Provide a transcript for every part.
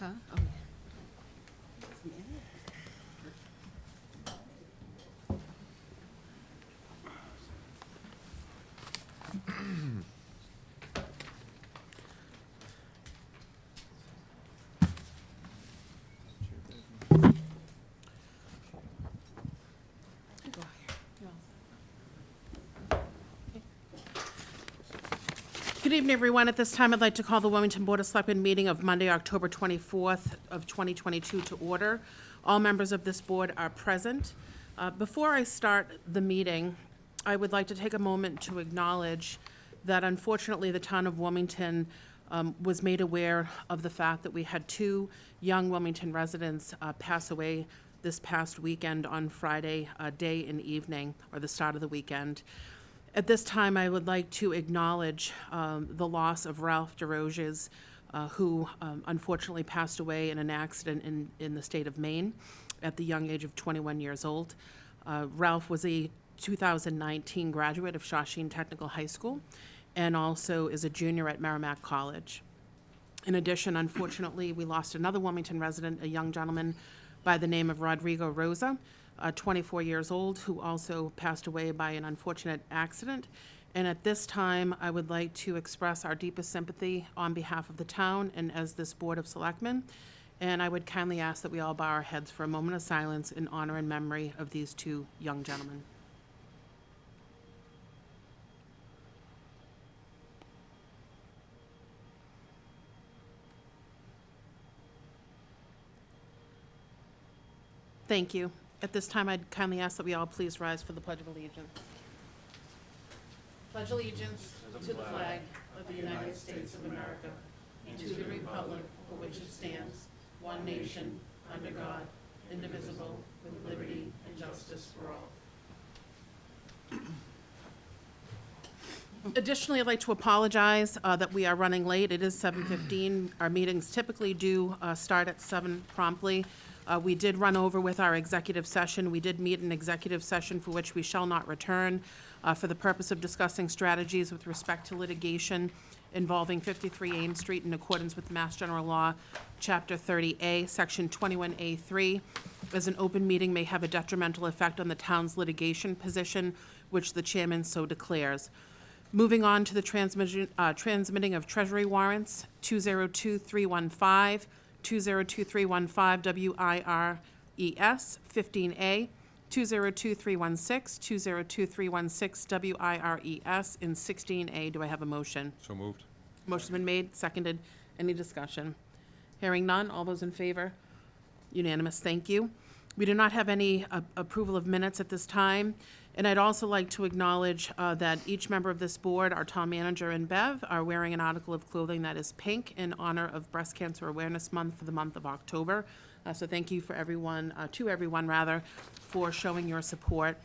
Huh? Oh, yeah. Good evening, everyone. At this time, I'd like to call the Wilmington Board of Selectmen meeting of Monday, October 24th of 2022 to order. All members of this board are present. Before I start the meeting, I would like to take a moment to acknowledge that unfortunately the town of Wilmington was made aware of the fact that we had two young Wilmington residents pass away this past weekend on Friday day and evening, or the start of the weekend. At this time, I would like to acknowledge the loss of Ralph DeRoges, who unfortunately passed away in an accident in the state of Maine at the young age of 21 years old. Ralph was a 2019 graduate of Shawshene Technical High School and also is a junior at Merrimack College. In addition, unfortunately, we lost another Wilmington resident, a young gentleman by the name of Rodrigo Rosa, 24 years old, who also passed away by an unfortunate accident. And at this time, I would like to express our deepest sympathy on behalf of the town and as this Board of Selectmen. And I would kindly ask that we all bow our heads for a moment of silence in honor and memory of these two young gentlemen. Thank you. At this time, I'd kindly ask that we all please rise for the Pledge of Allegiance. Pledge allegiance to the flag of the United States of America and to the republic for which it stands, one nation, under God, indivisible, with liberty and justice for all. Additionally, I'd like to apologize that we are running late. It is 7:15. Our meetings typically do start at 7 promptly. We did run over with our executive session. We did meet an executive session for which we shall not return for the purpose of discussing strategies with respect to litigation involving 53 Ames Street in accordance with Mass General Law, Chapter 30A, Section 21A3, as an open meeting may have a detrimental effect on the town's litigation position, which the chairman so declares. Moving on to the transmitting of treasury warrants, 202315, 202315 WIRES 15A, 202316, 202316 WIRES, and 16A. Do I have a motion? So moved. Motion's been made, seconded. Any discussion? Hearing none. All those in favor? Unanimous. Thank you. We do not have any approval of minutes at this time. And I'd also like to acknowledge that each member of this board, our town manager and Bev, are wearing an article of clothing that is pink in honor of Breast Cancer Awareness Month for the month of October. So thank you for everyone, for showing your support.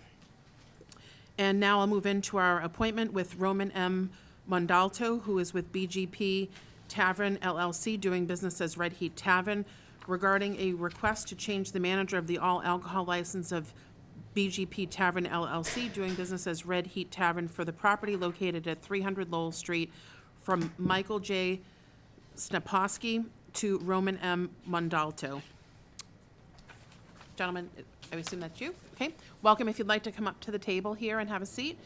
And now I'll move into our appointment with Roman M. Mondalto, who is with BGP Tavern LLC, doing business as Red Heat Tavern, regarding a request to change the manager of the all alcohol license of BGP Tavern LLC, doing business as Red Heat Tavern, for the property located at 300 Lowell Street, from Michael J. Snaposky to Roman M. Mondalto. Gentlemen, I assume that's you? Okay. Welcome. If you'd like to come up to the table here and have a seat.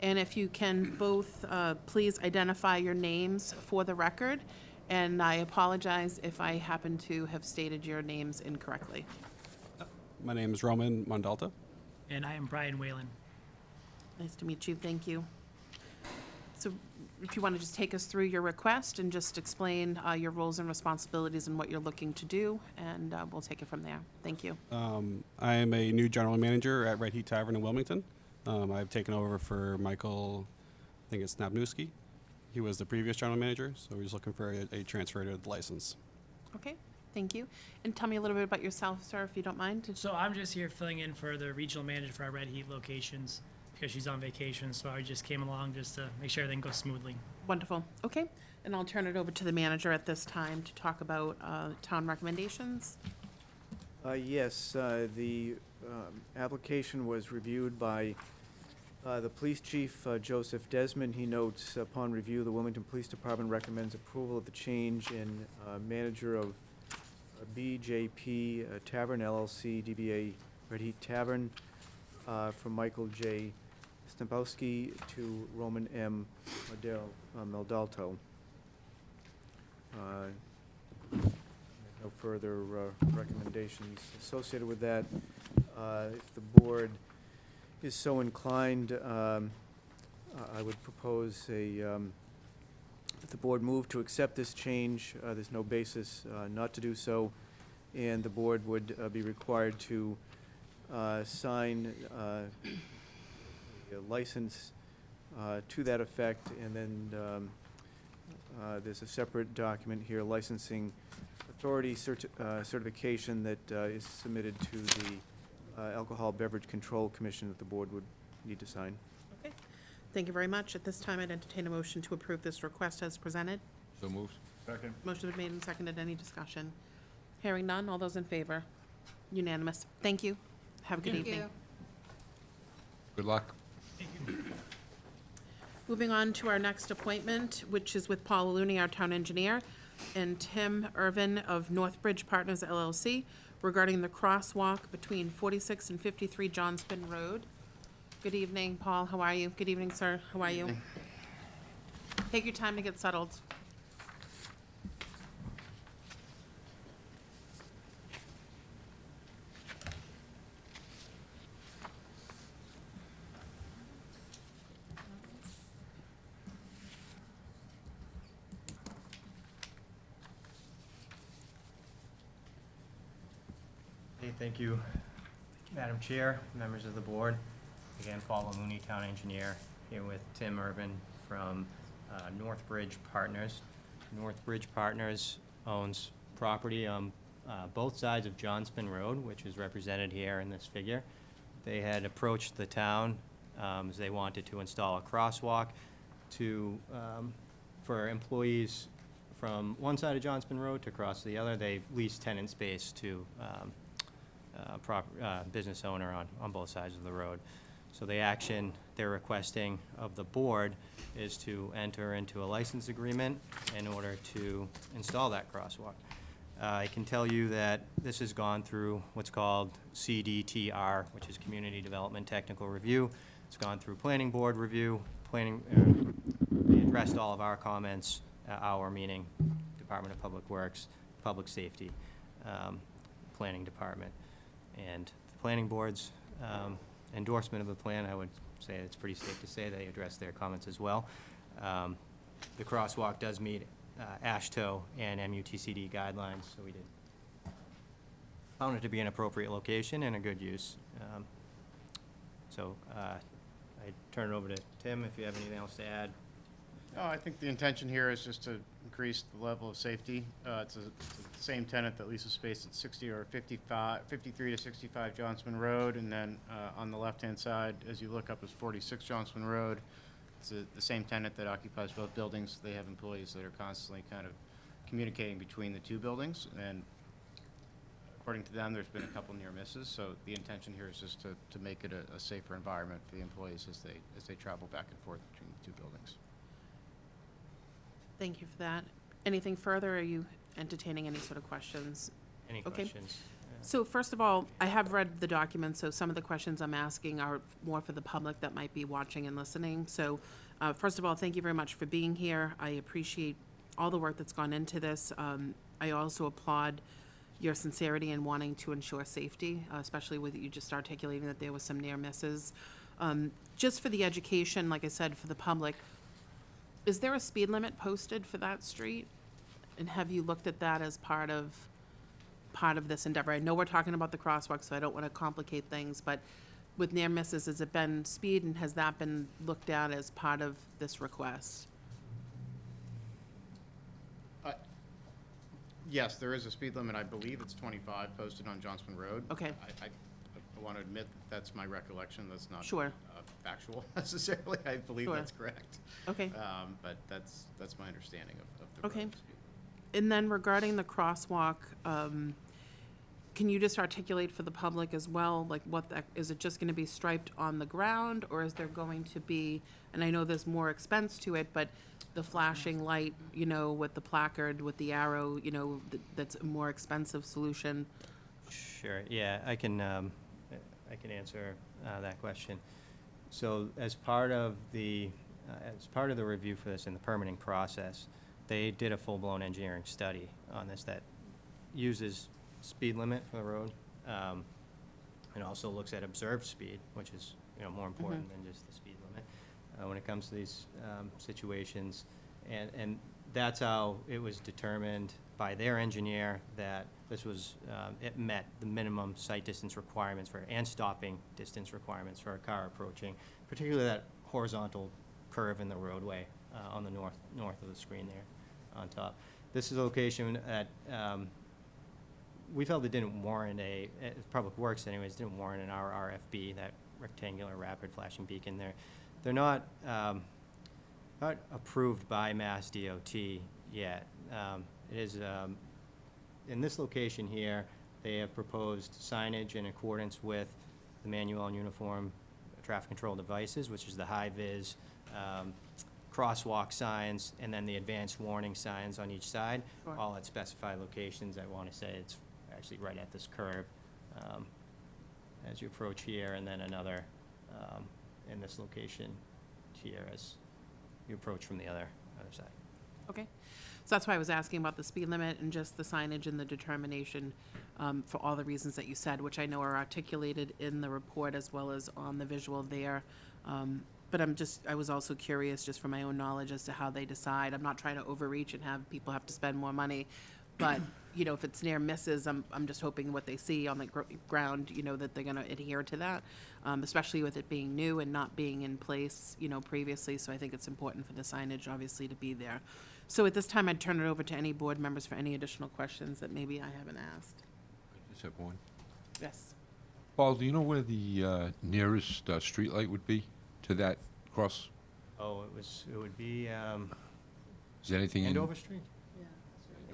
And if you can both please identify your names for the record. And I apologize if I happen to have stated your names incorrectly. My name is Roman Mondalto. And I am Brian Whalen. Nice to meet you. Thank you. So if you want to just take us through your request and just explain your roles and responsibilities and what you're looking to do, and we'll take it from there. Thank you. I am a new general manager at Red Heat Tavern in Wilmington. I've taken over for Michael, I think it's Snapnewski. He was the previous general manager, so we're just looking for a transfer to the license. Okay. Thank you. And tell me a little bit about yourself, sir, if you don't mind. So I'm just here filling in for the regional manager for our Red Heat locations because she's on vacation. So I just came along just to make sure everything goes smoothly. Wonderful. Okay. And I'll turn it over to the manager at this time to talk about town recommendations. Yes, the application was reviewed by the police chief, Joseph Desmond. He notes, upon review, the Wilmington Police Department recommends approval of the change in manager of BJP Tavern LLC, DBA Red Heat Tavern, from Michael J. Stempowski to Roman M. Meldalto. No further recommendations associated with that. If the board is so inclined, I would propose that the board move to accept this change. There's no basis not to do so, and the board would be required to sign a license to that effect, and then there's a separate document here, licensing authority certification that is submitted to the Alcohol Beverage Control Commission that the board would need to sign. Okay. Thank you very much. At this time, I'd entertain a motion to approve this request as presented. So moved. Second. Motion been made and seconded. Any discussion? Hearing none. All those in favor? Unanimous. Thank you. Have a good evening. Good luck. Moving on to our next appointment, which is with Paul Looney, our town engineer, and Tim Irvin of Northbridge Partners LLC regarding the crosswalk between 46 and 53 Johnspin Road. Good evening, Paul. How are you? Good evening, sir. How are you? Take your time to get settled. Hey, thank you, Madam Chair, members of the board. Again, Paul Looney, Town Engineer, here with Tim Irvin from Northbridge Partners. Northbridge Partners owns property on both sides of Johnspin Road, which is represented here in this figure. They had approached the town as they wanted to install a crosswalk for employees from one side of Johnspin Road to cross the other. They leased tenant space to business owner on both sides of the road. So the action they're requesting of the board is to enter into a license agreement in order to install that crosswalk. I can tell you that this has gone through what's called CDTR, which is Community Development Technical Review. It's gone through Planning Board review. They addressed all of our comments, our meaning Department of Public Works, Public Safety, Planning Department. And the Planning Board's endorsement of the plan, I would say it's pretty safe to say they addressed their comments as well. The crosswalk does meet ASHTO and MUTCD guidelines, so we found it to be an appropriate location and a good use. I turn it over to Tim if you have anything else to add. No, I think the intention here is just to increase the level of safety. It's the same tenant that leases space at 53 to 65 Johnspin Road, and then on the left-hand side, as you look up, is 46 Johnspin Road. It's the same tenant that occupies both buildings. They have employees that are constantly kind of communicating between the two buildings, and according to them, there's been a couple near misses. So the intention here is just to make it a safer environment for the employees as they travel back and forth between the two buildings. Thank you for that. Anything further? Are you entertaining any sort of questions? Any Okay. questions? So first of all, I have read the document, so some of the questions I'm asking are more for the public that might be watching and listening. So first of all, thank you very much for being here. I appreciate all the work that's gone into this. I also applaud your sincerity in wanting to ensure safety, especially with you just articulating that there was some near misses. Just for the education, like I said, for the public, is there a speed limit posted for that street? And have you looked at that as part of this endeavor? I know we're talking about the crosswalk, so I don't want to complicate things, but with near misses, has it been speed, and has that been looked at as part of this request? Yes, there is a speed limit. I believe it's 25 posted on Johnspin Road. Okay. I want to admit that's my recollection. That's not Sure. factual necessarily. I believe Sure. that's correct. Okay. But that's my understanding of the Okay. road speed. And then regarding the crosswalk, can you just articulate for the public as well, like what that, is it just gonna be striped on the ground, or is there going to be, and I know there's more expense to it, but the flashing light, you know, with the placard, with the arrow, you know, that's a more expensive solution? Sure, yeah, I can answer that question. So as part of the review for this in the permitting process, they did a full-blown engineering study on this that uses speed limit for the road, and also looks at observed speed, which is, you know, more important than just the speed limit when it comes to these situations. And that's how it was determined by their engineer that this was, it met the minimum sight distance requirements for, and stopping distance requirements for a car approaching, particularly that horizontal curve in the roadway on the north of the screen there on top. This is a location that we felt it didn't warrant Public Works anyways, didn't warrant an RFB, that rectangular rapid flashing beacon there. They're not approved by Mass DOT yet. It is, in this location here, they have proposed signage in accordance with the manual and uniform traffic control devices, which is the high-vis crosswalk signs, and then the advanced warning signs on each side, Sure. all at specified locations. I want to say it's actually right at this curve as you approach here, and then another in this location here as you approach from the other side. Okay, so that's why I was asking about the speed limit and just the signage and the determination for all the reasons that you said, which I know are articulated in the report as well as on the visual there. But I was also curious, just from my own knowledge, as to how they decide. I'm not trying to overreach and have people have to spend more money, but, you know, if it's near misses, I'm just hoping what they see on the ground, you know, that they're gonna adhere to that, especially with it being new and not being in place, you know, previously. So I think it's important for the signage, obviously, to be there. So at this time, I'd turn it over to any board members for any additional questions that maybe I haven't asked. I just have one. Yes. Paul, do you know where the nearest streetlight would be to that cross? Oh, it would be Is there anything in? Andover Street?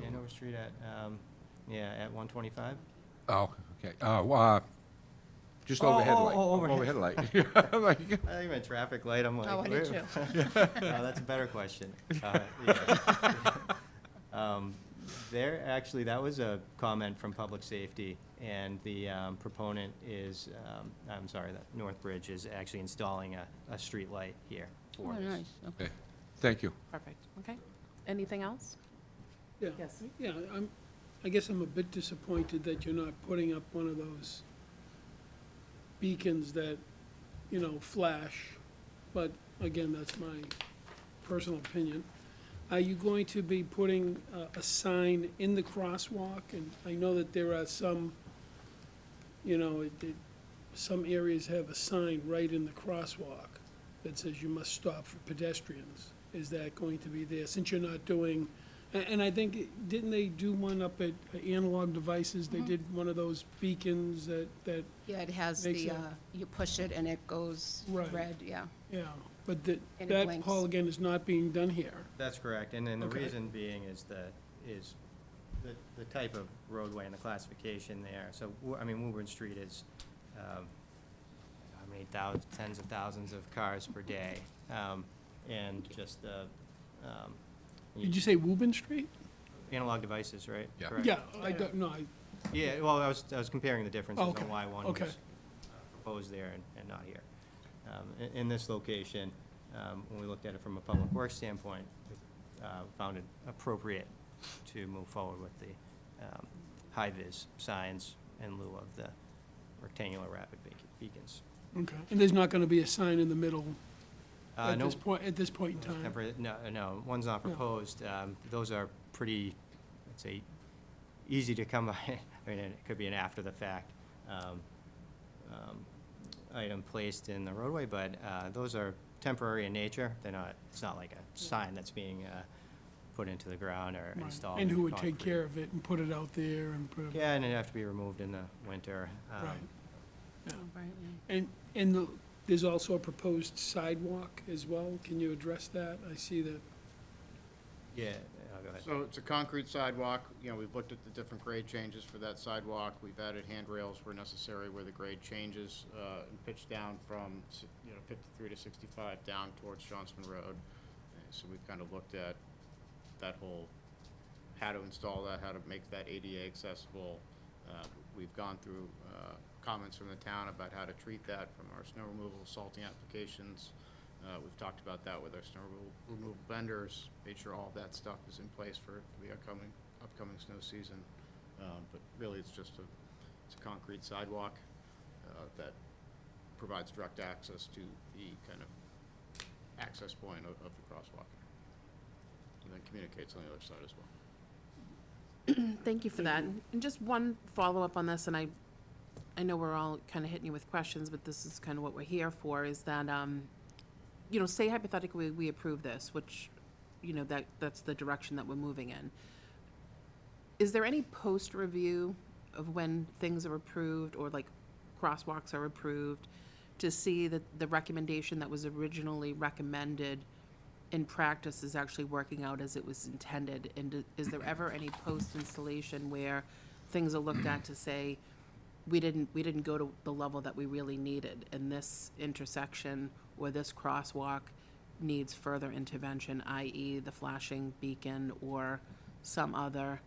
Andover Street at, at 125? Oh, okay. Just overhead light. overhead. Overhead light. I'm like, I think meant traffic light, I'm like. Oh, I did where- too. That's a better question. Yeah. That was a comment from Public Safety, and the proponent is, that Northbridge is actually installing a street light here for Oh, this. nice, okay. okay, thank you. Perfect, okay. Anything else? Yeah. Yes. Yeah, I guess I'm a bit disappointed that you're not putting up one of those beacons that, you know, flash, but again, that's my personal opinion. Are you going to be putting a sign in the crosswalk? And I know that there are some, you know, some areas have a sign right in the crosswalk that says you must stop for pedestrians. Is that going to be there, since you're not doing, and I think, didn't they do one up at Analog Devices? They did one of those beacons that, Yeah, it has Makes the, sense. you push it and it goes Right. red, yeah. yeah, but And it that, blinks. Paul, again, is not being done here. That's correct, and then the Okay. reason being is the type of roadway and the classification there. So, Woburn Street is, tens of thousands of cars per day, and just the, Did you say Woburn Street? Analog Devices, right? Yeah. Correct. Yeah, I don't, no, Yeah, well, I was comparing the differences Okay, on why one okay. was proposed there and not here. In this location, when we looked at it from a public works standpoint, we found it appropriate to move forward with the high-vis signs in lieu of the rectangular rapid beacons. okay. And there's not gonna be a sign in the middle at No, this point in time? no, one's not No. proposed. Those are pretty, let's say, easy to come by. I mean, it could be an after-the-fact item placed in the roadway, but those are temporary in nature. It's not like a sign that's being put into the ground or Right. installed. And in who would take concrete. care of it and put it out there and put it? Yeah, and it'd have to be removed in the winter. Right. Yeah. Right, yeah. And there's also a proposed sidewalk as well. Can you address that? I see that, Yeah, go ahead. So it's a concrete sidewalk. You know, we've looked at the different grade changes for that sidewalk. We've added handrails where necessary where the grade changes, and pitched down from, 53 to 65 down towards Johnston Road. So we've kind of looked at that whole, how to install that, how to make that ADA accessible. We've gone through comments from the town about how to treat that from our snow removal, salting applications. We've talked about that with our snow removal vendors, made sure all of that stuff is in place for the upcoming snow season. But really, it's a concrete sidewalk that provides direct access to the kind of access point of the crosswalk. And then communicates on the other side as well. Thank you for that. And just one follow-up on this, and I know we're all kind of hitting you with questions, but this is kind of what we're here for, is that, say hypothetically we approve this, which, that's the direction that we're moving in. Is there any post-review of when things are approved or like crosswalks are approved to see that the recommendation that was originally recommended in practice is actually working out as it was intended? And is there ever any post-installation where things are looked at to say, we didn't go to the level that we really needed, and this intersection or this crosswalk needs further intervention, i.e. the flashing beacon or some other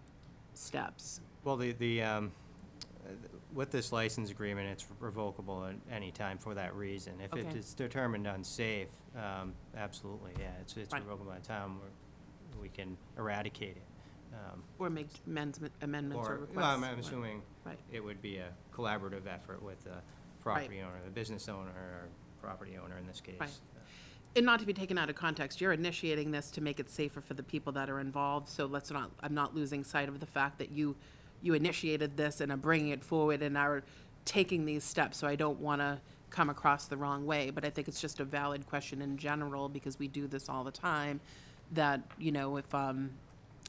steps? Well, with this license agreement, it's revocable at any time for that reason. If Okay. it's determined unsafe, absolutely, yeah, it's Right. revocable at a time where we can eradicate it. Or make amendments or requests? Well, I'm assuming Right. it would be a collaborative effort with the property owner, the business owner, or property owner in this case. Right. And not to be taken out of context, you're initiating this to make it safer for the people that are involved, so I'm not losing sight of the fact that you initiated this and are bringing it forward and are taking these steps, so I don't want to come across the wrong way, but I think it's just a valid question in general, because we do this all the time, that,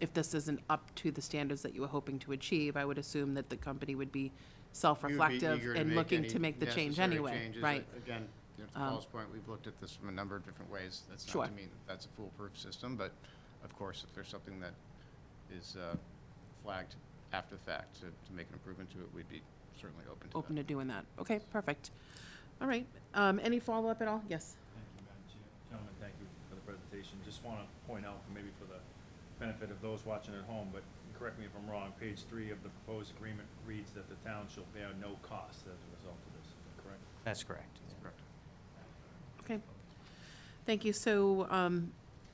if this isn't up to the standards that you were hoping to achieve, I would assume that the company would be We would be self-reflective eager to and make looking any to make the change necessary anyway, changes. right? Again, to Paul's point, we've looked at this from a number of different ways. That's Sure. not to mean that's a foolproof system, but of course, if there's something that is flagged after the fact to make an improvement to it, we'd be certainly open to that. Open to doing that. Okay, perfect. All right. Any follow-up at all? Yes. Thank you, Madam Chair. Gentlemen, thank you for the presentation. Just want to point out, maybe for the benefit of those watching at home, but correct me if I'm wrong, page 3 of the proposed agreement reads that the town shall bear no cost as a result of this, is that correct? That's correct. Correct. Okay. Thank you. So,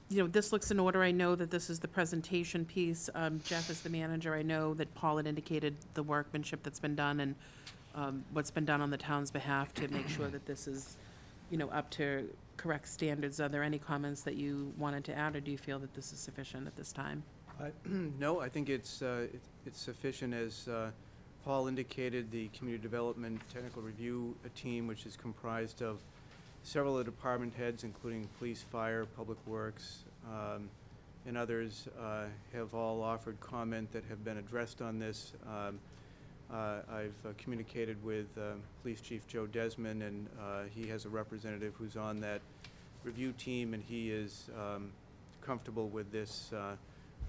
this looks in order. I know that this is the presentation piece. Jeff is the manager. I know that Paul had indicated the workmanship that's been done and what's been done on the town's behalf to make sure that this is, up to correct standards. Are there any comments that you wanted to add, or do you feel that this is sufficient at this time? No, I think it's sufficient. As Paul indicated, the Community Development Technical Review team, which is comprised of several of the department heads, including police, fire, public works, and others, have all offered comment that have been addressed on this. I've communicated with Police Chief Joe Desmond, and he has a representative who's on that review team, and he is comfortable with this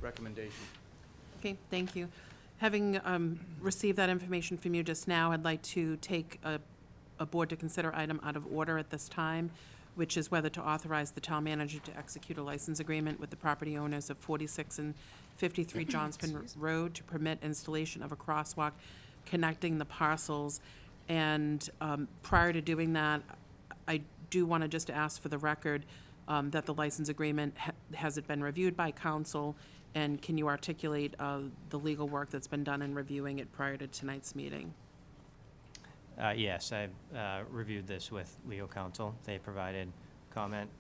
recommendation. Okay, thank you. Having received that information from you just now, I'd like to take a board to consider item out of order at this time, which is whether to authorize the town manager to execute a license agreement with the property owners of 46 and 53 Johnston Road to permit installation of a crosswalk connecting the parcels. And prior to doing that, I do want to just ask for the record that the license agreement, has it been reviewed by council? And can you articulate the legal work that's been done in reviewing it prior to tonight's meeting? Yes, I've reviewed this with legal counsel. They provided comment.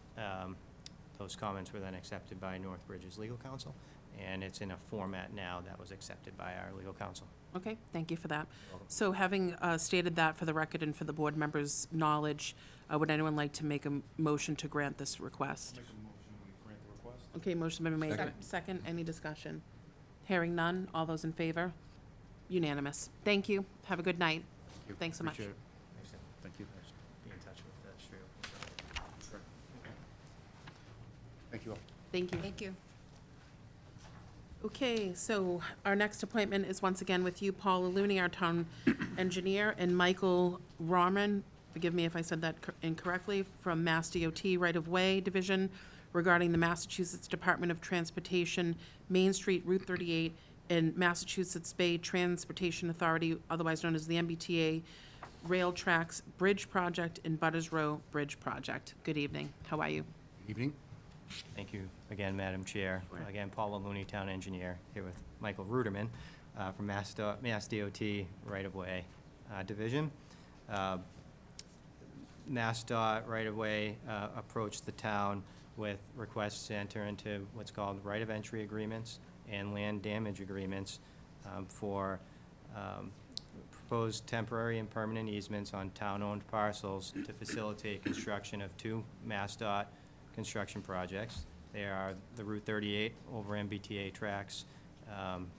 Those comments were then accepted by Northbridge's legal counsel, and it's in a format now that was accepted by our legal counsel. Okay, thank you for that. So having stated that for the record and for the board members' knowledge, would anyone like to make a motion to grant this request? Make a motion, we grant the request. Okay, motion been made. Second, any discussion? Hearing none, all those in favor? Unanimous. Thank you. Have a good night. Thanks so much. Appreciate it. Thank you. Be in touch with Stu. Thank you all. Thank you. Thank you. Okay, so our next appointment is once again with you, Paul Looney, our town engineer, and Michael Rahman, forgive me if I said that incorrectly, from Mass DOT Right-of-Way Division regarding the Massachusetts Department of Transportation, Main Street, Route 38, and Massachusetts Bay Transportation Authority, otherwise known as the MBTA, Rail Tracks Bridge Project and Butters Row Bridge Project. Good evening. How are you? Evening. Thank you again, Madam Chair. Sure. Again, Paula Looney, Town Engineer, here with Michael Ruderman from Mass DOT Right-of-Way Division. Mass DOT Right-of-Way approached the town with requests to enter into what's called right-of-entry agreements and land damage agreements for proposed temporary and permanent easements on town-owned parcels to facilitate construction of two Mass DOT construction projects. They are the Route 38 over MBTA tracks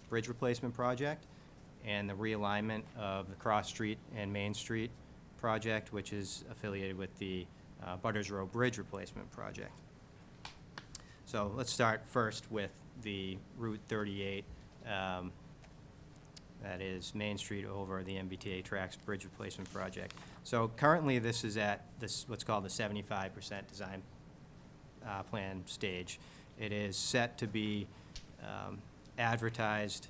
bridge replacement project and the realignment of the Cross Street and Main Street project, which is affiliated with the Butters Row Bridge replacement project. So let's start first with the Route 38, that is Main Street over the MBTA tracks bridge replacement project. So currently, this is at this what's called the 75% design plan stage. It is set to be advertised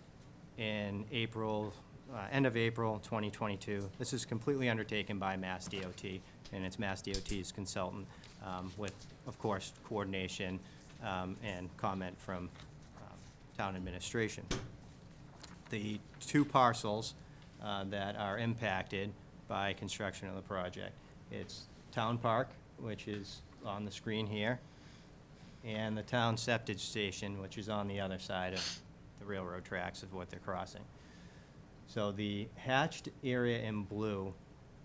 in April, end of April 2022. This is completely undertaken by Mass DOT, and it's Mass DOT's consultant with, of course, coordination and comment from town administration. The two parcels that are impacted by construction of the project, it's Town Park, which is on the screen here, and the town septic station, which is on the other side of the railroad tracks of what they're crossing. So the hatched area in blue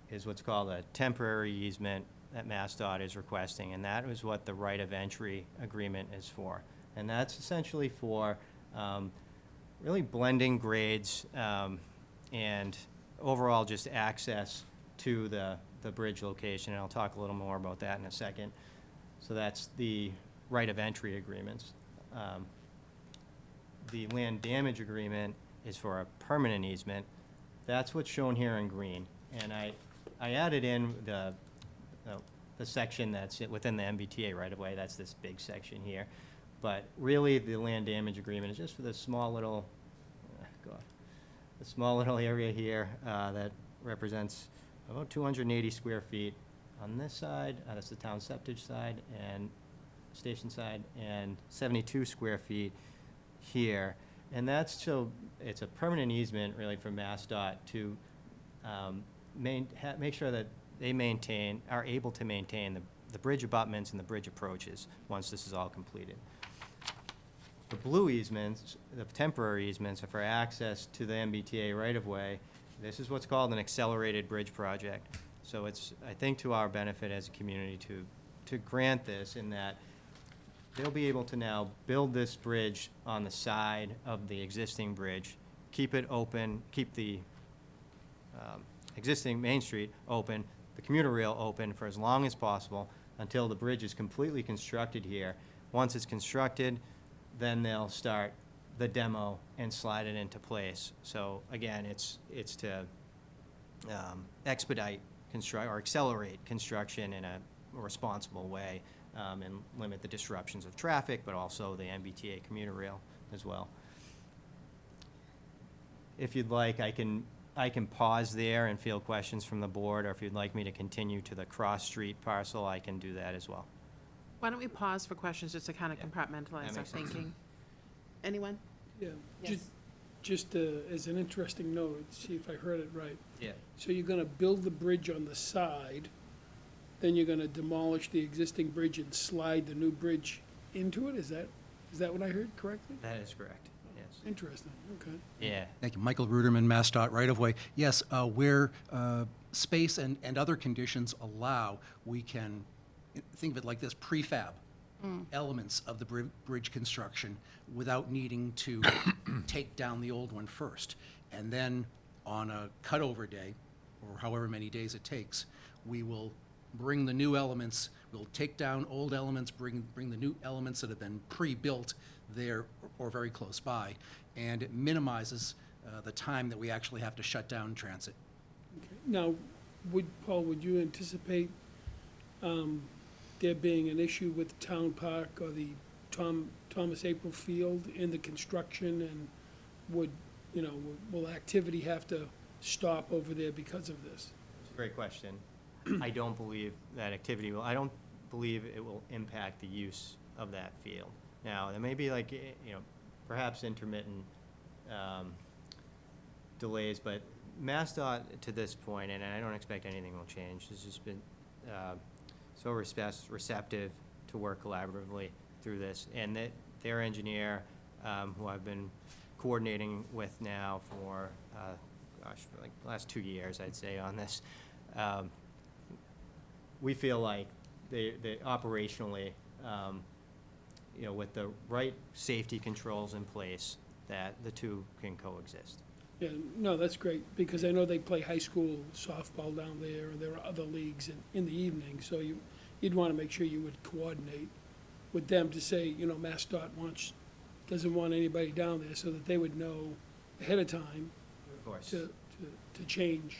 is what's called a temporary easement that MassDOT is requesting, and that is what the right of entry agreement is for. And that's essentially for really blending grades and overall just access to the bridge location, and I'll talk a little more about that in a second. So that's the right of entry agreements. The land damage agreement is for a permanent easement. That's what's shown here in green. And I added in the section that's within the MBTA right of way. That's this big section here. But really, the land damage agreement is just for this small little, the small little area here that represents about 280 square feet on this side. That's the town septic side and station side, and 72 square feet here. And that's so it's a permanent easement really for MassDOT to make sure that they are able to maintain the bridge abutments and the bridge approaches once this is all completed. The blue easements, the temporary easements, are for access to the MBTA right-of-way. This is what's called an accelerated bridge project. So it's, I think, to our benefit as a community to grant this in that they'll be able to now build this bridge on the side of the existing bridge, keep it open, keep the existing Main Street open, the commuter rail open for as long as possible until the bridge is completely constructed here. Once it's constructed, then they'll start the demo and slide it into place. So again, it's to expedite or accelerate construction in a responsible way and limit the disruptions of traffic, but also the MBTA commuter rail as well. If you'd like, I can pause there and field questions from the board, or if you'd like me to continue to the Cross Street parcel, I can do that as well. Why don't we pause for questions just to kind of Yeah, compartmentalize that our makes sense. thinking? Anyone? Yeah, Yes. just as an interesting note, see if I heard it right. Yeah. So you're gonna build the bridge on the side, then you're gonna demolish the existing bridge and slide the new bridge into it? Is that what I heard correctly? That is correct, yes. Interesting, okay. Yeah, Thank you. Michael Ruderman, MassDOT right-of-way. Yes, where space and other conditions allow, we can, think of it like this, prefab elements of the bridge construction without needing to take down the old one first. And then on a cutover day, or however many days it takes, we will bring the new elements, we'll take down old elements, bring the new elements that have been pre-built there or very close by, and it minimizes the time that we actually have to shut down transit. Okay. Now, Paul, would you anticipate there being an issue with Town Park or the Thomas April Field in the construction, and will activity have to stop over there because of this? It's a great question. I don't believe that activity will, I don't believe it will impact the use of that field. Now, there may be like, perhaps intermittent delays, but MassDOT to this point, and I don't expect anything will change, has just been so receptive to work collaboratively through this. And that their engineer, who I've been coordinating with now for, for like the last 2 years, I'd say, on this, we feel like they operationally, with the right safety controls in place, that the two can coexist. Yeah, no, that's great, because I know they play high school softball down there, and there are other leagues in the evening, so you'd want to make sure you would coordinate with them to say, MassDOT doesn't want anybody down there, so that they would know ahead of time Of course. to change.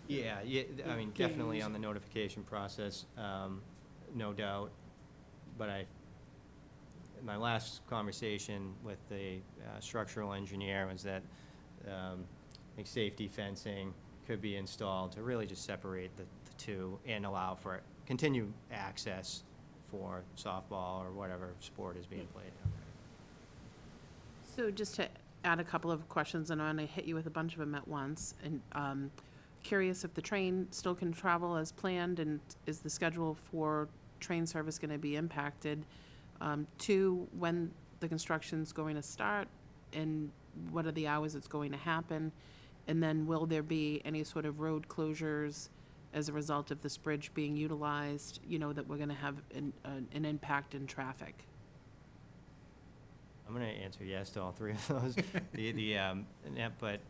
Yeah, I mean, definitely games. on the notification process, no doubt. But my last conversation with the structural engineer was that like safety fencing could be installed to really just separate the two and allow for continued access for softball or whatever sport is being played down there. So just to add a couple of questions, and I'm going to hit you with a bunch of them at once. And curious if the train still can travel as planned, and is the schedule for train service going to be impacted? 2, when the construction's going to start, and what are the hours it's going to happen? And then will there be any sort of road closures as a result of this bridge being utilized, that we're going to have an impact in traffic? I'm going to answer yes to all three of those. But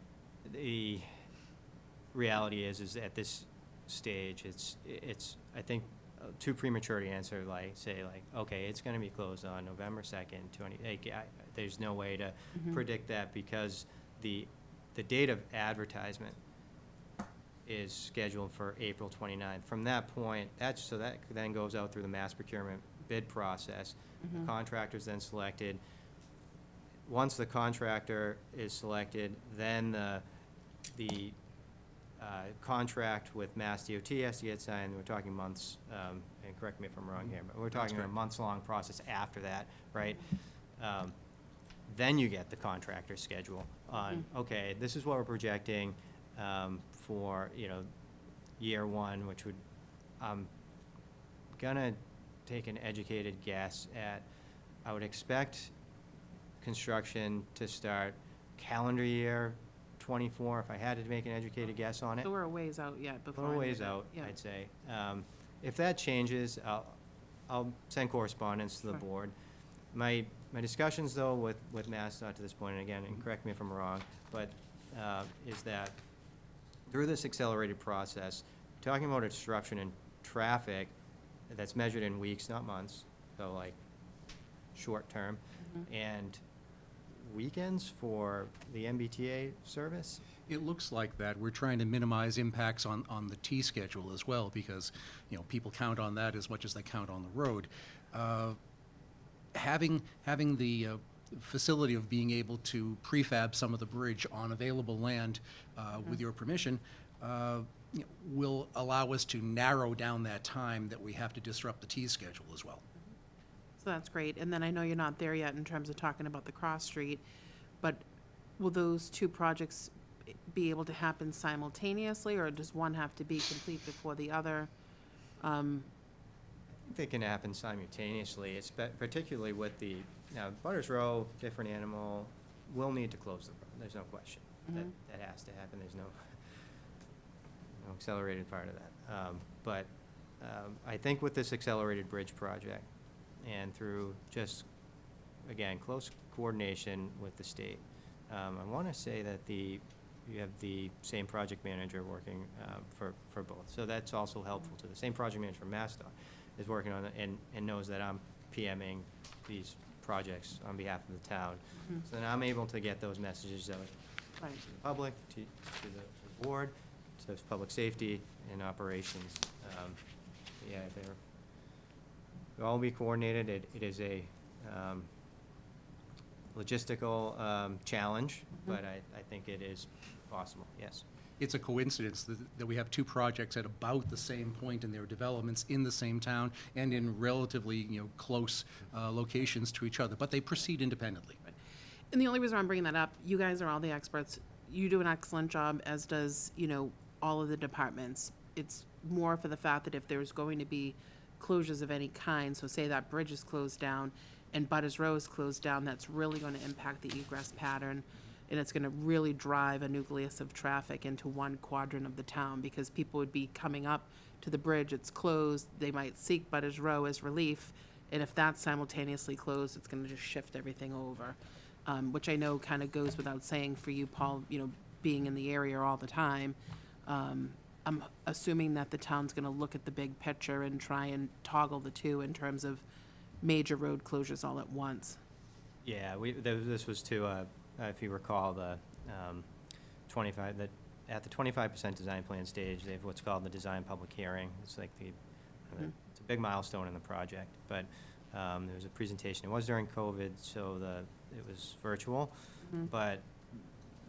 the reality is at this stage, it's I think too premature to answer. Okay, it's going to be closed on November 2nd. There's no way to predict that, because the date of advertisement is scheduled for April 29th. From that point, that then goes out through the mass procurement bid process. The contractor's then selected. Once the contractor is selected, then the contract with Mass DOT has to get signed. We're talking months, and correct me if I'm wrong here, but we're talking a months-long process after that, right? Then you get the contractor schedule on, okay, this is what we're projecting for, year one, which would, I'm gonna take an educated guess at, I would expect construction to start calendar year 24, if I had to make an educated guess on it. So we're a ways out yet A before. little any ways of that. out, Yeah. I'd say. If that changes, I'll send correspondence to the Sure. board. My discussions, though, with MassDOT to this point, and again, and correct me if I'm wrong, but is that through this accelerated process, talking about a disruption in traffic that's measured in weeks, not months, so like short term, and weekends for the MBTA service? It looks like that. We're trying to minimize impacts on the T schedule as well, because, people count on that as much as they count on the road. Having the facility of being able to prefab some of the bridge on available land, with your permission, will allow us to narrow down that time that we have to disrupt the T schedule as well. So that's great. And then I know you're not there yet in terms of talking about the cross street, but will those 2 projects be able to happen simultaneously, or does one have to be complete before the other? I think they can happen simultaneously, particularly with now, Butters Row, different animal, will need to close the road. There's no question. That has to happen. There's no accelerated part of that. But I think with this accelerated bridge project, and through just, again, close coordination with the state, I want to say that the you have the same project manager working for both. So that's also helpful to the same project manager from MassDOT is working on it and knows that I'm PMing these projects on behalf of the town. So then I'm able to get those messages out Right. to the public, to the board, to public safety and operations. Yeah, they'll all be coordinated. It is a logistical challenge, but I think it is possible, yes. It's a coincidence that we have two projects at about the same point in their developments in the same town and in relatively, close locations to each other, but they proceed independently. And the only reason I'm bringing that up, you guys are all the experts. You do an excellent job, as does, all of the departments. It's more for the fact that if there's going to be closures of any kind, so say that bridge is closed down and Butters Row is closed down, that's really going to impact the egress pattern. And it's going to really drive a nucleus of traffic into one quadrant of the town, because people would be coming up to the bridge, it's closed, they might seek Butters Row as relief, and if that's simultaneously closed, it's going to just shift everything over. Which I know kind of goes without saying for you, Paul, being in the area all the time. I'm assuming that the town's going to look at the big picture and try and toggle the two in terms of major road closures all at once. Yeah, this was to, if you recall, the 25, that at the 25% design plan stage, they have what's called the design public hearing. It's like it's a big milestone in the project, but there was a presentation. It was during COVID, so it was virtual, but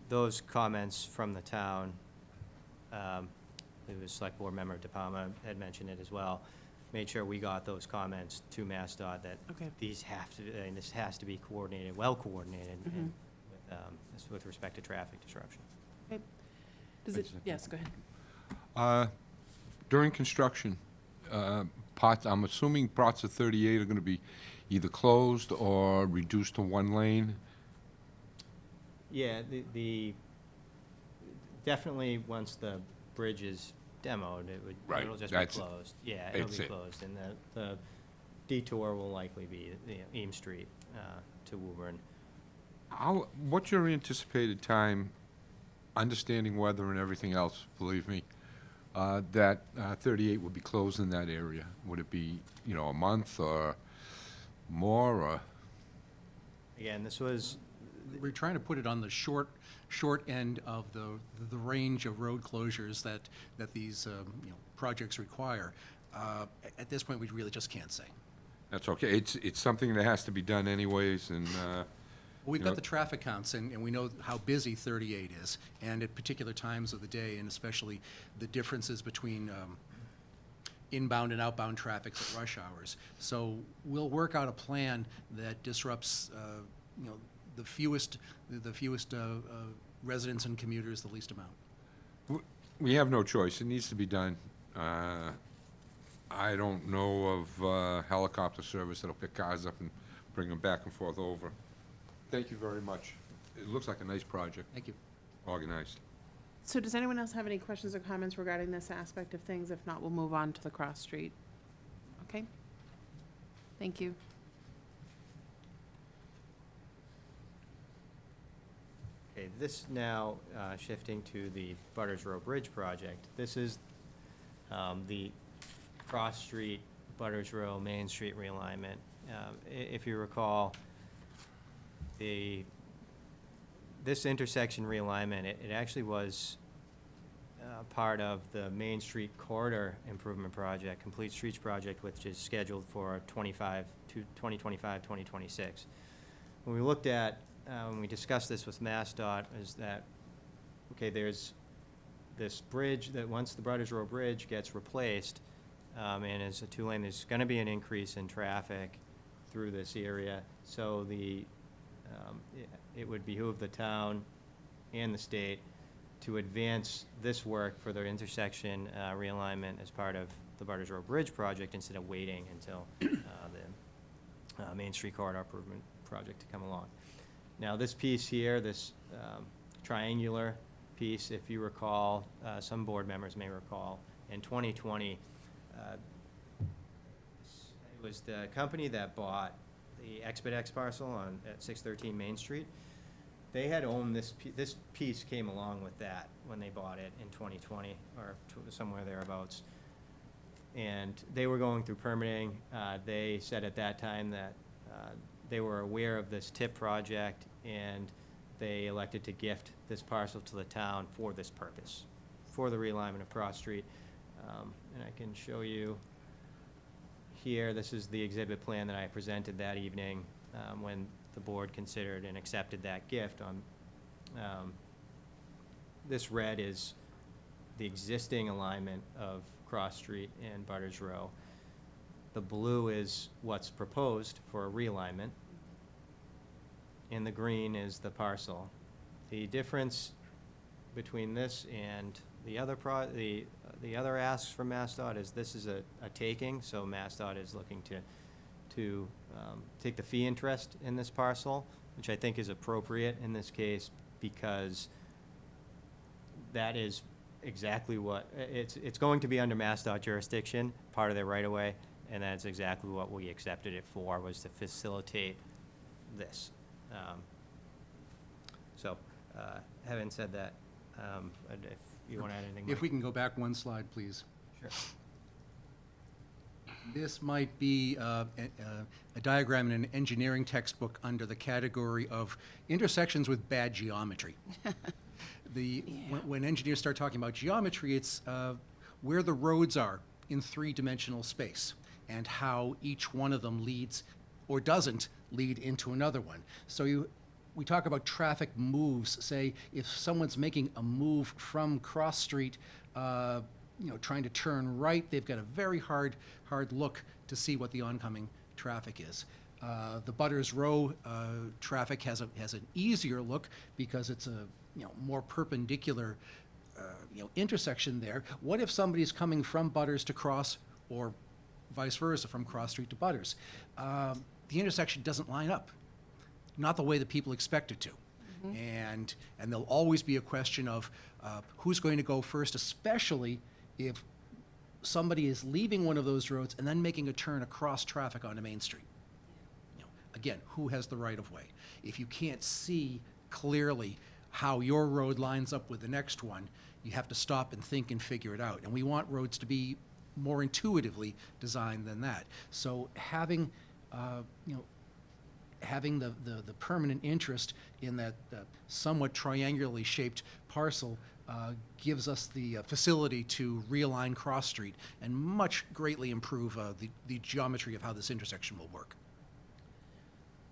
those comments from the town, it was Select Board member De Palma had mentioned it as well, made sure we got those comments to MassDOT that these have to, and this has to be coordinated, well coordinated, and with respect to traffic disruption. Okay. Yes, go ahead. During construction, I'm assuming parts of 38 are going to be either closed or reduced to one lane? Yeah, definitely once the bridge is demoed, it'll just be closed. Yeah, it'll be closed, and the detour will likely be Eames Street to Woburn. What's your anticipated time, understanding weather and everything else, believe me, that 38 would be closed in that area? Would it be, a month or more, or? Again, this was, We're trying to put it on the short end of the range of road closures that these projects require. At this point, we really just can't say. That's okay. It's something that has to be done anyways, and We've got the traffic counts, and we know how busy 38 is, and at particular times of the day, and especially the differences between inbound and outbound traffic at rush hours. So we'll work out a plan that disrupts, the fewest residents and commuters the least amount. we have no choice. It needs to be done. I don't know of helicopter service that'll pick cars up and bring them back and forth over. Thank you very much. It looks like a nice project, Thank you. organized. So does anyone else have any questions or comments regarding this aspect of things? If not, we'll move on to the cross street. Okay? Thank you. okay, this now shifting to the Butters Row Bridge project. This is the cross street, Butters Row, Main Street realignment. If you recall, this intersection realignment, it actually was part of the Main Street Corridor Improvement Project, Complete Streets Project, which is scheduled for 2025, 2026. When we looked at, when we discussed this with MassDOT, is that, okay, there's this bridge that once the Butters Row Bridge gets replaced, and as a two-lane, there's going to be an increase in traffic through this area. So it would behoove the town and the state to advance this work for the intersection realignment as part of the Butters Row Bridge project instead of waiting until the Main Street Corridor Improvement Project to come along. Now, this piece here, this triangular piece, if you recall, some board members may recall, in 2020, it was the company that bought the Expedex parcel at 613 Main Street. They had owned this piece came along with that when they bought it in 2020 or somewhere thereabouts. And they were going through permitting. They said at that time that they were aware of this TIP project, and they elected to gift this parcel to the town for this purpose, for the realignment of Cross Street. And I can show you here, this is the exhibit plan that I presented that evening when the board considered and accepted that gift. This red is the existing alignment of Cross Street and Butters Row. The blue is what's proposed for a realignment, and the green is the parcel. The difference between this and the other the other asks from MassDOT is this is a taking, so MassDOT is looking to take the fee interest in this parcel, which I think is appropriate in this case because that is exactly what, it's going to be under MassDOT jurisdiction, part of their right-of-way, and that's exactly what we accepted it for, was to facilitate this. Having said that, if you want to add anything, If Mike. we can go back one slide, please. Sure. This might be a diagram in an engineering textbook under the category of intersections with bad geometry. When engineers start talking about geometry, it's where the roads are in three-dimensional space and how each one of them leads or doesn't lead into another one. So we talk about traffic moves. Say if someone's making a move from Cross Street, trying to turn right, they've got a very hard look to see what the oncoming traffic is. The Butters Row traffic has an easier look because it's a more perpendicular intersection there. What if somebody's coming from Butters to Cross, or vice versa from Cross Street to Butters? The intersection doesn't line up, not the way that people expect it to. And there'll always be a question of who's going to go first, especially if somebody is leaving one of those roads and then making a turn across traffic onto Main Street. Again, who has the right of way? If you can't see clearly how your road lines up with the next one, you have to stop and think and figure it out. And we want roads to be more intuitively designed than that. So having the permanent interest in that somewhat triangularly shaped parcel gives us the facility to realign Cross Street and much greatly improve the geometry of how this intersection will work.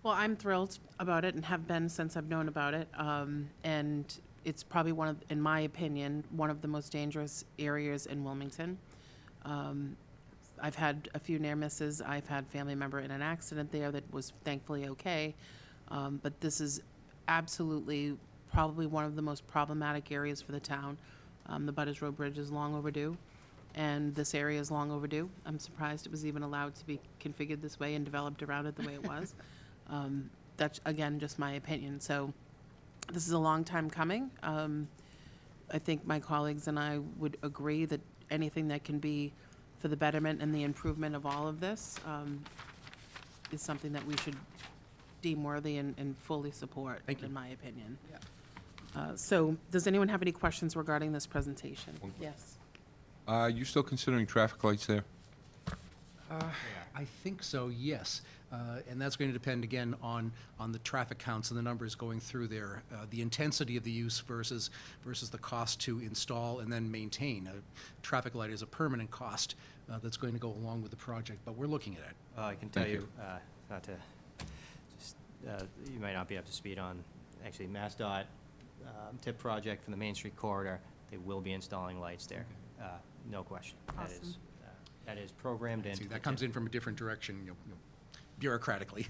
Well, I'm thrilled about it and have been since I've known about it. And it's probably in my opinion, one of the most dangerous areas in Wilmington. I've had a few near misses. I've had family member in an accident there that was thankfully okay. But this is absolutely probably one of the most problematic areas for the town. The Butters Road Bridge is long overdue, and this area is long overdue. I'm surprised it was even allowed to be configured this way and developed around it the way it was. That's, again, just my opinion. So this is a long time coming. I think my colleagues and I would agree that anything that can be for the betterment and the improvement of all of this is something that we should deem worthy and fully support, in my opinion. So does anyone have any questions regarding this presentation? Yes. Are you still considering traffic lights there? I think so, yes. And that's going to depend, again, on the traffic counts and the numbers going through there, the intensity of the use versus the cost to install and then maintain. A traffic light is a permanent cost that's going to go along with the project, but we're looking at it. I can tell Thank you, not to, you might not be up to speed on, actually, MassDOT TIP project for the Main Street corridor, they will be installing lights there, no question. Awesome. That is programmed in. See, that comes in from a different direction, bureaucratically.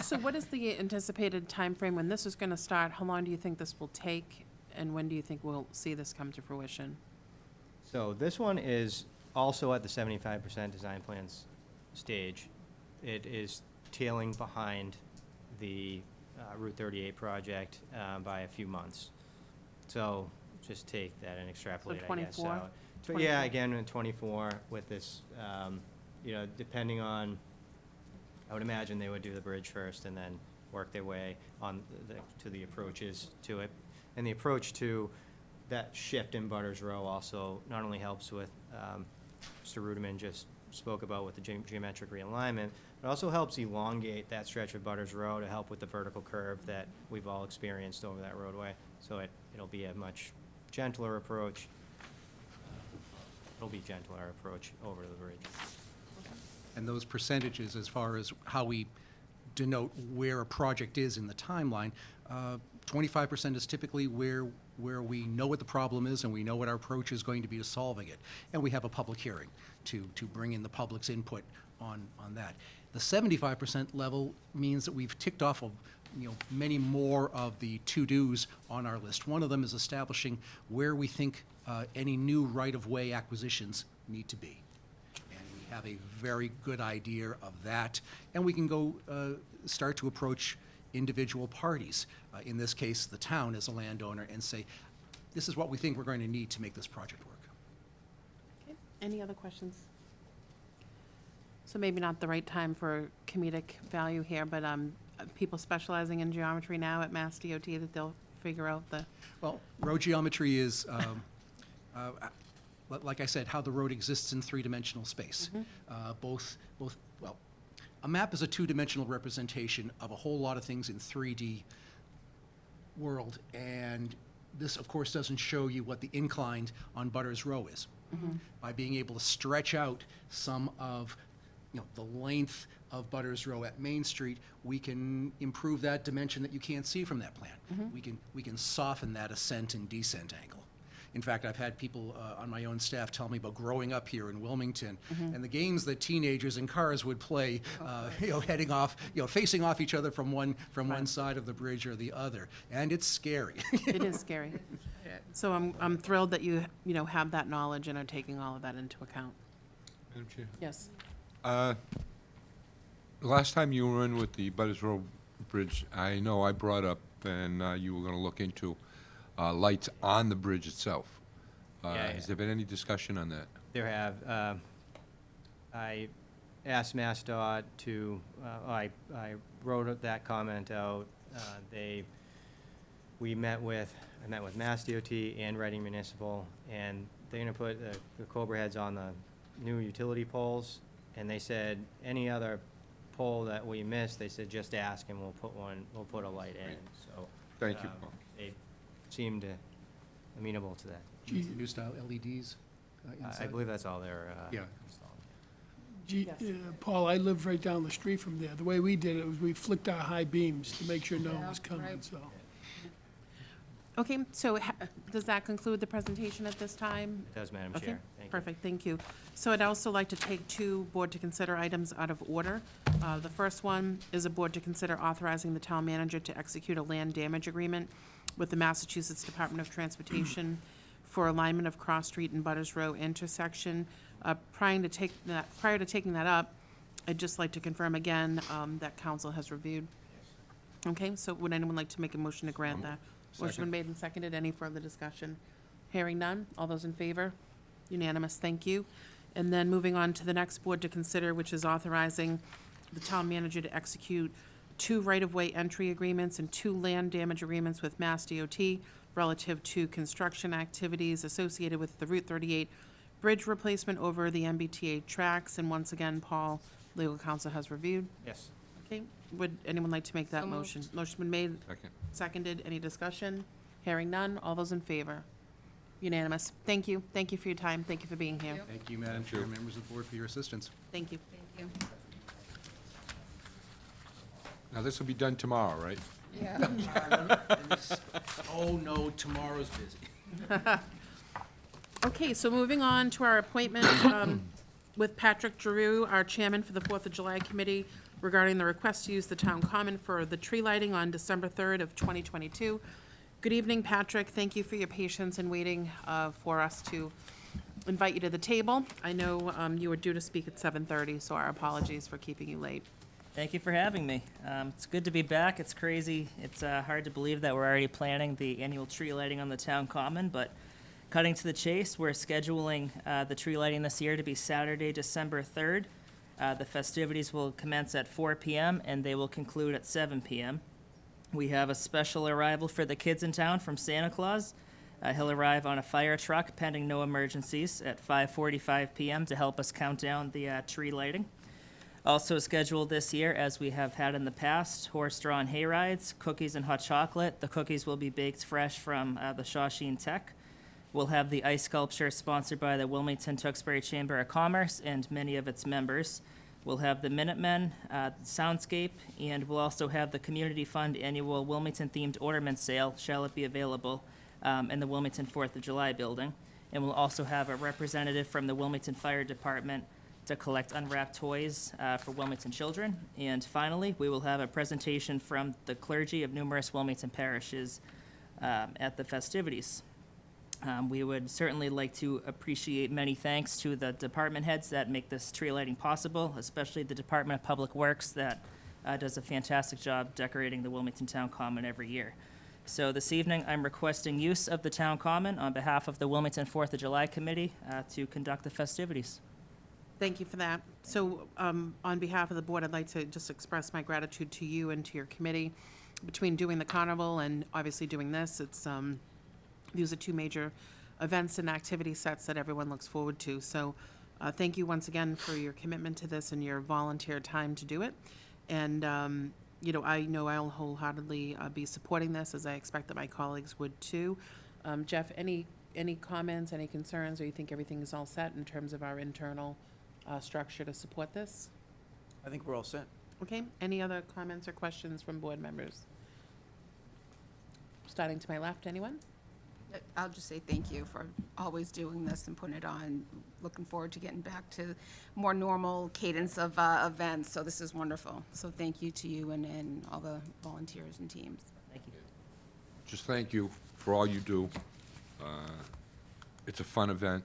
So what is the anticipated timeframe when this is going to start? How long do you think this will take? And when do you think we'll see this come to fruition? So this one is also at the 75% design plans stage. It is tailing behind the Route 38 project by a few months. So just take that and extrapolate, I guess. 24? So, yeah, again, in 24 with this, depending on, I would imagine they would do the bridge first and then work their way on to the approaches to it. And the approach to that shift in Butters Row also not only helps with, Mr. Ruderman just spoke about with the geometric realignment, it also helps elongate that stretch of Butters Row to help with the vertical curve that we've all experienced over that roadway. So it'll be a much gentler approach. It'll be a gentler approach over the bridge. And those percentages, as far as how we denote where a project is in the timeline, 25% is typically where we know what the problem is and we know what our approach is going to be to solving it. And we have a public hearing to bring in the public's input on that. The 75% level means that we've ticked off many more of the to-dos on our list. One of them is establishing where we think any new right-of-way acquisitions need to be. And we have a very good idea of that. And we can go start to approach individual parties, in this case, the town as a landowner, and say, this is what we think we're going to need to make this project work. Okay. Any other questions? So maybe not the right time for comedic value here, but people specializing in geometry now at Mass DOT, that they'll figure out the, Well, road geometry is, like I said, how the road exists in three-dimensional space. Well, a map is a two-dimensional representation of a whole lot of things in 3D world, and this, of course, doesn't show you what the incline on Butters Row is. By being able to stretch out some of the length of Butters Row at Main Street, we can improve that dimension that you can't see from that plan. We can soften that ascent and descent angle. In fact, I've had people on my own staff tell me about growing up here in Wilmington and the games that teenagers in cars would play, heading off, facing off each other from one side of the bridge or the other, and it's scary. it is scary. So I'm thrilled that you have that knowledge and are taking all of that into account. Madam Chair? Yes. Last time you were in with the Butters Row Bridge, I know I brought up, and you were going to look into lights on the bridge itself. Has there been any discussion on that? There have. I asked MassDOT to, I wrote that comment out. I met with MassDOT and Reading Municipal, and they're gonna put the Cobra heads on the new utility poles, and they said any other pole that we missed, they said just ask and we'll put a light in, so. Thank you, Paul. They seemed amenable to that. New style LEDs I inside? believe that's all they're Yeah. installing. Paul, I live right down the street from there. The way we did it was we flicked our high beams to make sure no one Yeah, was coming, right. so. Okay, so does that conclude the presentation at this time? It does, Madam Okay, Chair. Thank you. perfect, thank you. So I'd also like to take two board to consider items out of order. The first one is a board to consider authorizing the town manager to execute a land damage agreement with the Massachusetts Department of Transportation for alignment of Cross Street and Butters Row intersection. Prior to taking that up, I'd just like to confirm again that council has reviewed. Okay, so would anyone like to make a motion to grant that? Motion been Second. made and seconded. Any further discussion? Hearing none. All those in favor? Unanimous. Thank you. And then moving on to the next board to consider, which is authorizing the town manager to execute 2 right-of-way entry agreements and 2 land damage agreements with Mass DOT relative to construction activities associated with the Route 38 bridge replacement over the MBTA tracks. And once again, Paul, legal counsel has reviewed. Yes. Okay, would anyone like to make that So moved. motion? Motion been made, Second. seconded. Any discussion? Hearing none. All those in favor? Unanimous. Thank you. Thank you for your time. Thank you for being here. Yep. Thank you, Madam Thank you. Chair, members of the board, for your assistance. Thank you. Thank you. Now, this will be done tomorrow, right? Yeah. Oh, no, tomorrow's busy. Okay, so moving on to our appointment with Patrick Giroux, our chairman for the 4th of July Committee, regarding the request to use the town common for the tree lighting on December 3rd of 2022. Good evening, Patrick. Thank you for your patience in waiting for us to invite you to the table. I know you were due to speak at 7:30, so our apologies for keeping you late. Thank you for having me. It's good to be back. It's crazy. It's hard to believe that we're already planning the annual tree lighting on the town common, but cutting to the chase, we're scheduling the tree lighting this year to be Saturday, December 3rd The festivities will commence at 4 p.m. and they will conclude at 7 p.m. We have a special arrival for the kids in town from Santa Claus. He'll arrive on a fire truck pending no emergencies at 5:45 p.m. to help us count down the tree lighting. Also scheduled this year, as we have had in the past, horse-drawn hay rides, cookies and hot chocolate. The cookies will be baked fresh from the Shawshene Tech. We'll have the ice sculpture sponsored by the Wilmington Tewksbury Chamber of Commerce and many of its members. We'll have the Minutemen, soundscape, and we'll also have the Community Fund annual Wilmington-themed ornament sale, shall it be available, in the Wilmington 4th of July building. And we'll also have a representative from the Wilmington Fire Department to collect unwrapped toys for Wilmington children. And finally, we will have a presentation from the clergy of numerous Wilmington parishes at the festivities. We would certainly like to appreciate many thanks to the department heads that make this tree lighting possible, especially the Department of Public Works that does a fantastic job decorating the Wilmington Town Common every year. So this evening, I'm requesting use of the Town Common on behalf of the Wilmington 4th of July Committee to conduct the festivities. Thank you for that. So, on behalf of the board, I'd like to just express my gratitude to you and to your committee. Between doing the carnival and obviously doing this, it's, these are two major events and activity sets that everyone looks forward to. So, thank you once again for your commitment to this and your volunteer time to do it. And, I know I'll wholeheartedly be supporting this, as I expect that my colleagues would too. Jeff, any comments, any concerns, or you think everything is all set in terms of our internal structure to support this? I think we're all set. Okay, any other comments or questions from board members? Starting to my left, anyone? I'll just say thank you for always doing this and putting it on. Looking forward to getting back to more normal cadence of events, so this is wonderful. So thank you to you and all the volunteers and teams. Thank you. Just thank you for all you do. It's a fun event,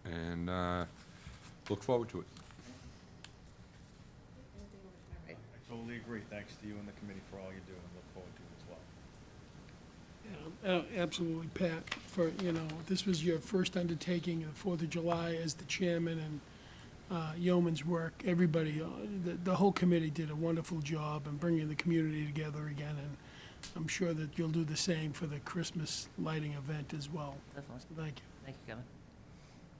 and look forward to it. I totally agree. Thanks to you and the committee for all you do, and look forward to it as well. Yeah, absolutely, Pat, for, this was your first undertaking of 4th of July as the chairman, and yeoman's work. Everybody, the whole committee did a wonderful job in bringing the community together again, and I'm sure that you'll do the same for the Christmas lighting event as well. Definitely. So thank you. Thank you, Kevin.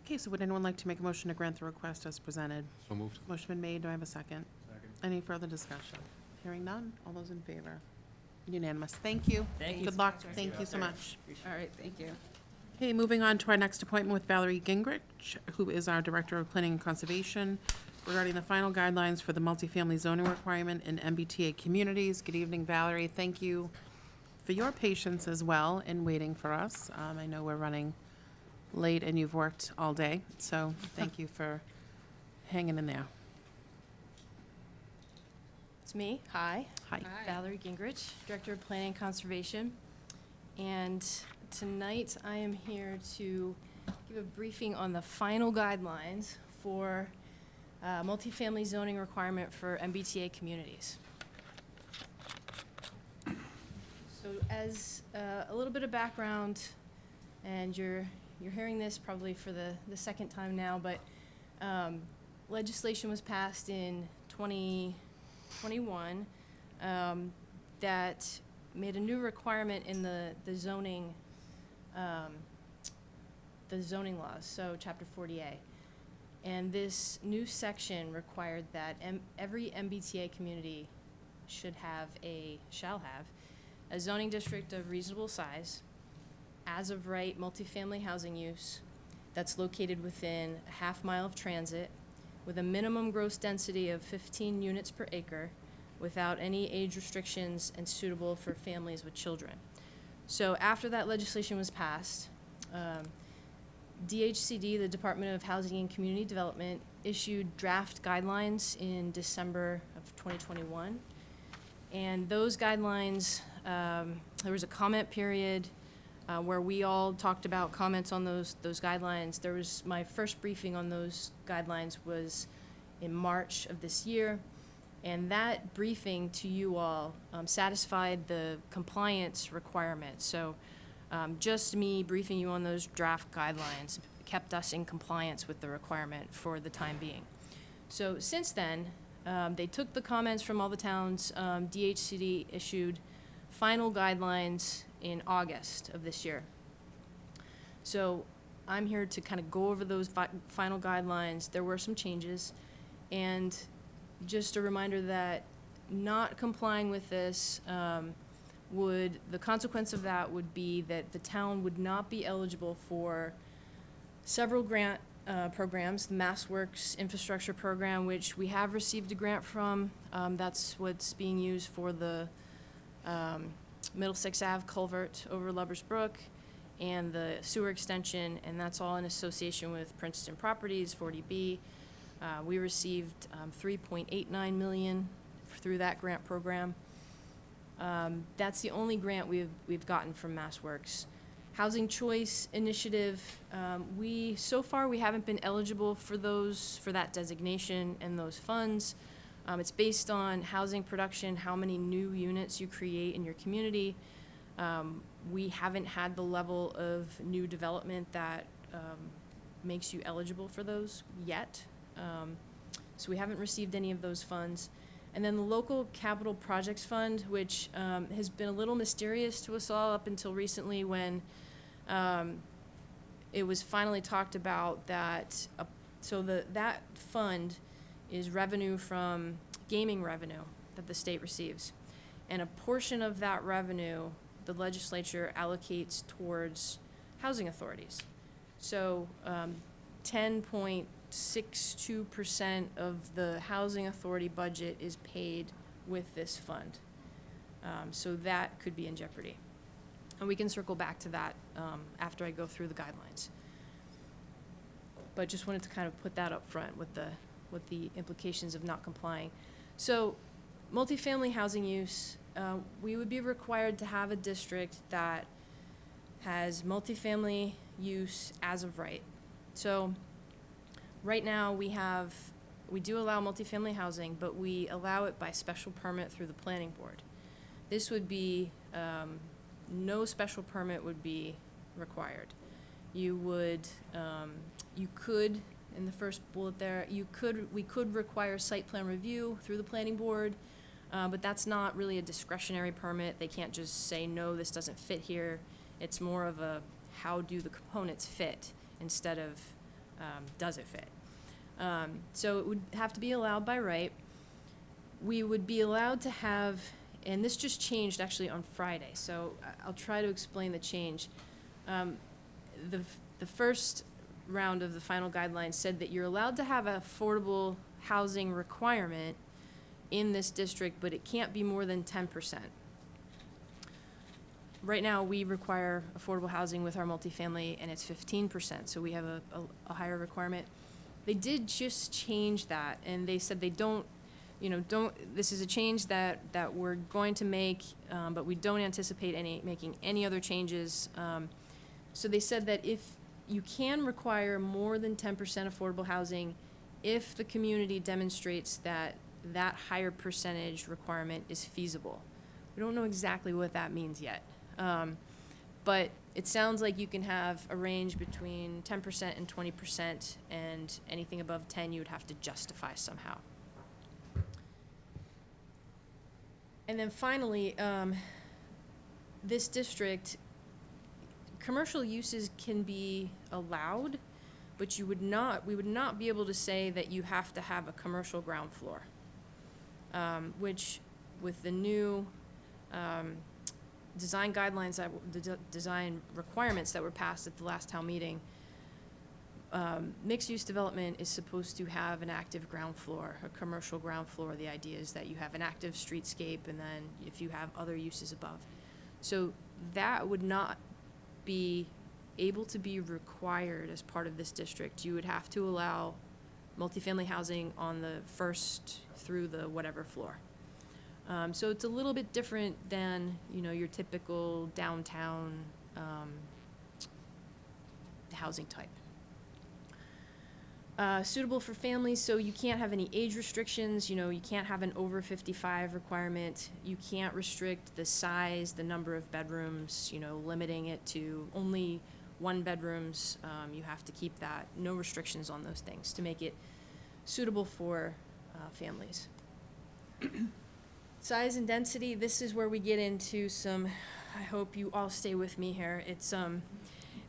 Okay, so would anyone like to make a motion to grant the request as presented? So moved. Motion been made, do I have a second? Second. Any further discussion? Hearing none, all those in favor? Unanimous, thank you. Thank you. Good luck, thank you so much. All right, thank you. Okay, moving on to our next appointment with Valerie Gingrich, who is our Director of Planning and Conservation, regarding the final guidelines for the multifamily zoning requirement in MBTA communities. Good evening, Valerie. Thank you for your patience as well in waiting for us. I know we're running late and you've worked all day, so thank you for hanging in there. It's me. Hi. Hi. Valerie Gingrich, Director of Planning and Conservation. And tonight I am here to give a briefing on the final guidelines for multifamily zoning requirement for MBTA communities. So as a little bit of background, and you're hearing this probably for the second time now, but legislation was passed in 2021 that made a new requirement in the zoning laws, so Chapter 40A. And this new section required that every MBTA community shall have a zoning district of reasonable size, as of right multifamily housing use that's located within a half mile of transit, with a minimum gross density of 15 units per acre, without any age restrictions, and suitable for families with children. So after that legislation was passed, DHCD, the Department of Housing and Community Development, issued draft guidelines in December of 2021. And those guidelines, there was a comment period where we all talked about comments on those guidelines. There was, my first briefing on those guidelines was in March of this year. And that briefing to you all satisfied the compliance requirements. So just me briefing you on those draft guidelines kept us in compliance with the requirement for the time being. So since then, they took the comments from all the towns. DHCD issued final guidelines in August of this year. So I'm here to kind of go over those final guidelines. There were some changes, and just a reminder that not complying with this the consequence of that would be that the town would not be eligible for several grant programs, the MassWorks Infrastructure Program, which we have received a grant from. That's what's being used for the Middlesex Ave culvert over Lover's Brook and the sewer extension, and that's all in association with Princeton Properties, 40B. We received $3.89 million through that grant program. That's the only grant we've gotten from MassWorks. Housing Choice Initiative, so far we haven't been eligible for that designation and those funds. It's based on housing production, how many new units you create in your community. We haven't had the level of new development that makes you eligible for those yet. So we haven't received any of those funds. And then the Local Capital Projects Fund, which has been a little mysterious to us all up until recently when it was finally talked about that, that fund is revenue from gaming revenue that the state receives. And a portion of that revenue, the legislature allocates towards housing authorities. So 10.62% of the housing authority budget is paid with this fund. So that could be in jeopardy. And we can circle back to that after I go through the guidelines. But just wanted to kind of put that up front with the implications of not complying. So multifamily housing use, we would be required to have a district that has multifamily use as of right. So right now we do allow multifamily housing, but we allow it by special permit through the planning board. This would be, no special permit would be required. You could, in the first bullet there, we could require site plan review through the planning board, but that's not really a discretionary permit. They can't just say, no, this doesn't fit here. It's more of a, how do the components fit instead of, does it fit? So it would have to be allowed by right. We would be allowed to have, and this just changed actually on Friday, so I'll try to explain the change. The first round of the final guidelines said that you're allowed to have an affordable housing requirement in this district, but it can't be more than 10%. Right now, we require affordable housing with our multifamily, and it's 15%, so we have a higher requirement. They did just change that, and they said they this is a change that we're going to make, but we don't anticipate making any other changes. So they said that if you can require more than 10% affordable housing if the community demonstrates that that higher percentage requirement is feasible. We don't know exactly what that means yet. But it sounds like you can have a range between 10% and 20%, and anything above 10 you would have to justify somehow. And then finally, this district, commercial uses can be allowed, but we would not be able to say that you have to have a commercial ground floor, which with the new design guidelines, design requirements that were passed at the last town meeting, mixed-use development is supposed to have an active ground floor, a commercial ground floor. The idea is that you have an active streetscape, and then if you have other uses above. So that would not be able to be required as part of this district. You would have to allow multifamily housing on the first through the whatever floor. So it's a little bit different than, your typical downtown housing type. Suitable for families, so you can't have any age restrictions, you can't have an over 55 requirement. You can't restrict the size, the number of bedrooms, limiting it to only 1 bedrooms. You have to keep that, no restrictions on those things to make it suitable for families. Size and density, this is where we get into some, I hope you all stay with me here. It's,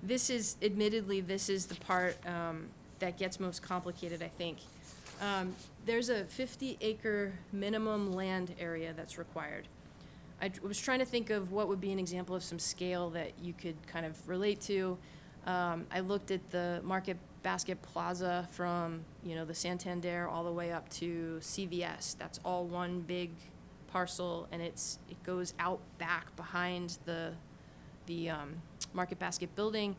this is, admittedly, this is the part that gets most complicated, I think. There's a 50-acre minimum land area that's required. I was trying to think of what would be an example of some scale that you could kind of relate to. I looked at the Market Basket Plaza from, the Santander all the way up to CVS. That's all one big parcel, and it goes out back behind the Market Basket building.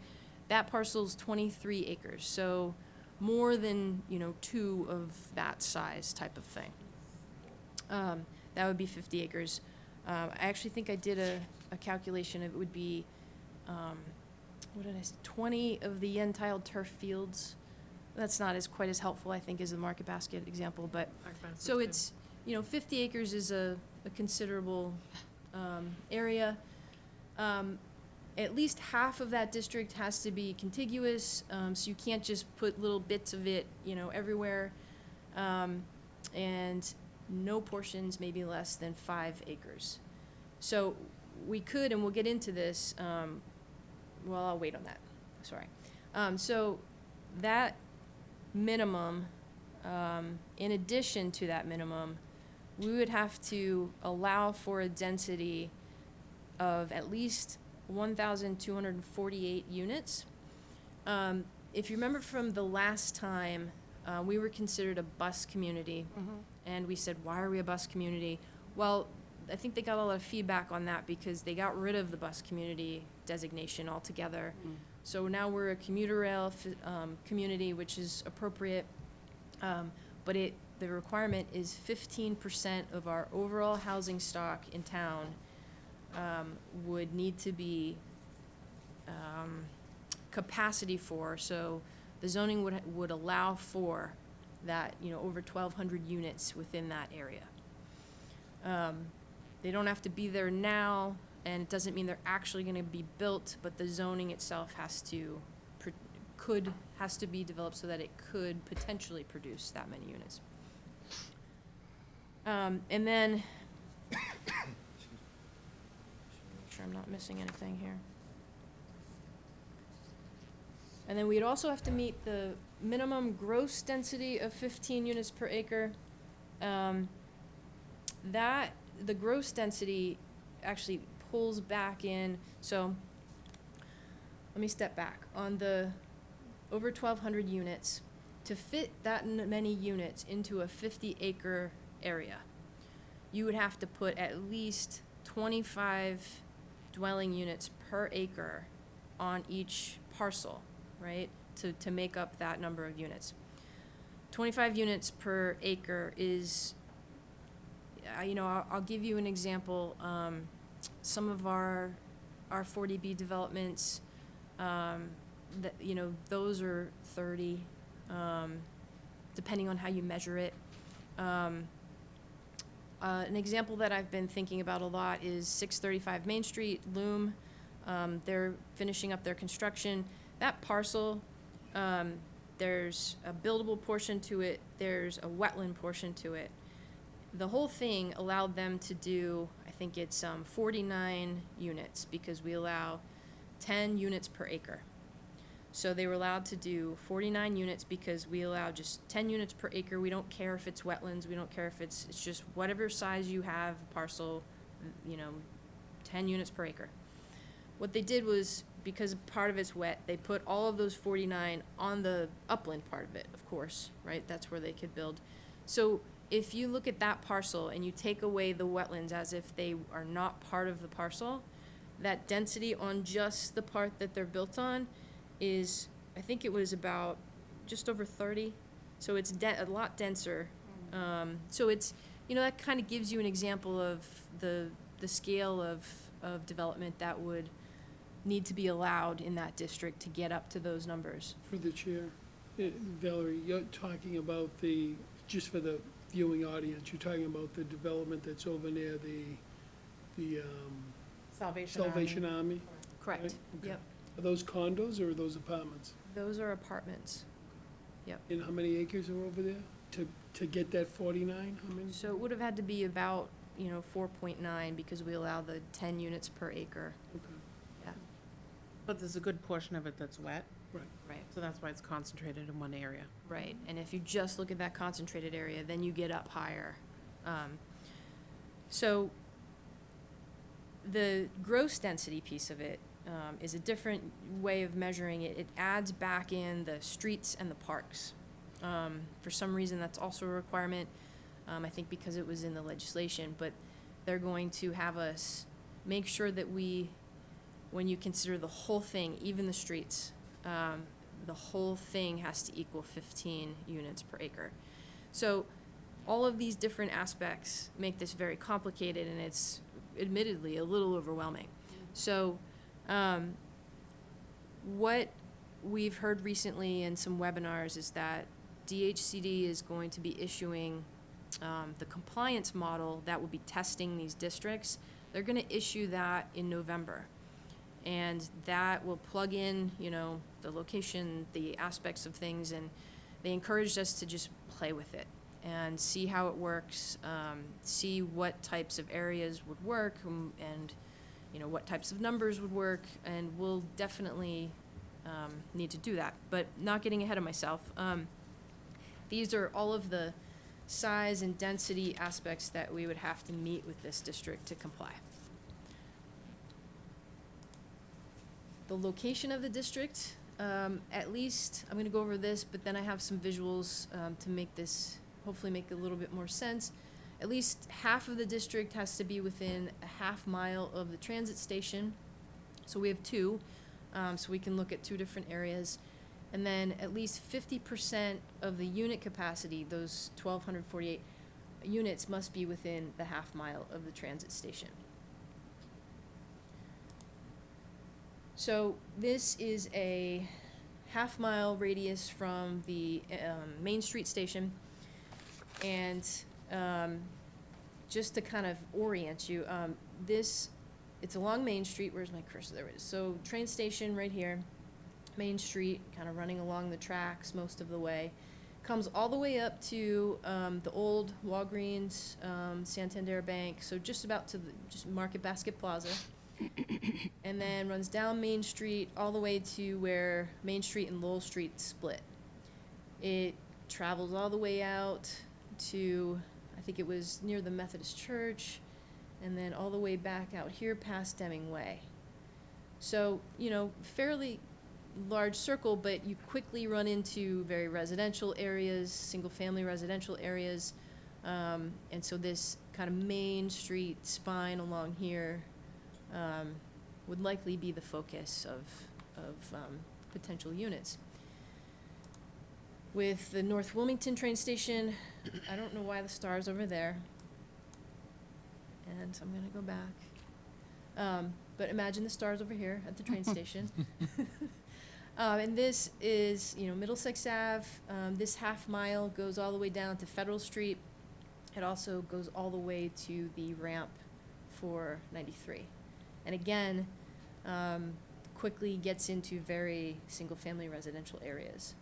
That parcel's 23 acres, so more than, 2 of that size type of thing. That would be 50 acres. I actually think I did a calculation. It would be, what did I say, 20 of the Yen-tiled turf fields. That's not quite as helpful, I think, as the Market Basket example, but, so it's, 50 acres is a considerable area. At least half of that district has to be contiguous, so you can't just put little bits of it, everywhere. And no portions maybe less than 5 acres. So we could, and we'll get into this, well, I'll wait on that, sorry. So that minimum, in addition to that minimum, we would have to allow for a density of at least 1,248 units. If you remember from the last time, we were considered a bus community, and we said, why are we a bus community? Well, I think they got a lot of feedback on that because they got rid of the bus community designation altogether. So now we're a commuter rail community, which is appropriate, but the requirement is 15% of our overall housing stock in town would need to be capacity for, so the zoning would allow for that, over 1,200 units within that area. They don't have to be there now, and it doesn't mean they're actually going to be built, but the zoning itself has to be developed so that it could potentially produce that many units. And then, make sure I'm not missing anything here. And then we'd also have to meet the minimum gross density of 15 units per acre. The gross density actually pulls back in, so let me step back. On the over 1,200 units, to fit that many units into a 50-acre area, you would have to put at least 25 dwelling units per acre on each parcel, right, to make up that number of units. 25 units per acre is, I'll give you an example. Some of our 40B developments, those are 30, depending on how you measure it. An example that I've been thinking about a lot is 635 Main Street, Loom. They're finishing up their construction. That parcel, there's a buildable portion to it, there's a wetland portion to it. The whole thing allowed them to do, I think it's 49 units, because we allow 10 units per acre. So they were allowed to do 49 units because we allow just 10 units per acre. We don't care if it's wetlands, we don't care if it's just whatever size you have, parcel, 10 units per acre. What they did was, because part of it's wet, they put all of those 49 on the upland part of it, of course, right? That's where they could build. So if you look at that parcel and you take away the wetlands as if they are not part of the parcel, that density on just the part that they're built on is, I think it was about just over 30. So it's a lot denser. So it's, that kind of gives you an example of the scale of development that would need to be allowed in that district to get up to those numbers. For the chair, Valerie, you're talking about just for the viewing audience, you're talking about the development that's over near the Salvation Army? Correct, Right? Okay. yep. Are those condos or are those apartments? Those are apartments. Yep. And how many acres are over there? to get that 49? How many? So it would have had to be about, 4.9 because we allow the 10 units per acre. Okay, Yeah, But there's a good portion of it that's wet, right. right, so that's why it's concentrated in one area. right. And if you just look at that concentrated area, then you get up higher. So the gross density piece of it is a different way of measuring it. It adds back in the streets and the parks. For some reason, that's also a requirement, I think because it was in the legislation, but they're going to have us make sure that when you consider the whole thing, even the streets, the whole thing has to equal 15 units per acre. So all of these different aspects make this very complicated, and it's admittedly a little overwhelming. So what we've heard recently in some webinars is that DHCD is going to be issuing the compliance model that will be testing these districts. They're going to issue that in November. And that will plug in, the location, the aspects of things, and they encouraged us to just play with it and see how it works, see what types of areas would work, and what types of numbers would work, and we'll definitely need to do that. But not getting ahead of myself, these are all of the size and density aspects that we would have to meet with this district to comply. The location of the district, at least, I'm gonna go over this, but then I have some visuals to make this, hopefully make a little bit more sense. At least half of the district has to be within a half mile of the transit station. So we have two, so we can look at two different areas. And then at least 50% of the unit capacity, those 1,248 units, must be within the half mile of the transit station. So this is a half-mile radius from the Main Street station. And just to kind of orient you, it's along Main Street. Where's my cursor? There it is. So train station right here, Main Street, kind of running along the tracks most of the way. Comes all the way up to the old Walgreens, Santander Bank, so just about to just Market Basket Plaza. And then runs down Main Street all the way to where Main Street and Lowell Street split. It travels all the way out to, I think it was near the Methodist Church, and then all the way back out here past Deming Way. So, fairly large circle, but you quickly run into very residential areas, single-family residential areas, and so this kind of Main Street spine along here would likely be the focus of potential units. With the North Wilmington train station, I don't know why the star's over there, and so I'm gonna go back. But imagine the star's over here at the train station. And this is, Middlesex Ave. This half mile goes all the way down to Federal Street. It also goes all the way to the ramp for 93. And again, quickly gets into very single-family residential areas.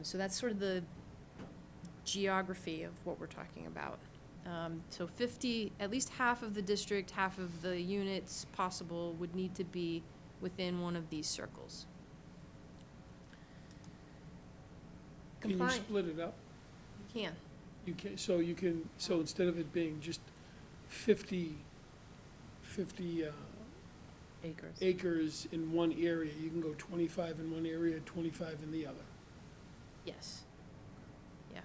So that's sort of the geography of what we're talking about. So at least half of the district, half of the units possible would need to be within one of these circles. Can you split it up? You can. You can, so instead of it being just 50 Acres. acres in one area, you can go 25 in one area, 25 in the other. Yes. Yeah.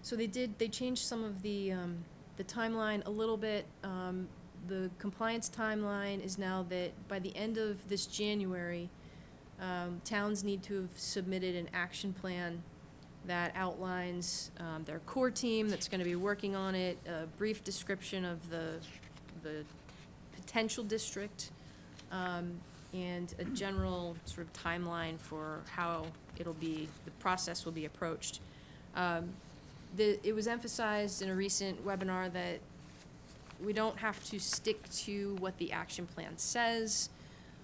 So they changed some of the timeline a little bit. The compliance timeline is now that by the end of this January, towns need to have submitted an action plan that outlines their core team that's going to be working on it, a brief description of the potential district, and a general sort of timeline for how the process will be approached. It was emphasized in a recent webinar that we don't have to stick to what the action plan says.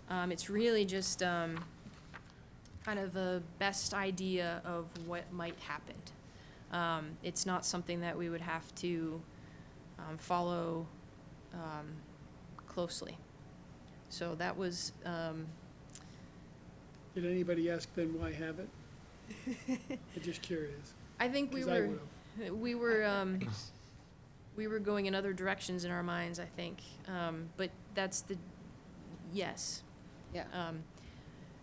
It's really just kind of a best idea of what might happen. It's not something that we would have to follow closely. So that was, Did anybody ask then why have it? I'm just curious. I think 'Cause I would've. we were going in other directions in our minds, I think. But that's the, yes. Yeah.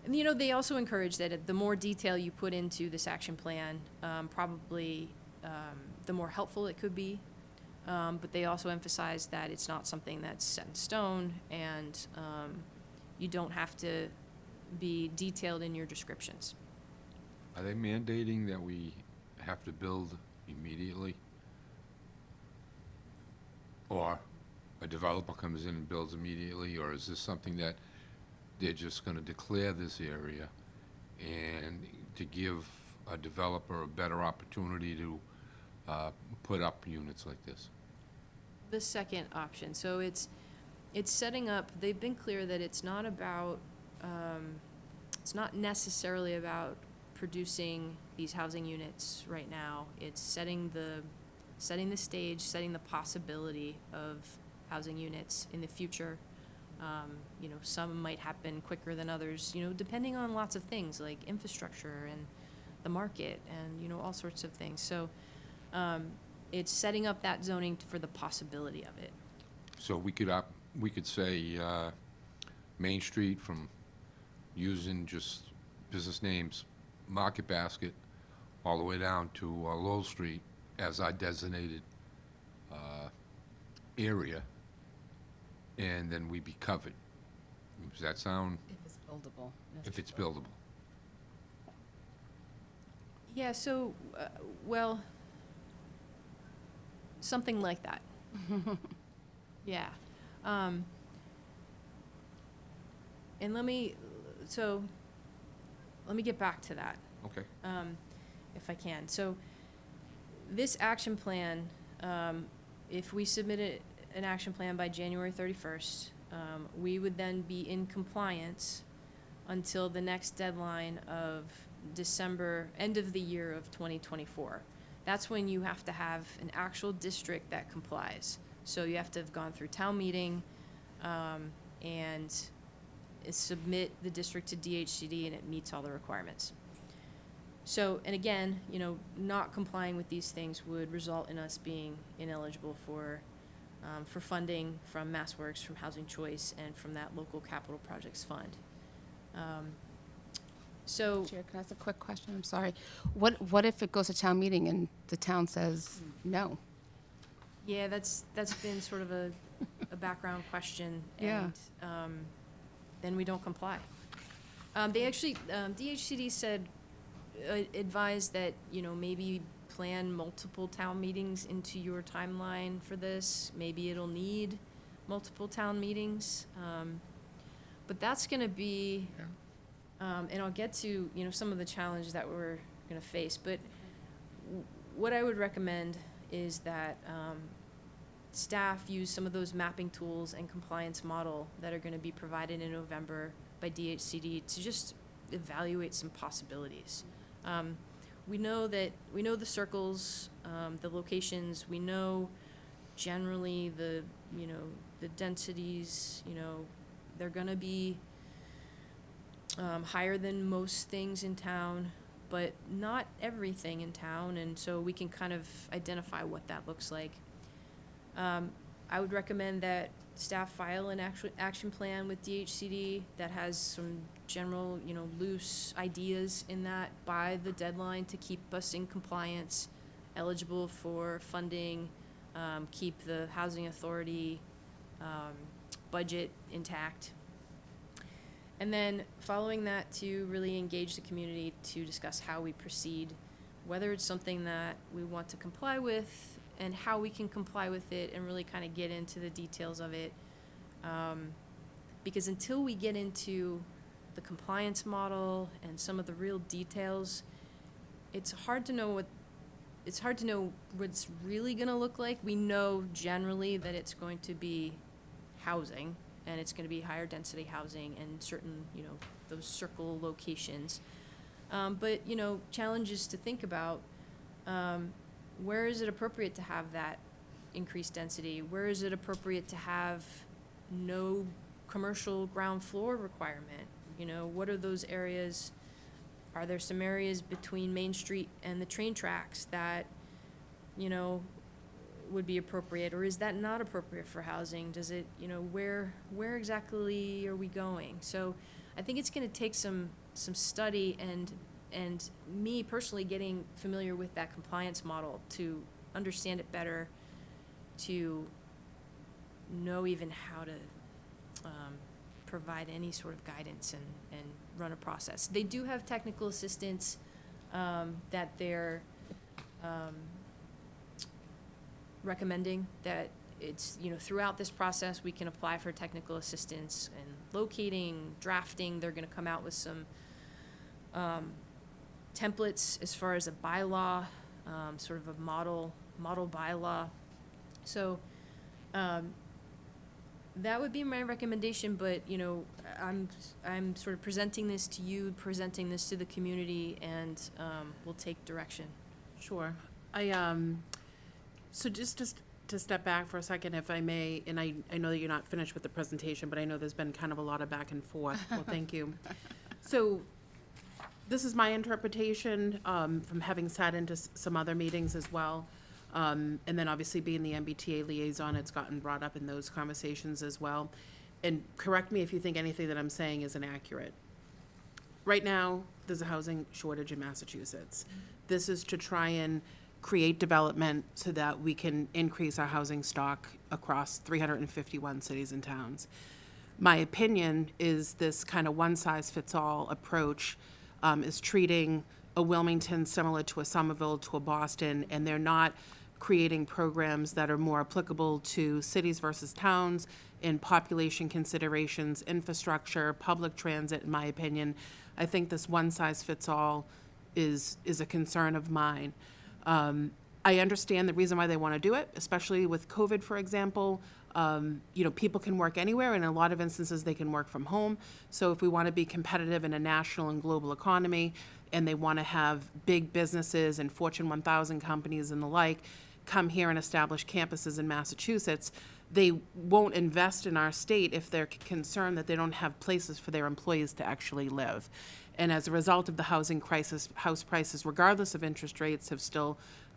And, you know, they also encourage that the more detail you put into this action plan, probably the more helpful it could be. But they also emphasize that it's not something that's set in stone, and you don't have to be detailed in your descriptions. Are they mandating that we have to build immediately? Or a developer comes in and builds immediately, or is this something that they're just gonna declare this area and to give a developer a better opportunity to put up units like this? The second option, so it's setting up, they've been clear that it's not about, it's not necessarily about producing these housing units right now. It's setting the stage, setting the possibility of housing units in the future. You know, some might happen quicker than others, you know, depending on lots of things like infrastructure and the market and, you know, all sorts of things. So it's setting up that zoning for the possibility of it. So we could say Main Street, from using just business names, Market Basket, all the way down to Lowell Street as our designated area, and then we'd be covered. Does that sound, If it's buildable. if it's buildable? Yeah, so, well, something like that. Yeah. And let me get back to that, Okay. if I can. So this action plan, if we submitted an action plan by January 31st, we would then be in compliance until the next deadline of December, end of the year of 2024. That's when you have to have an actual district that complies. So you have to have gone through town meeting, and submit the district to DHCD, and it meets all the requirements. So, and again, you know, not complying with these things would result in us being ineligible for funding from MassWorks, from Housing Choice, and from that local capital projects fund. So, Chair, can I ask a quick question? I'm sorry. What if it goes to town meeting and the town says no? yeah, that's been sort of a background question, Yeah. and then we don't comply. They actually, DHCD said, advised that, you know, maybe plan multiple town meetings into your timeline for this. Maybe it'll need multiple town meetings. But that's gonna be, and I'll get to, you know, some of the challenges that we're gonna face, but what I would recommend is that staff use some of those mapping tools and compliance model that are gonna be provided in November by DHCD to just evaluate some possibilities. We know the circles, the locations, we know generally the densities, you know, they're gonna be higher than most things in town, but not everything in town, and so we can kind of identify what that looks like. I would recommend that staff file an action plan with DHCD that has some general, you know, loose ideas in that by the deadline to keep us in compliance, eligible for funding, keep the housing authority budget intact. And then following that, to really engage the community to discuss how we proceed, whether it's something that we want to comply with and how we can comply with it, and really kind of get into the details of it. Because until we get into the compliance model and some of the real details, it's hard to know what's really gonna look like. We know generally that it's going to be housing, and it's gonna be higher density housing and certain, you know, those circle locations. But, you know, challenges to think about, where is it appropriate to have that increased density? Where is it appropriate to have no commercial ground floor requirement? You know, what are those areas? Are there some areas between Main Street and the train tracks that, you know, would be appropriate, or is that not appropriate for housing? Does it, you know, where exactly are we going? So I think it's gonna take some study and me personally getting familiar with that compliance model to understand it better, to know even how to provide any sort of guidance and run a process. They do have technical assistance that they're recommending, that it's, you know, throughout this process, we can apply for technical assistance and locating, drafting. They're gonna come out with some templates as far as a bylaw, sort of a model bylaw. So that would be my recommendation, but, you know, I'm sort of presenting this to you, presenting this to the community, and we'll take direction. Sure. So just to step back for a second, if I may, and I know that you're not finished with the presentation, but I know there's been kind of a lot of back and forth. Well, thank you. So this is my interpretation from having sat into some other meetings as well. And then obviously being the MBTA liaison, it's gotten brought up in those conversations as well. And correct me if you think anything that I'm saying is inaccurate. Right now, there's a housing shortage in Massachusetts. This is to try and create development so that we can increase our housing stock across 351 cities and towns. My opinion is this kind of one-size-fits-all approach is treating a Wilmington similar to a Somerville, to a Boston, and they're not creating programs that are more applicable to cities versus towns in population considerations, infrastructure, public transit, in my opinion. I think this one-size-fits-all is a concern of mine. I understand the reason why they want to do it, especially with COVID, for example. You know, people can work anywhere, and in a lot of instances, they can work from home. So if we want to be competitive in a national and global economy, and they want to have big businesses and Fortune 1000 companies and the like come here and establish campuses in Massachusetts, they won't invest in our state if they're concerned that they don't have places for their employees to actually live. And as a result of the housing crisis, house prices, regardless of interest rates,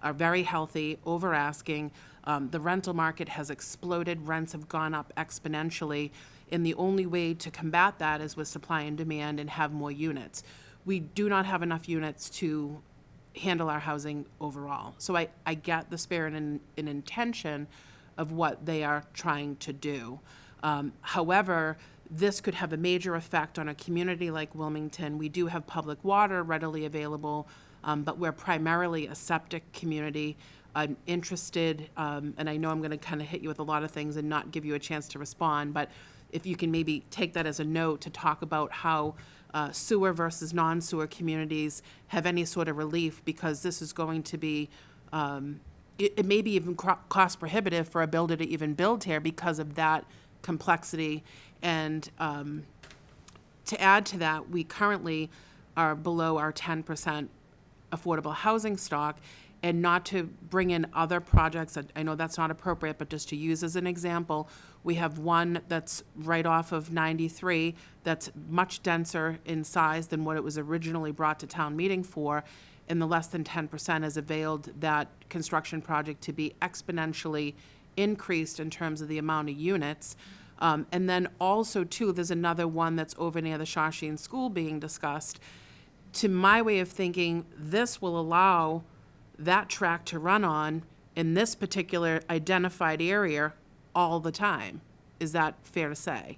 are very healthy, over asking. The rental market has exploded. Rents have gone up exponentially. And the only way to combat that is with supply and demand and have more units. We do not have enough units to handle our housing overall. So I get the spirit and intention of what they are trying to do. However, this could have a major effect on a community like Wilmington. We do have public water readily available, but we're primarily a septic community. I'm interested, and I know I'm going to kind of hit you with a lot of things and not give you a chance to respond, but if you can maybe take that as a note to talk about how sewer versus non-sewer communities have any sort of relief, because this is going to be, it may be even cost prohibitive for a builder to even build here because of that complexity. And to add to that, we currently are below our 10% affordable housing stock. And not to bring in other projects, I know that's not appropriate, but just to use as an example, we have one that's right off of 93 that's much denser in size than what it was originally brought to town meeting for, and the less than 10% has availed that construction project to be exponentially increased in terms of the amount of units. And then also, too, there's another one that's over near the Shawshene School being discussed. To my way of thinking, this will allow that track to run on in this particular identified area all the time. Is that fair to say?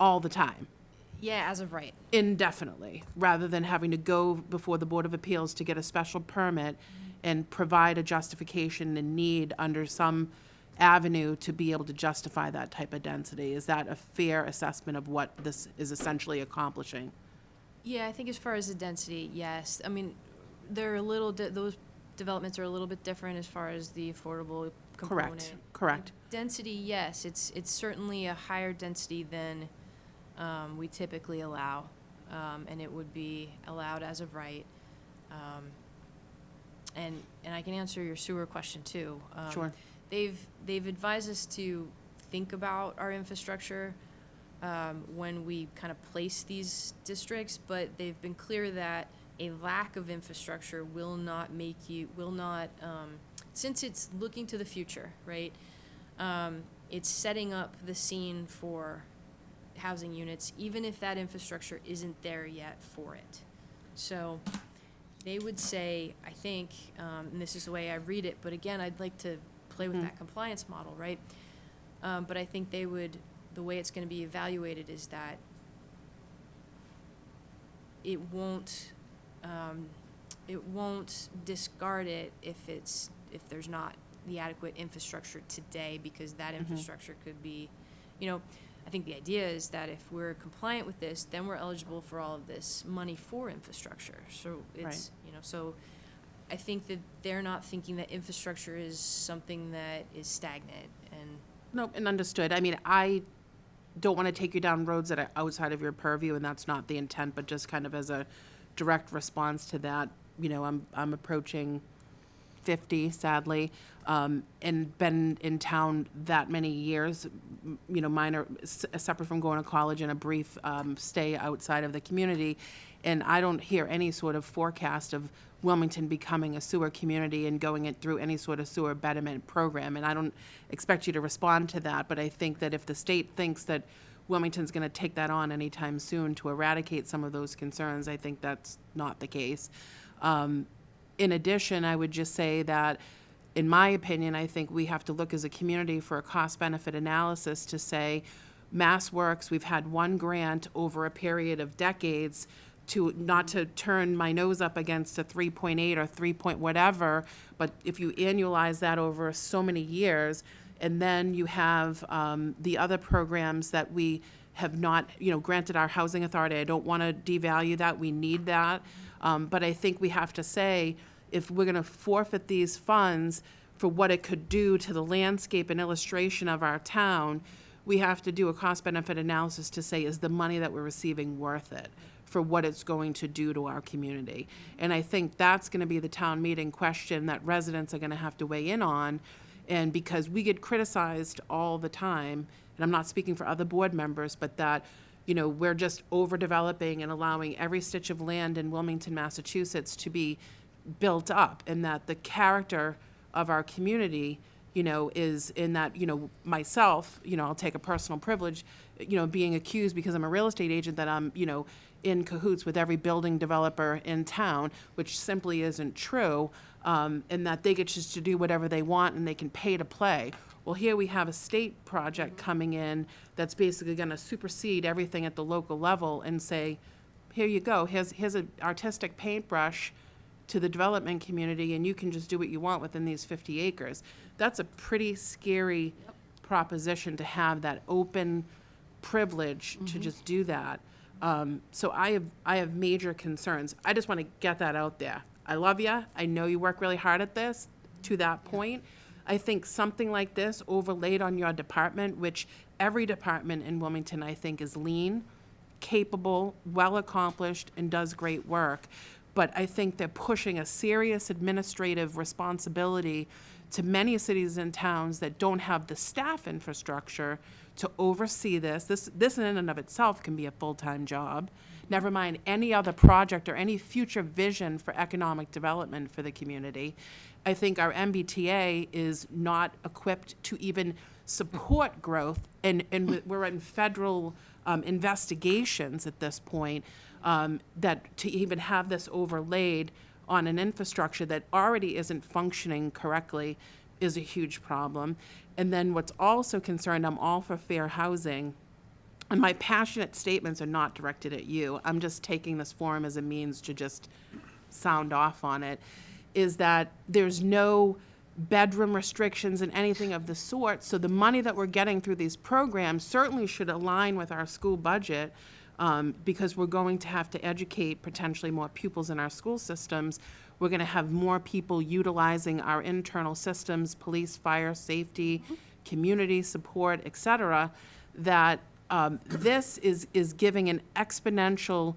All the time. Yeah, as of right. Indefinitely, rather than having to go before the Board of Appeals to get a special permit and provide a justification and need under some avenue to be able to justify that type of density. Is that a fair assessment of what this is essentially accomplishing? Yeah, I think as far as the density, yes. I mean, they're a little, those developments are a little bit different as far as the affordable component. Correct. Density, yes, it's certainly a higher density than we typically allow, and it would be allowed as of right. and I can answer your sewer question too. Sure. They've advised us to think about our infrastructure when we kind of place these districts, but they've been clear that a lack of infrastructure will not, since it's looking to the future, right? It's setting up the scene for housing units, even if that infrastructure isn't there yet for it. So they would say, I think, and this is the way I read it, but again, I'd like to play with that compliance model, right? But I think the way it's going to be evaluated is that it won't discard it if there's not the adequate infrastructure today, because that infrastructure could be, I think the idea is that if we're compliant with this, then we're eligible for all of this money for infrastructure. So it's, so I think that they're not thinking that infrastructure is something that is stagnant and. Nope, and understood. I mean, I don't want to take you down roads that are outside of your purview, and that's not the intent, but just kind of as a direct response to that, I'm approaching 50, sadly, and been in town that many years. Mine are separate from going to college and a brief stay outside of the community, and I don't hear any sort of forecast of Wilmington becoming a sewer community and going it through any sort of sewer betterment program. And I don't expect you to respond to that, but I think that if the state thinks that Wilmington's going to take that on anytime soon to eradicate some of those concerns, I think that's not the case. In addition, I would just say that, in my opinion, I think we have to look as a community for a cost-benefit analysis to say, MassWorks, we've had one grant over a period of decades to, not to turn my nose up against a 3.8 or 3 point whatever, but if you annualize that over so many years, and then you have the other programs that we have not, granted our housing authority, I don't want to devalue that, we need that, but I think we have to say, if we're going to forfeit these funds for what it could do to the landscape and illustration of our town, we have to do a cost-benefit analysis to say, is the money that we're receiving worth it for what it's going to do to our community? And I think that's going to be the town meeting question that residents are going to have to weigh in on. And because we get criticized all the time, and I'm not speaking for other board members, but that, we're just overdeveloping and allowing every stitch of land in Wilmington, Massachusetts to be built up, and that the character of our community, is in that, myself, I'll take a personal privilege, being accused because I'm a real estate agent that I'm, in cahoots with every building developer in town, which simply isn't true, and that they get just to do whatever they want and they can pay to play. Well, here we have a state project coming in that's basically going to supersede everything at the local level and say, here you go, here's an artistic paintbrush to the development community, and you can just do what you want within these 50 acres. That's a pretty scary proposition to have, that open privilege to just do that. So I have major concerns. I just want to get that out there. I love you. I know you work really hard at this, to that point. I think something like this overlaid on your department, which every department in Wilmington, I think, is lean, capable, well accomplished, and does great work. But I think they're pushing a serious administrative responsibility to many cities and towns that don't have the staff infrastructure to oversee this. This in and of itself can be a full-time job, never mind any other project or any future vision for economic development for the community. I think our MBTA is not equipped to even support growth, and we're in federal investigations at this point, that to even have this overlaid on an infrastructure that already isn't functioning correctly is a huge problem. And then what's also concerned, I'm all for fair housing, and my passionate statements are not directed at you. I'm just taking this forum as a means to just sound off on it, is that there's no bedroom restrictions and anything of the sort. So the money that we're getting through these programs certainly should align with our school budget, because we're going to have to educate potentially more pupils in our school systems. We're going to have more people utilizing our internal systems, police, fire, safety, community support, et cetera, that this is giving an exponential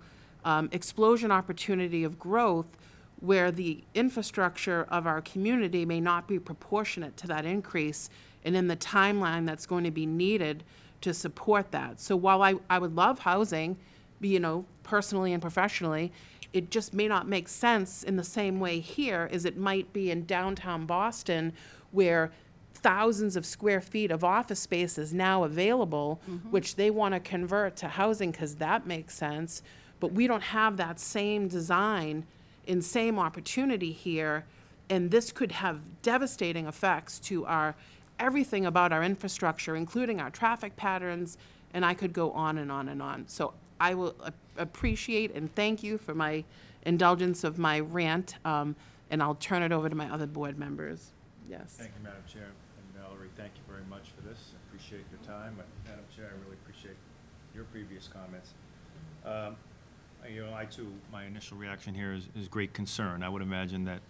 explosion opportunity of growth where the infrastructure of our community may not be proportionate to that increase and in the timeline that's going to be needed to support that. So while I would love housing, you know, personally and professionally, it just may not make sense in the same way here as it might be in downtown Boston, where thousands of square feet of office space is now available, which they want to convert to housing because that makes sense. But we don't have that same design and same opportunity here, and this could have devastating effects to our everything about our infrastructure, including our traffic patterns, and I could go on and on and on. So I will appreciate and thank you for my indulgence of my rant, and I'll turn it over to my other board members. Yes. Thank you, Madam Chair. And Valerie, thank you very much for this. I appreciate your time. Madam Chair, I really appreciate your previous comments. You know, I too, my initial reaction here is great concern. I would imagine that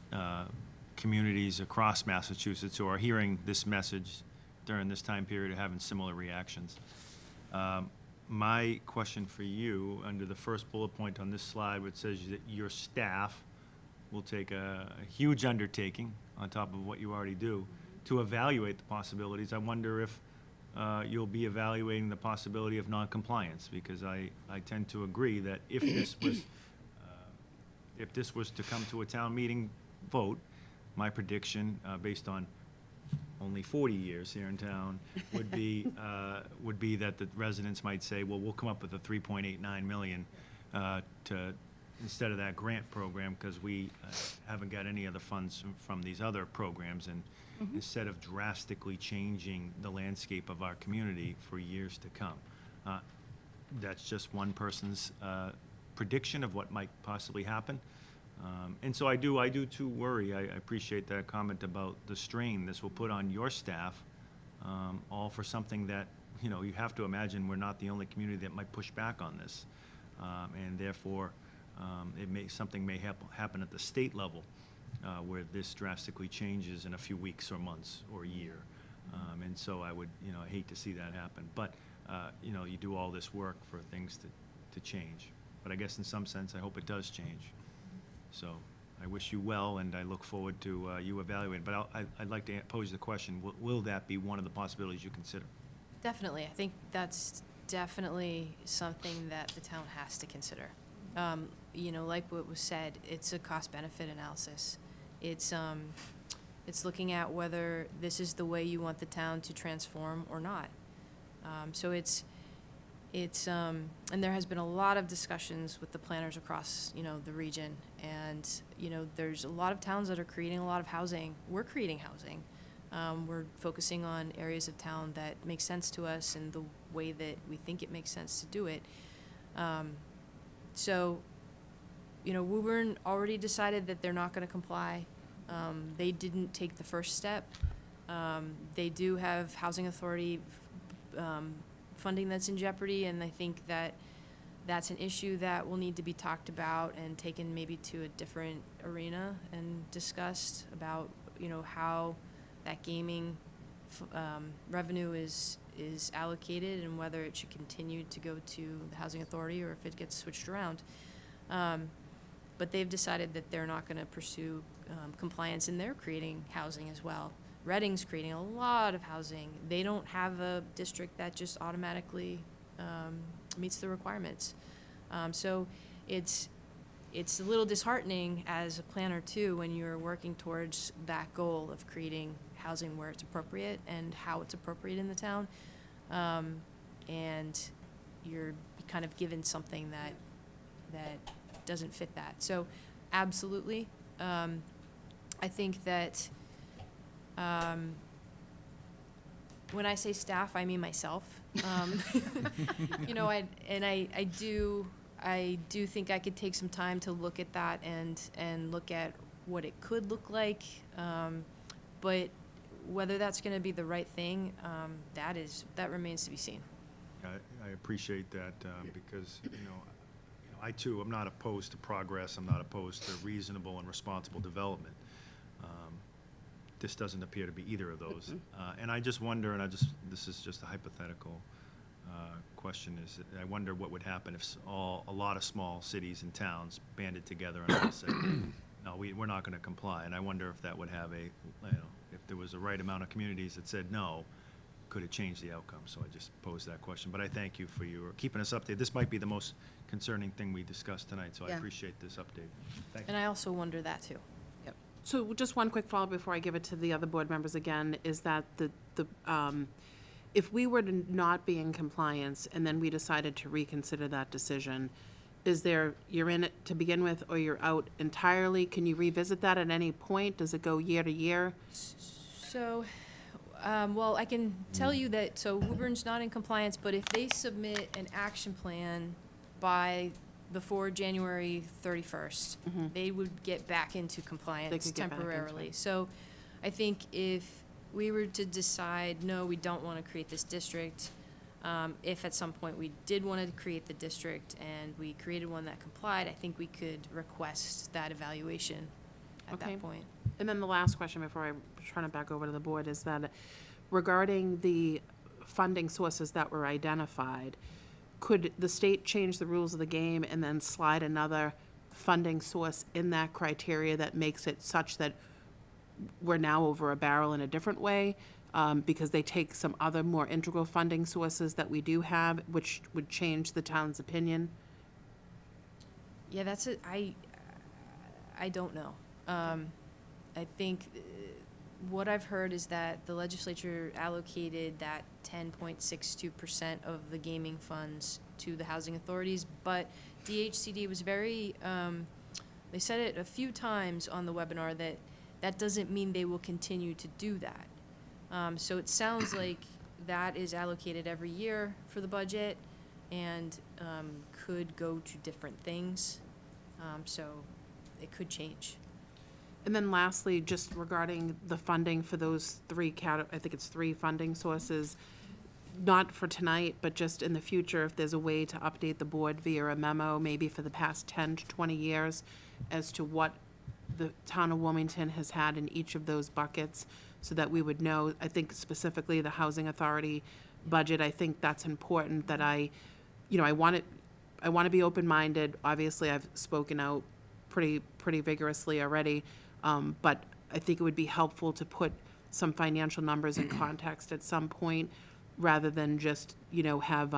communities across Massachusetts who are hearing this message during this time period are having similar reactions. My question for you, under the first bullet point on this slide, which says that your staff will take a huge undertaking on top of what you already do to evaluate the possibilities. I wonder if you'll be evaluating the possibility of noncompliance, because I tend to agree that if this was to come to a town meeting vote, my prediction, based on only 40 years here in town, would be that the residents might say, well, we'll come up with a 3.89 million to instead of that grant program, because we haven't got any other funds from these other programs, and instead of drastically changing the landscape of our community for years to come. That's just one person's prediction of what might possibly happen. And so I do too worry. I appreciate that comment about the strain this will put on your staff, all for something that, you know, you have to imagine we're not the only community that might push back on this. And therefore, something may happen at the state level where this drastically changes in a few weeks or months or a year. And so I would, you know, I hate to see that happen. But, you know, you do all this work for things to change. But I guess in some sense, I hope it does change. So I wish you well, and I look forward to you evaluating. But I'd like to pose the question, will that be one of the possibilities you consider? Definitely. I think that's definitely something that the town has to consider. You know, like what was said, it's a cost-benefit analysis. It's looking at whether this is the way you want the town to transform or not. So and there has been a lot of discussions with the planners across, you know, the region, and, you know, there's a lot of towns that are creating a lot of housing. We're creating housing. We're focusing on areas of town that make sense to us and the way that we think it makes sense to do it. So, you know, Woburn already decided that they're not going to comply. They didn't take the first step. They do have Housing Authority funding that's in jeopardy, and I think that that's an issue that will need to be talked about and taken maybe to a different arena and discussed about, you know, how that gaming revenue is allocated and whether it should continue to go to the Housing Authority or if it gets switched around. But they've decided that they're not going to pursue compliance, and they're creating housing as well. Reading's creating a lot of housing. They don't have a district that just automatically meets the requirements. So it's a little disheartening as a planner too when you're working towards that goal of creating housing where it's appropriate and how it's appropriate in the town, and you're kind of given something that doesn't fit that. So absolutely, I think that when I say staff, I mean myself. You know, I do think I could take some time to look at that and look at what it could look like. But whether that's going to be the right thing, that remains to be seen. I appreciate that because, you know, I too am not opposed to progress. I'm not opposed to reasonable and responsible development. This doesn't appear to be either of those. And I just wonder, this is just a hypothetical question, is I wonder what would happen if a lot of small cities and towns banded together and all said, no, we're not gonna comply, and I wonder if that would have a, if there was the right amount of communities that said no, could it change the outcome? So I just posed that question, but I thank you for your keeping us updated. This might be the most concerning thing we discussed tonight, so I Yeah. appreciate this update. Thank you. And I also wonder that too. So just one quick follow-up before I give it to the other board members again, is that if we were to not be in compliance and then we decided to reconsider that decision, you're in it to begin with or you're out entirely? Can you revisit that at any point? Does it go year to year? So, well, I can tell you that, so Woburn's not in compliance, but if they submit an action plan before January 31st, they would get back into compliance could get back into temporarily. it. So I think if we were to decide, no, we don't want to create this district, if at some point we did want to create the district and we created one that complied, I think we could request that evaluation at Okay. that point. And then the last question before I turn it back over to the board is that regarding the funding sources that were identified, could the state change the rules of the game and then slide another funding source in that criteria that makes it such that we're now over a barrel in a different way? Because they take some other more integral funding sources that we do have, which would change the town's opinion? Yeah, that's it. I don't know. I think what I've heard is that the legislature allocated that 10.62% of the gaming funds to the housing authorities, but DHCD was very, they said it a few times on the webinar that doesn't mean they will continue to do that. So it sounds like that is allocated every year for the budget and could go to different things. So it could change. And then lastly, just regarding the funding for those I think it's three funding sources, not for tonight, but just in the future, if there's a way to update the board via a memo, maybe for the past 10 to 20 years, as to what the town of Wilmington has had in each of those buckets, so that we would know. I think specifically the housing authority budget, I think that's important, that I want to be open-minded. Obviously, I've spoken out pretty vigorously already, but I think it would be helpful to put some financial numbers in context at some point, rather than just, have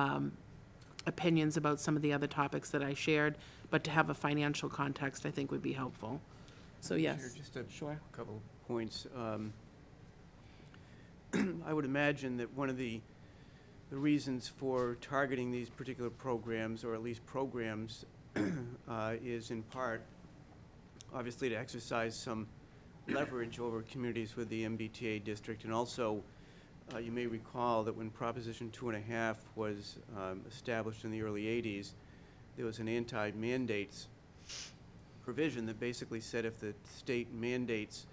opinions about some of the other topics that I shared, but to have a financial context, I think would be helpful. So, yes. Chair, just a Sure. couple points. I would imagine that one of the reasons for targeting these particular programs, or at least programs, is in part, obviously, to exercise some leverage over communities with the MBTA district. And also, you may recall that when Proposition 2.5 was established in the early 80s, there was an anti-mandates provision that basically said if the state mandates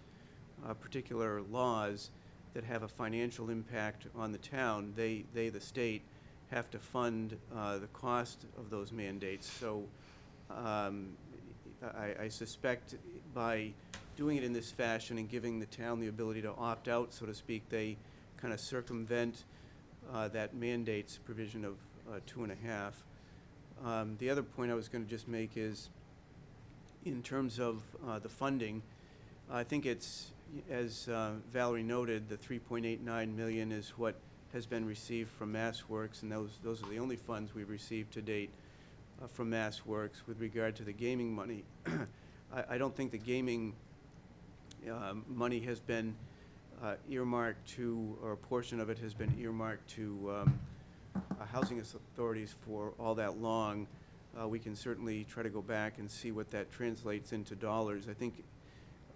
particular laws that have a financial impact on the town, they the state, have to fund the cost of those mandates. So I suspect by doing it in this fashion and giving the town the ability to opt out, so to speak, they kind of circumvent that mandates provision of 2.5. The other point I was going to just make is, in terms of the funding, I think it's, as Valerie noted, the $3.89 million is what has been received from MassWorks, and those are the only funds we've received to date from MassWorks with regard to the gaming money. I don't think the gaming money has been earmarked to, or a portion of it has been earmarked to housing authorities for all that long. We can certainly try to go back and see what that translates into dollars. I think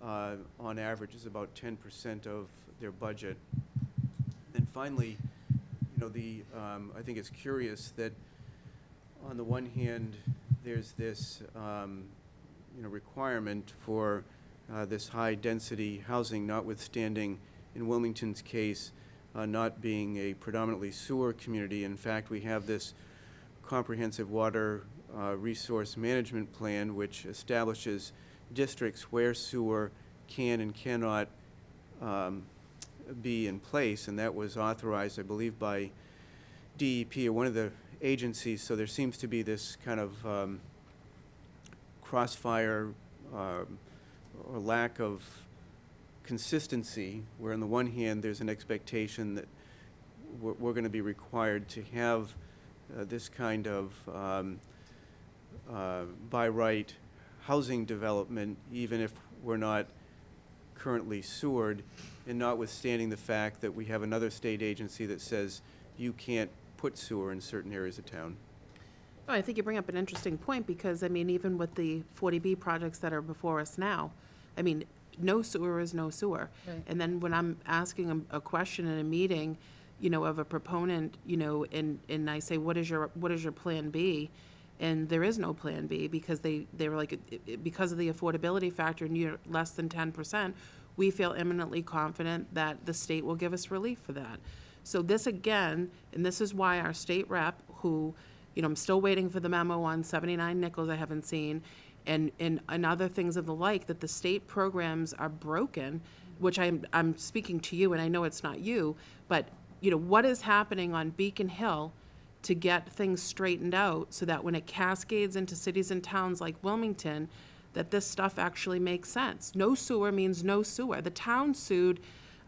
on average is about 10% of their budget. And finally, I think it's curious that on the one hand, there's this requirement for this high-density housing, notwithstanding, in Wilmington's case, not being a predominantly sewer community. In fact, we have this comprehensive water resource management plan, which establishes districts where sewer can and cannot be in place, and that was authorized, I believe, by DEP or one of the agencies. So there seems to be this kind of crossfire or lack of consistency, where on the one hand, there's an expectation that we're going to be required to have this kind of by right housing development, even if we're not currently sewered, and notwithstanding the fact that we have another state agency that says you can't put sewer in certain areas of town. Oh, I think you bring up an interesting point, because, I mean, even with the 40B projects that are before us now, I mean, no sewer is no sewer. Right. And then when I'm asking a question in a meeting, you know, of a proponent, you know, and I say, what is your plan B? And there is no plan B, because they were like, because of the affordability factor near less than 10%, we feel eminently confident that the state will give us relief for that. So this again, and this is why our state rep, who, you know, I'm still waiting for the memo on 79 Nichols I haven't seen, and other things of the like, that the state programs are broken, which I'm speaking to you, and I know it's not you, but, you know, what is happening on Beacon Hill to get things straightened out so that when it cascades into cities and towns like Wilmington, that this stuff actually makes sense. No sewer means no sewer. The town sued,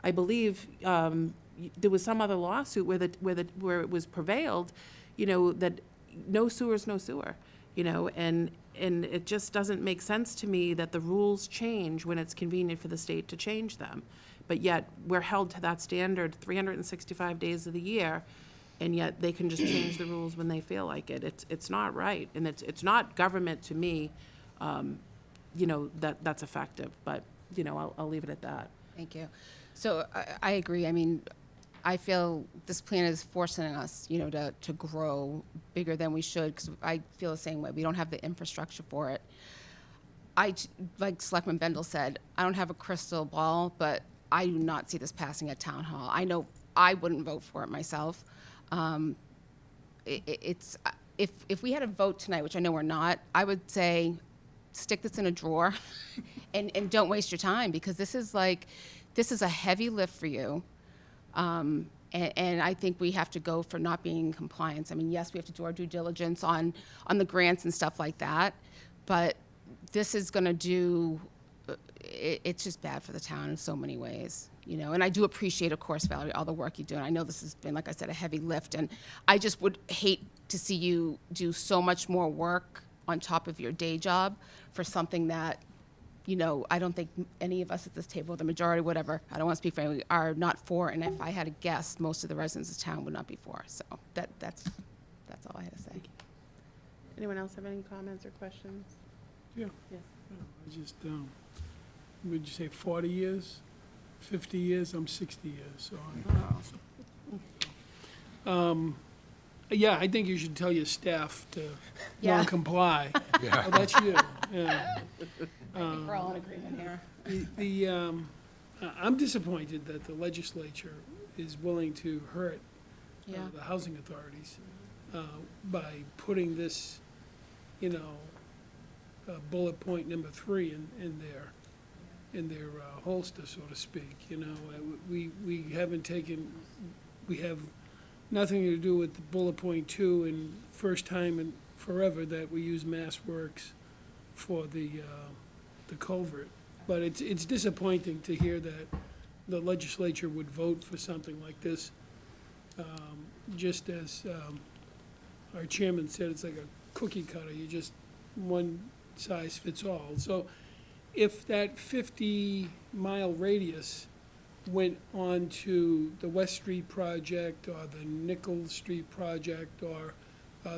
I believe, there was some other lawsuit where it was prevailed, you know, that no sewer is no sewer, you know, and it just doesn't make sense to me that the rules change when it's convenient for the state to change them. But yet, we're held to that standard 365 days of the year, and yet they can just change the rules when they feel like it. It's not right, and it's not government to me, you know, that's effective. But, you know, I'll leave it at that. Thank you. So I agree. I mean, I feel this plan is forcing us, you know, to grow bigger than we should, because I feel the same way. We don't have the infrastructure for it. Like Selectman Bendel said, I don't have a crystal ball, but I do not see this passing at Town Hall. I know I wouldn't vote for it myself. If we had a vote tonight, which I know we're not, I would say stick this in a drawer and don't waste your time, because this is a heavy lift for you. And I think we have to go for not being in compliance. I mean, yes, we have to do our due diligence on the grants and stuff like that, but this is going to do, it's just bad for the town in so many ways, you know. And I do appreciate, of course, Valerie, all the work you're doing. I know this has been, like I said, a heavy lift, and I just would hate to see you do so much more work on top of your day job for something that, you know, I don't think any of us at this table, the majority, whatever, I don't want to speak for anyone, are not for. And if I had a guess, most of the residents of town would not be for. So that's all I had to say. Anyone else have any comments or questions? Yeah. Yes. I just, would you say 40 years, 50 years? I'm 60 years, so yeah, I think you should tell your staff to Yeah. non-comply. Yeah. Oh, that's you, yeah. I think we're all in agreement here. I'm disappointed that the legislature is willing to hurt Yeah. the housing authorities by putting this, you know, bullet point number 3 in their holster, so to speak. You know, we haven't taken, we have nothing to do with the bullet point 2, and first time in forever that we use Mass Works for the culvert. But it's disappointing to hear that the legislature would vote for something like this. Just as our chairman said, it's like a cookie cutter. You just, one size fits all. So if that 50-mile radius went on to the West Street project or the Nichols Street project or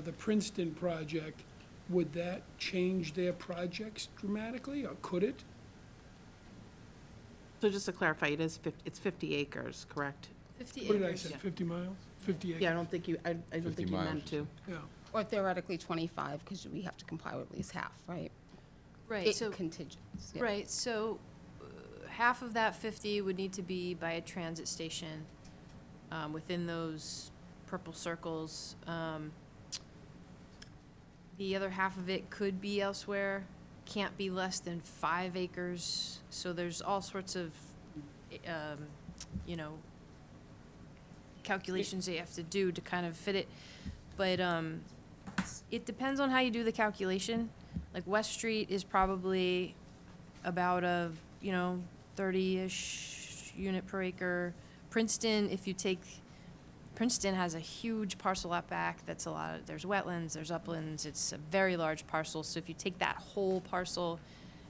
the Princeton project, would that change their projects dramatically, or could it? So just to clarify, it's 50 acres, correct? 50 What did I acres. say, Yeah. 50 miles? 50 acres? Yeah, I don't think you meant to. Yeah. Or theoretically 25, because we have to comply with at least half, right? Right, It so, contingent. Yeah. right, so half of that 50 would need to be by a transit station within those purple circles. The other half of it could be elsewhere, can't be less than 5 acres. So there's all sorts of, you know, calculations they have to do to kind of fit it. But it depends on how you do the calculation. Like West Street is probably about a, 30-ish unit per acre. Princeton, Princeton has a huge parcel out back that's there's wetlands, there's uplands, it's a very large parcel. So if you take that whole parcel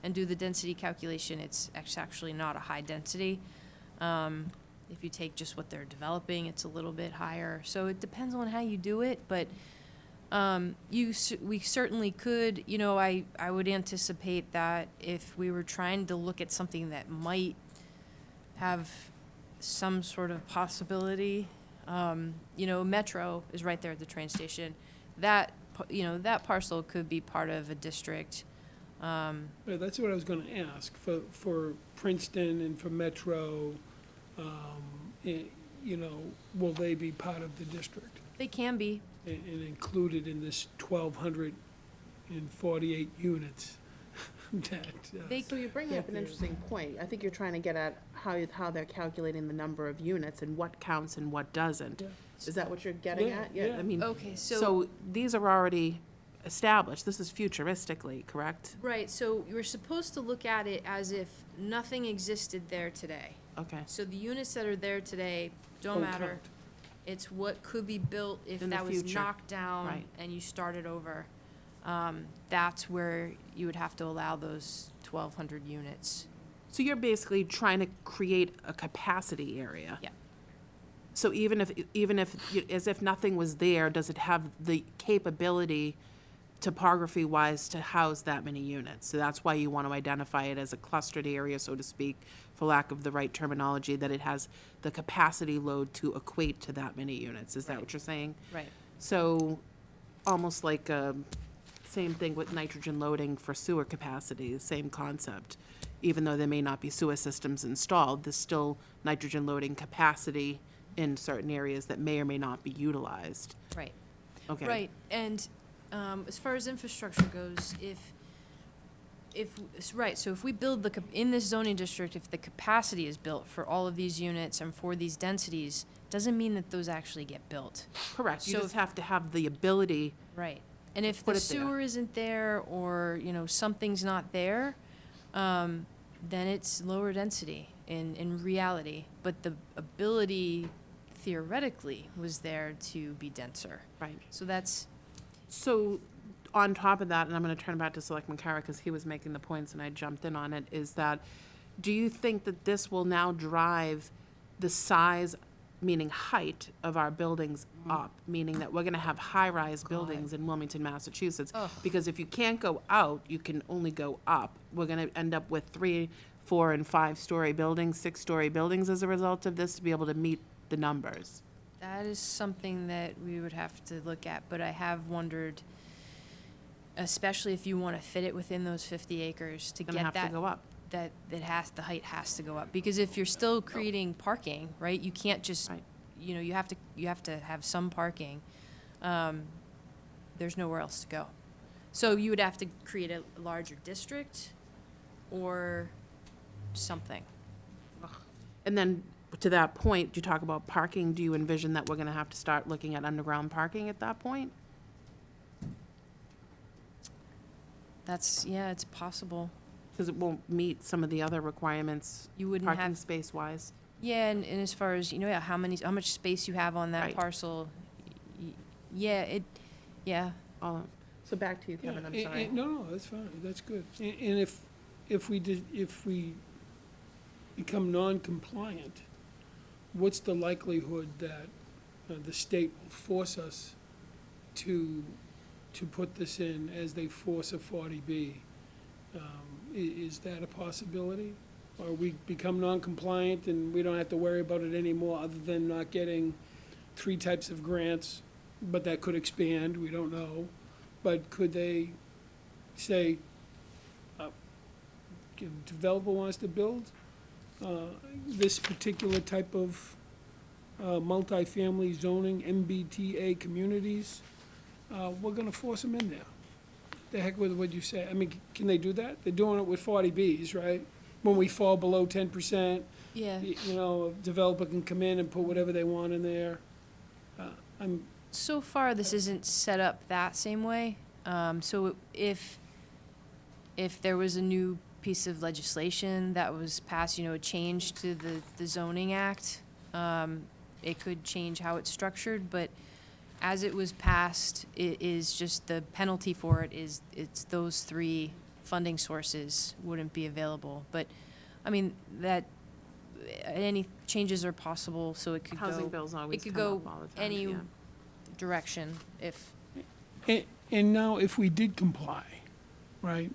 and do the density calculation, it's actually not a high density. If you take just what they're developing, it's a little bit higher. So it depends on how you do it, but we certainly could, I would anticipate that if we were trying to look at something that might have some sort of possibility, Metro is right there at the train station. That parcel could be part of a district. Yeah, that's what I was gonna ask, for Princeton and for Metro, will they be part of the district? They can be. And included in this 1,248 units that. So you're bringing up an interesting point. I think you're trying to get at how they're calculating the number of units and what counts and what doesn't. Yeah. Is that what you're getting Yeah, at? yeah. I mean, Okay, so these are already established. This is futuristically, correct? Right, so you're supposed to look at it as if nothing existed there today. Okay. So the units that are there today don't Don't matter. count. It's what could be built if In the that was future. knocked down Right. and you started over. That's where you would have to allow those 1,200 units. So you're basically trying to create a capacity area. Yeah. So even if, as if nothing was there, does it have the capability, topography-wise, to house that many units? So that's why you want to identify it as a clustered area, so to speak, for lack of the right terminology, that it has the capacity load to equate to that many units. Is that what you're saying? Right. So almost like, same thing with nitrogen loading for sewer capacity, same concept. Even though there may not be sewer systems installed, there's still nitrogen loading capacity in certain areas that may or may not be utilized. Right. Okay. Right, and as far as infrastructure goes, so if we build in this zoning district, if the capacity is built for all of these units and for these densities, doesn't mean that those actually get built. Correct, you So just have to have the ability. Right. And if Put the it there. sewer isn't there or, something's not there, then it's lower density in reality. But the ability theoretically was there to be denser. Right. So that's, So, on top of that, and I'm gonna turn back to Selectman Kara, because he was making the points and I jumped in on it, is that, do you think that this will now drive the size, meaning height, of our buildings up? Meaning that we're gonna have high-rise buildings in Wilmington, Massachusetts? Ugh. Because if you can't go out, you can only go up. We're gonna end up with 3, 4, and 5-story buildings, 6-story buildings as a result of this, to be able to meet the numbers. that is something that we would have to look at, but I have wondered, especially if you want to fit it within those 50 acres, to Gonna get have to that, go up. the height has to go up. Because if you're still creating parking, right, you can't just, Right. you have to have some parking. There's nowhere else to go. So you would have to create a larger district or something. And then, to that point, you talk about parking, do you envision that we're gonna have to start looking at underground parking at that point? It's possible. Because it won't meet some of the other requirements, You wouldn't parking have, space-wise. yeah, and as far as, how much space you have on that Right. parcel, yeah. So back to you, Kevin, I'm sorry. No, that's fine, that's good. And if we become non-compliant, what's the likelihood that the state will force us to put this in as they force a 40B? Is that a possibility? Or we become non-compliant and we don't have to worry about it anymore, other than not getting 3 types of grants, but that could expand, we don't know. But could they say, developer wants to build this particular type of multifamily zoning, MBTA communities, we're gonna force them in there. The heck with what you say. I mean, can they do that? They're doing it with 40Bs, right? When we fall below 10%, Yeah. a developer can come in and put whatever they want in there. So far, this isn't set up that same way. So if there was a new piece of legislation that was passed, a change to the zoning act. It could change how it's structured, but as it was passed, it is just the penalty for it is, it's those three funding sources wouldn't be available. But, I mean, that, any changes are possible, so it could go. Housing bills always It could come go up all the time, any yeah. direction if, And now, if we did comply, right,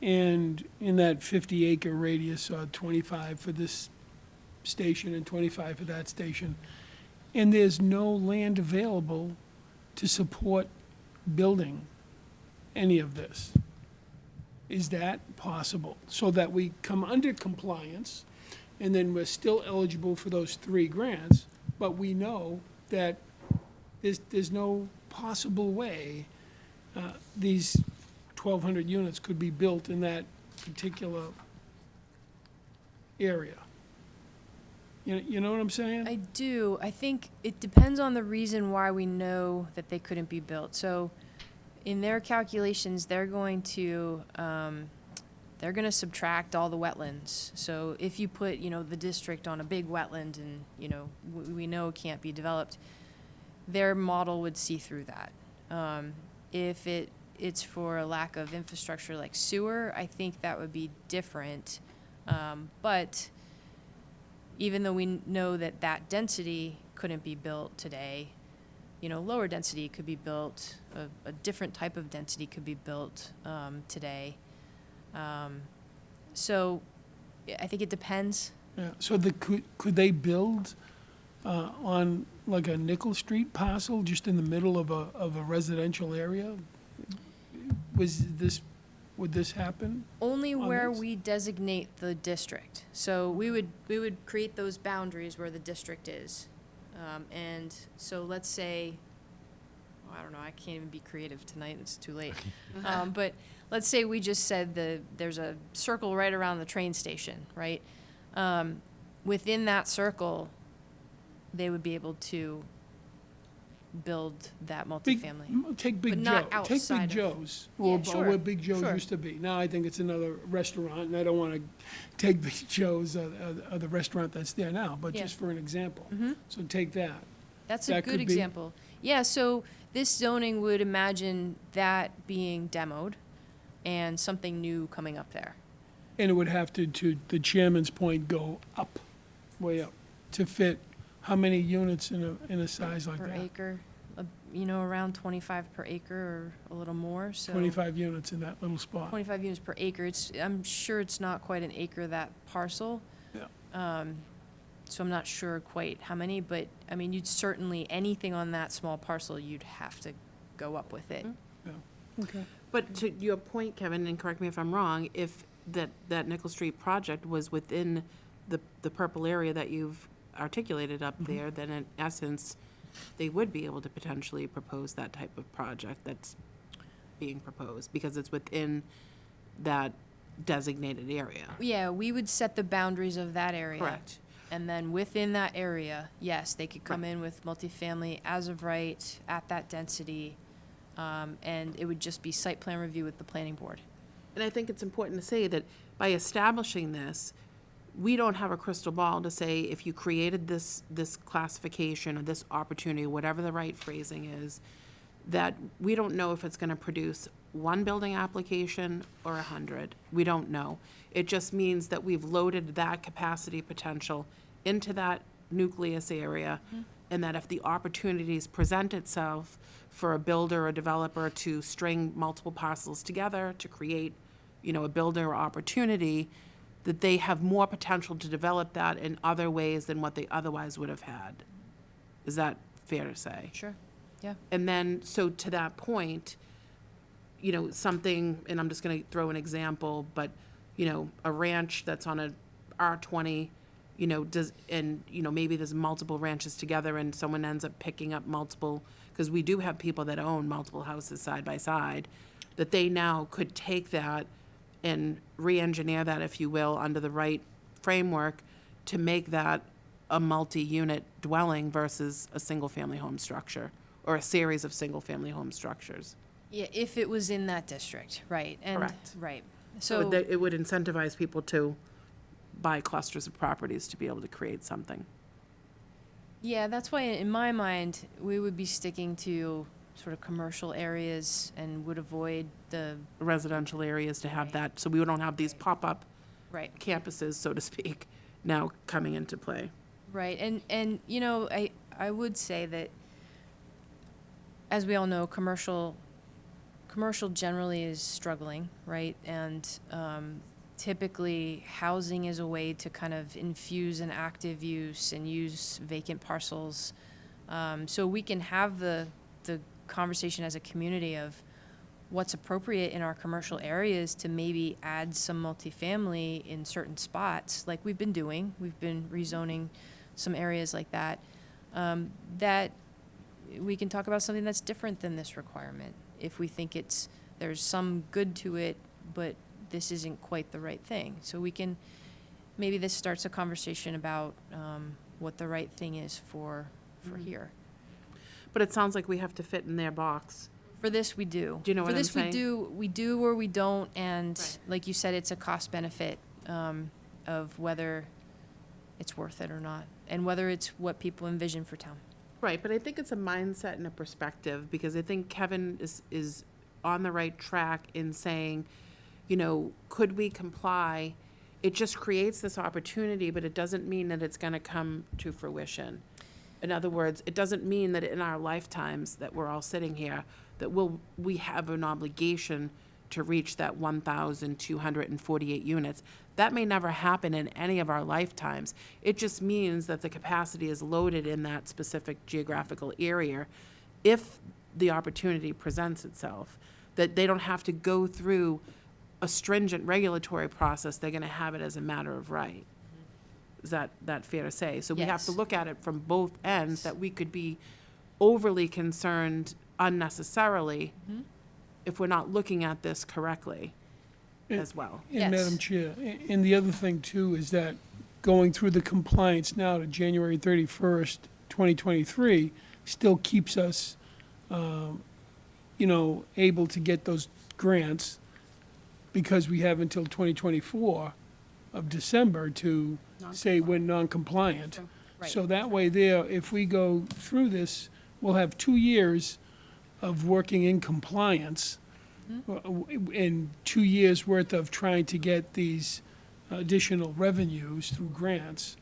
and in that 50-acre radius, 25 for this station and 25 for that station, and there's no land available to support building any of this, is that possible? So that we come under compliance, and then we're still eligible for those 3 grants, but we know that there's no possible way these 1,200 units could be built in that particular area. You know what I'm saying? I do. I think it depends on the reason why we know that they couldn't be built. So in their calculations, they're going to subtract all the wetlands. So if you put, the district on a big wetland and, we know it can't be developed, their model would see through that. If it's for a lack of infrastructure like sewer, I think that would be different. But even though we know that that density couldn't be built today, lower density could be built, a different type of density could be built today. So I think it depends. Yeah, so could they build on like a Nickel Street parcel, just in the middle of a residential area? Would this happen? Only on where this? we designate the district. So we would create those boundaries where the district is. And so let's say, I don't know, I can't even be creative tonight, it's too late. But let's say we just said there's a circle right around the train station, right? Within that circle, they would be able to build that multifamily. Take Big But Joe. not Take outside Big of- Joe's, Yeah, or sure, where Big Joe's sure. used to be. Now I think it's another restaurant, and I don't want to take Big Joe's, the restaurant that's there now, but Yeah. just for an example. Mhm. So take that. That's a That good could be- example. Yeah, so this zoning would imagine that being demoed and something new coming up there. And it would have to the chairman's point, go up, way up, to fit how many units in a size like Per that? acre, around 25 per acre or a little more, so. 25 units in that little spot. 25 units per acre. I'm sure it's not quite an acre, that parcel. Yeah. So I'm not sure quite how many, but, I mean, you'd certainly, anything on that small parcel, you'd have to go up with it. Okay. But to your point, Kevin, and correct me if I'm wrong, if that Nickel Street project was within the purple area that you've articulated up there, then in essence, they would be able to potentially propose that type of project that's being proposed, because it's within that designated area. Yeah, we would set the boundaries of that area. Correct. And then within that area, yes, they could come in with multifamily as of right, at that density, and it would just be site plan review with the planning board. And I think it's important to say that by establishing this, we don't have a crystal ball to say if you created this classification or this opportunity, whatever the right phrasing is, that we don't know if it's gonna produce one building application or 100. We don't know. It just means that we've loaded that capacity potential into that nucleus area, and that if the opportunities present itself for a builder or developer to string multiple parcels together to create, a builder opportunity, that they have more potential to develop that in other ways than what they otherwise would have had. Is that fair to say? Sure, yeah. And then, so to that point, something, and I'm just gonna throw an example, but, a ranch that's on a R20, maybe there's multiple ranches together and someone ends up picking up multiple, because we do have people that own multiple houses side by side, that they now could take that and re-engineer that, if you will, under the right framework to make that a multi-unit dwelling versus a single-family home structure, or a series of single-family home structures. Yeah, if it was in that district, right, and. Correct. Right. So, It would incentivize people to buy clusters of properties to be able to create something. yeah, that's why in my mind, we would be sticking to sort of commercial areas and would avoid the, Residential areas to have that, so we don't have these pop-up right. campuses, so to speak, now coming into play. Right, and you know, I would say that, as we all know, commercial generally is struggling, right? And typically, housing is a way to kind of infuse an active use and use vacant parcels. So we can have the conversation as a community of what's appropriate in our commercial areas to maybe add some multifamily in certain spots, like we've been doing. We've been rezoning some areas like that. That we can talk about something that's different than this requirement. If we think there's some good to it, but this isn't quite the right thing. So we can, maybe this starts a conversation about what the right thing is for here. But it sounds like we have to fit in their box. For this, we do. Do you know For what I'm this, saying? we do or we don't, and Right. like you said, it's a cost benefit of whether it's worth it or not, and whether it's what people envision for town. Right, but I think it's a mindset and a perspective, because I think Kevin is on the right track in saying, you know, could we comply? It just creates this opportunity, but it doesn't mean that it's gonna come to fruition. In other words, it doesn't mean that in our lifetimes that we're all sitting here, that we have an obligation to reach that 1,248 units. That may never happen in any of our lifetimes. It just means that the capacity is loaded in that specific geographical area if the opportunity presents itself, that they don't have to go through a stringent regulatory process. They're gonna have it as a matter of right. Is that fair to say? So we have to Yes. look at it from both ends, that we could be overly concerned unnecessarily if we're not looking at this correctly as well. And Madam Yes. Chair, and the other thing too is that going through the compliance now to January 31st, 2023, still keeps us, able to get those grants, because we have until 2024 of December to say we're non-compliant. Right. So that way there, if we go through this, we'll have 2 years of working in compliance, and 2 years' worth of trying to get these additional revenues through grants.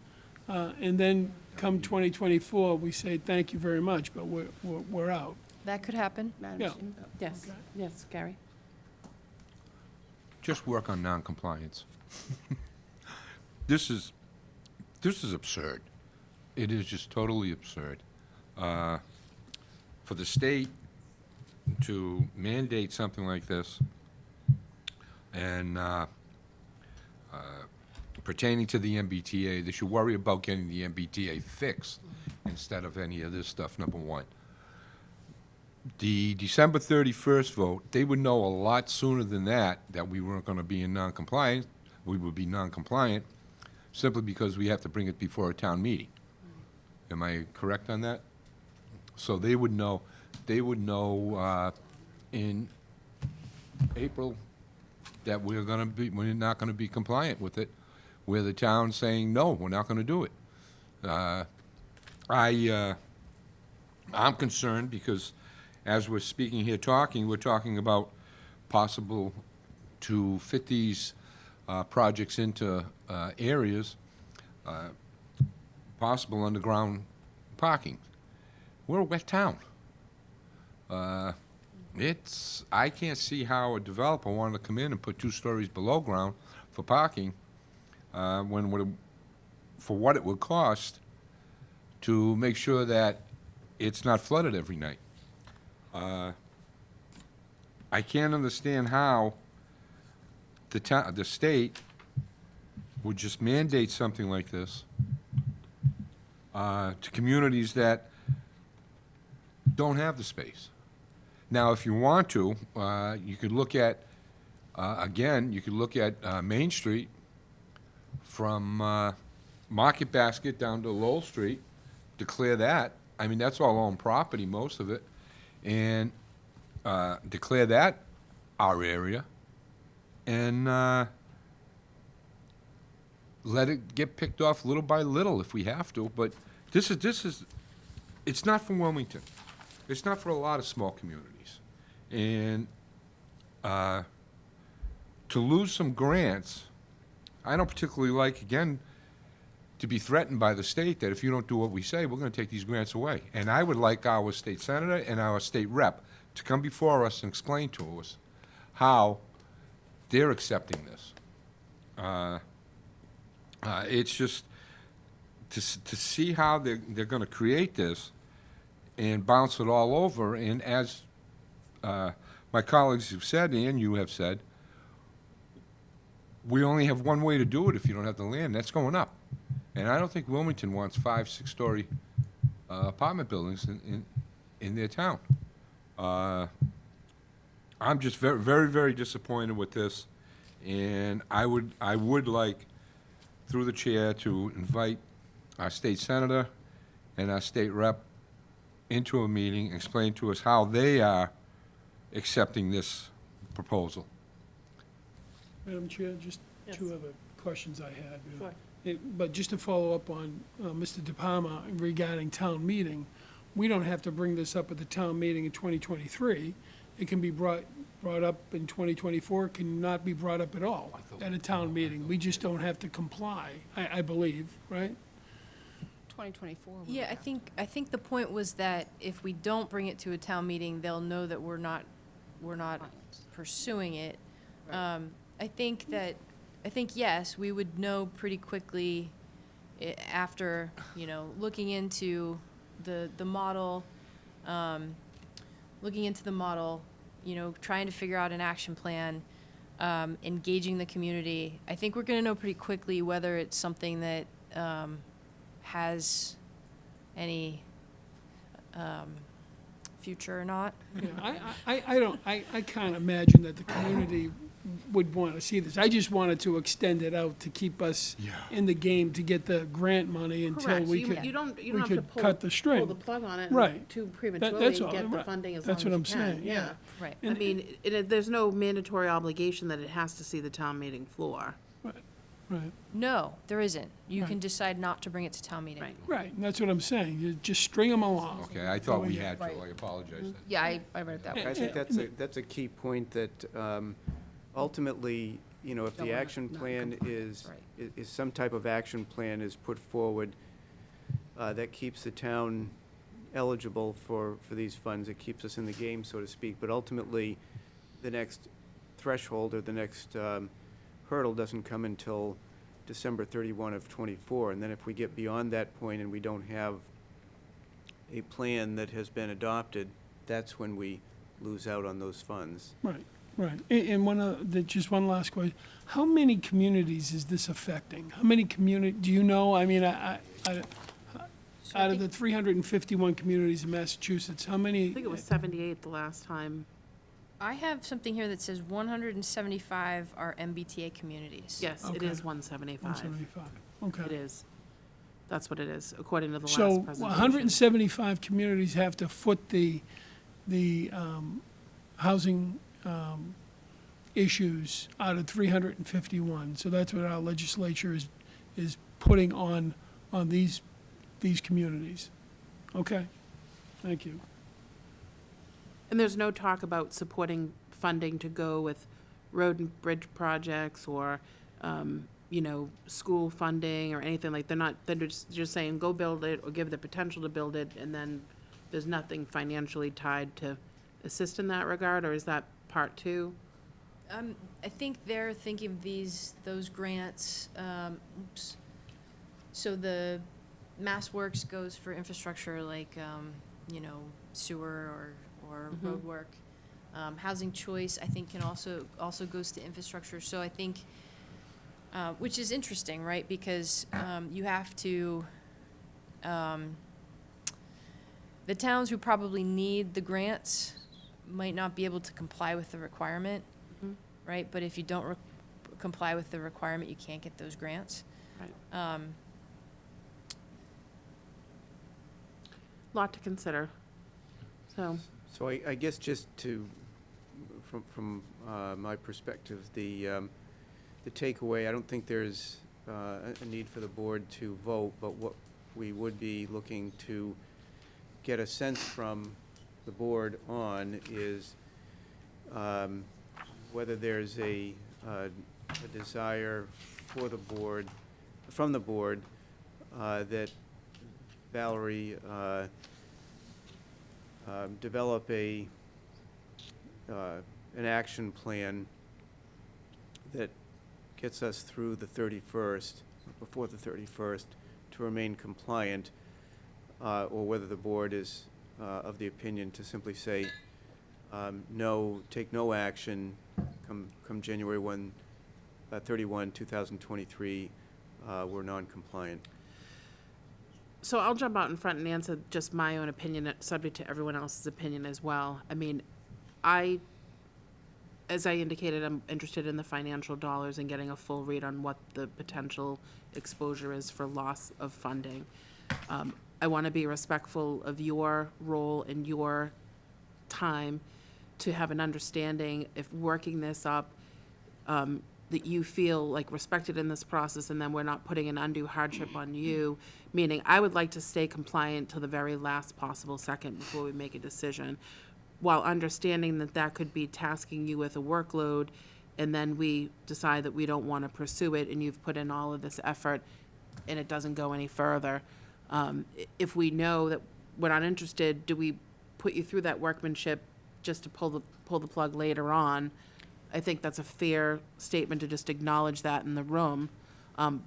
And then come 2024, we say, thank you very much, but we're out. That could happen. Yeah. Yes, yes, Gary? Just work on non-compliance. This is absurd. It is just totally absurd. For the state to mandate something like this and pertaining to the MBTA, they should worry about getting the MBTA fixed instead of any of this stuff, number one. The December 31st vote, they would know a lot sooner than that we weren't going to be in non-compliance. We would be non-compliant simply because we have to bring it before a town meeting. Am I correct on that? So they would know in April that we're not going to be compliant with it, where the town's saying, no, we're not going to do it. I'm concerned because as we're speaking here we're talking about possible to fit these projects into areas, possible underground parking. We're a wet town. I can't see how a developer wanted to come in and put 2 stories below ground for parking, for what it would cost to make sure that it's not flooded every night. I can't understand how the state would just mandate something like this to communities that don't have the space. Now, if you want to, you could look at, Main Street from Market Basket down to Lowell Street, declare that. I mean, that's all owned property, most of it, and declare that our area, and let it get picked off little by little if we have to. But this is, it's not for Wilmington. It's not for a lot of small communities. And to lose some grants, I don't particularly like, again, to be threatened by the state that if you don't do what we say, we're going to take these grants away. And I would like our state senator and our state rep to come before us and explain to us how they're accepting this. It's just to see how they're going to create this and bounce it all over. And as my colleagues have said, and you have said, we only have one way to do it if you don't have the land. That's going up. And I don't think Wilmington wants 5, 6-story apartment buildings in their town. I'm just very, very, very disappointed with this, and I would like, through the chair, to invite our state senator and our state rep into a meeting and explain to us how they are accepting this proposal. Madam Chair, just Yes. two other questions I had. Sure. But just to follow up on Mr. De Palma regarding town meeting, we don't have to bring this up at the town meeting in 2023. It can be brought up in 2024, cannot be brought up at all at a town meeting. We just don't have to comply, I believe, right? 2024. we'll Yeah, have- I think the point was that if we don't bring it to a town meeting, they'll know that we're not pursuing it. I think yes, we would know pretty quickly after, looking into the model, trying to figure out an action plan, engaging the community. I think we're gonna know pretty quickly whether it's something that, has any, future or not. Yeah, I can't imagine that the community would want to see this. I just wanted to extend it out to keep us in the game to get the grant money until Correct. we You could, don't we have to could pull cut the pull string. the plug on it Right. too that's prematurely all, and get the right. funding as long That's as what you I'm can. saying, yeah. Right. I mean, there's no mandatory obligation that it has to see the town meeting floor. Right, No, there isn't. You can Right. decide not to bring it to town meeting. Right. right, and that's what I'm saying. You just string them along. Okay, I thought we had to. Right. I apologize. Yeah, I read it that way. I think that's a key point that ultimately, if Don't the wanna action not plan comply, is right. some type of action plan is put forward that keeps the town eligible for these funds, it keeps us in the game, so to speak, but ultimately, the next threshold or the next hurdle doesn't come until December 31 of '24, and then if we get beyond that point and we don't have a plan that has been adopted, that's when we lose out on those funds. Right. And just one last question. How many communities is this affecting? How many do you know? I mean, out of the 351 communities in Massachusetts, how many? I think it was 78 the last time. I have something here that says 175 are MBTA communities. Yes, it Okay. is 175. 175, okay. It is. That's what it is, according to the last So presentation. 175 communities have to foot the housing issues out of 351. So that's what our legislature is putting on these communities. Okay, thank you. And there's no talk about supporting funding to go with road and bridge projects or, school funding or anything like, they're just saying, go build it or give the potential to build it, and then there's nothing financially tied to assist in that regard, or is that part two? I think they're thinking of those grants, so the Mass Works goes for infrastructure like, sewer or road work. Housing Choice, I think, can also goes to infrastructure, so I think, which is interesting, right, because, you have to, the towns who probably need the grants might not be able to comply with the requirement, Mhm. right? But if you don't comply with the requirement, you can't get those grants. Right. Um, Lot to consider. So, So I guess just from my perspective. The takeaway, I don't think there's a need for the board to vote, but what we would be looking to get a sense from the board on is whether there's a desire for the board, from the board, that Valerie develop an action plan that gets us through the 31st, before the 31st, to remain compliant, or whether the board is of the opinion to simply say, no, take no action, come January 31, 2023, we're non-compliant. So I'll jump out in front and answer just my own opinion, subject to everyone else's opinion as well. I mean, as I indicated, I'm interested in the financial dollars and getting a full read on what the potential exposure is for loss of funding. I want to be respectful of your role and your time to have an understanding if working this up, that you feel like respected in this process, and then we're not putting an undue hardship on you, meaning I would like to stay compliant till the very last possible second before we make a decision, while understanding that that could be tasking you with a workload, and then we decide that we don't want to pursue it, and you've put in all of this effort, and it doesn't go any further. If we know that we're not interested, do we put you through that workmanship just to pull the plug later on? I think that's a fair statement to just acknowledge that in the room.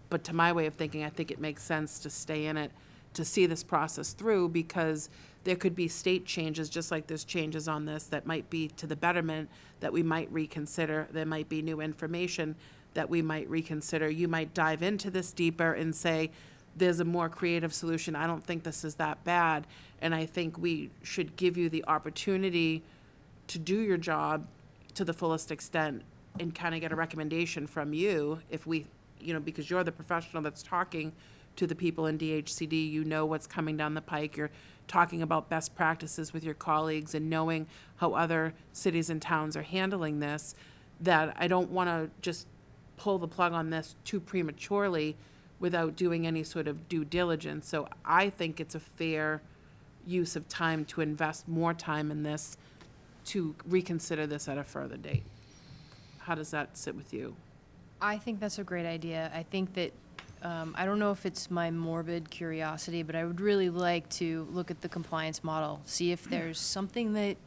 But to my way of thinking, I think it makes sense to stay in it, to see this process through, because there could be state changes, just like there's changes on this that might be to the betterment, that we might reconsider. There might be new information that we might reconsider. You might dive into this deeper and say, there's a more creative solution. I don't think this is that bad. And I think we should give you the opportunity to do your job to the fullest extent and kind of get a recommendation from you if we, because you're the professional that's talking to the people in DHCD, you know what's coming down the pike, you're talking about best practices with your colleagues and knowing how other cities and towns are handling this, that I don't want to just pull the plug on this too prematurely without doing any sort of due diligence. So I think it's a fair use of time to invest more time in this, to reconsider this at a further date. How does that sit with you? I think that's a great idea. I think that, I don't know if it's my morbid curiosity, but I would really like to look at the compliance model, see if there's something that,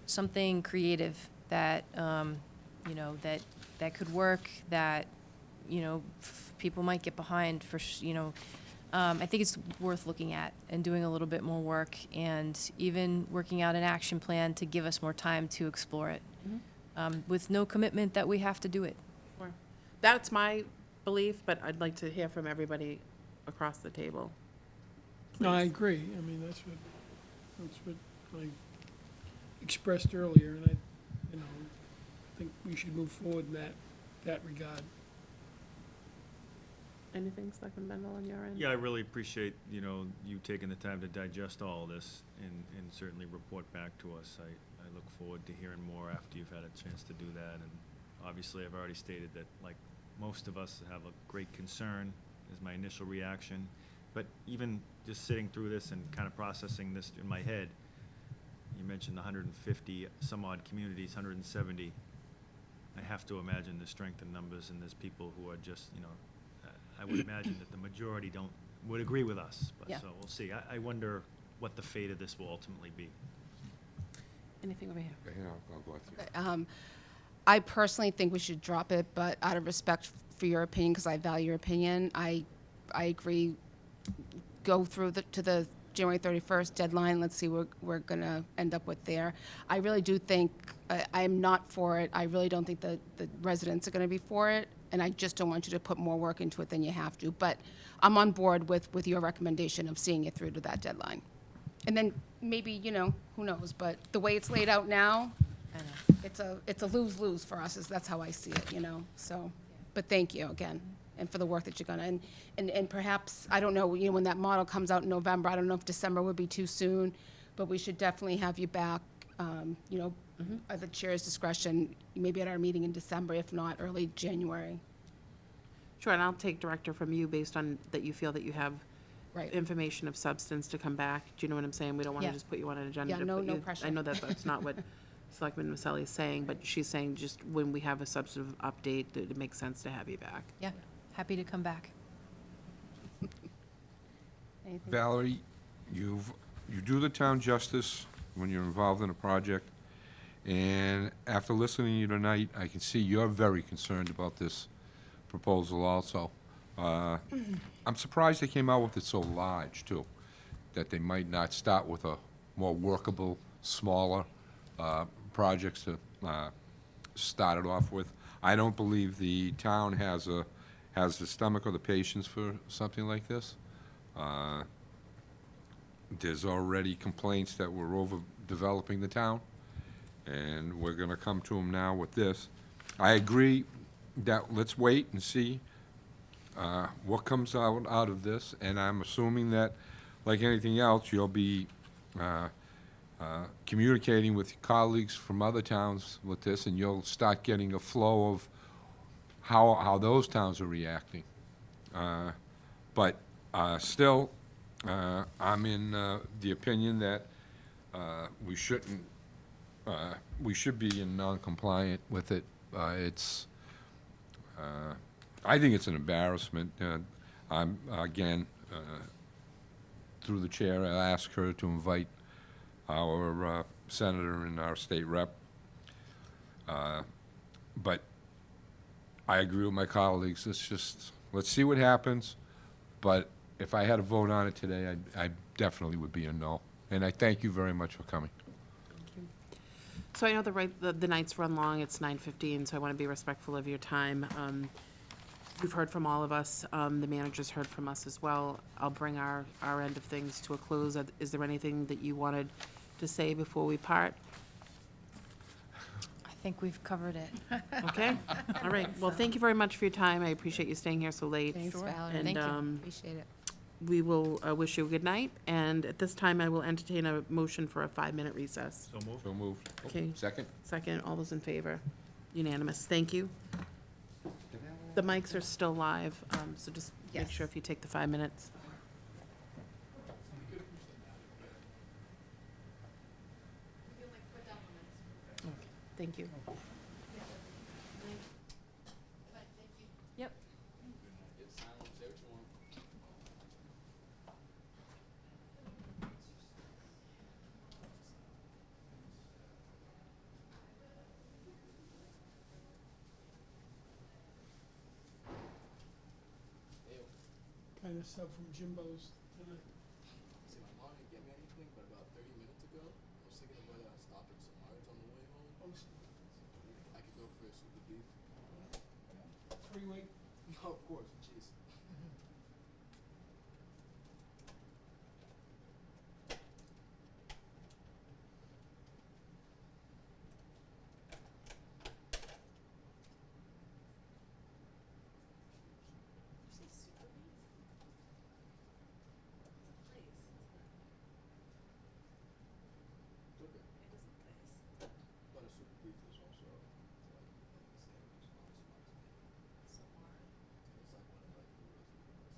something creative that, that could work, that, people might get behind for, I think it's worth looking at and doing a little bit more work, and even working out an action plan to give us more time to explore it, with no commitment that we have to do it. Sure. That's my belief, but I'd like to hear from everybody across the table. No, I agree. I mean, that's what I expressed earlier, and I think we should move forward in that regard. Anything, Selectman Bendel, on your end? Yeah, I really appreciate, you taking the time to digest all of this and certainly report back to us. I look forward to hearing more after you've had a chance to do that. And obviously, I've already stated that, like most of us, have a great concern is my initial reaction. But even just sitting through this and kind of processing this in my head, you mentioned 150 some odd communities, 170. I have to imagine the strength in numbers, and there's people who are just, I would imagine that the majority would agree with us, but Yeah. so we'll see. I wonder what the fate of this will ultimately be. Anything over here? Yeah, God bless you. I personally think we should drop it, but out of respect for your opinion, because I value your opinion, I agree. Go through to the January 31st deadline. Let's see what we're going to end up with there. I really do think, I'm not for it. I really don't think the residents are going to be for it, and I just don't want you to put more work into it than you have to. But I'm on board with your recommendation of seeing it through to that deadline. And then maybe, who knows, but the way it's laid out now, I know. it's a lose-lose for us, that's how I see it, so, but thank you again, and for the work that you're gonna, and perhaps, I don't know, when that model comes out in November, I don't know if December would be too soon, but we should definitely have you back, at the chair's discretion, maybe at our meeting in December, if not early January. Sure, and I'll take director from you based on that you feel that you have Right. information of substance to come back. Do you know what I'm saying? We don't want to Yeah. just put you on an agenda. Yeah, to no- put no you- pressure. I know that that's not what Selectman Maselli is saying, but she's saying just when we have a substantive update, that it makes sense to have you back. Yeah, happy to come back. Anything? Valerie, you do the town justice when you're involved in a project, and after listening to you tonight, I can see you're very concerned about this proposal also. I'm surprised they came out with it so large, too, that they might not start with a more workable, smaller projects to start it off with. I don't believe the town has the stomach or the patience for something like this. There's already complaints that we're overdeveloping the town, and we're gonna come to them now with this. I agree that let's wait and see what comes out of this, and I'm assuming that, like anything else, you'll be communicating with colleagues from other towns with this, and you'll start getting a flow of how those towns are reacting. But still, I'm in the opinion that we shouldn't, we should be in non-compliant with it. I think it's an embarrassment. I'm, again, through the chair, I'll ask her to invite our senator and our state rep. But I agree with my colleagues. Let's see what happens. But if I had to vote on it today, I definitely would be a no. And I thank you very much for coming. So I know the nights run long, it's 9:15, so I want to be respectful of your time. You've heard from all of us, the manager's heard from us as well. I'll bring our end of things to a close. Is there anything that you wanted to say before we part? I think we've covered it. Okay? All right, well, thank you very much for your time, I appreciate you staying here so late. Thanks, Sure. Valerie. And, Thank you. Appreciate it. We will wish you a good night, and at this time, I will entertain a motion for a 5-minute recess. So moved. So moved. Okay. Second? Second, all those in favor? Unanimous, thank you. The mics are still live, so just make Yes. sure if you take the 5 minutes. Okay, thank you. Yep. Kind of stuff from Jimbo's tonight. See, my mom didn't get me anything, but about 30 minutes ago, I was thinking of whether I'd stop at Samar's on the way home. I could go for a super beef. 3-week. No, of course, jeez. Okay. But a super beef is also like the same response. It's like one of like the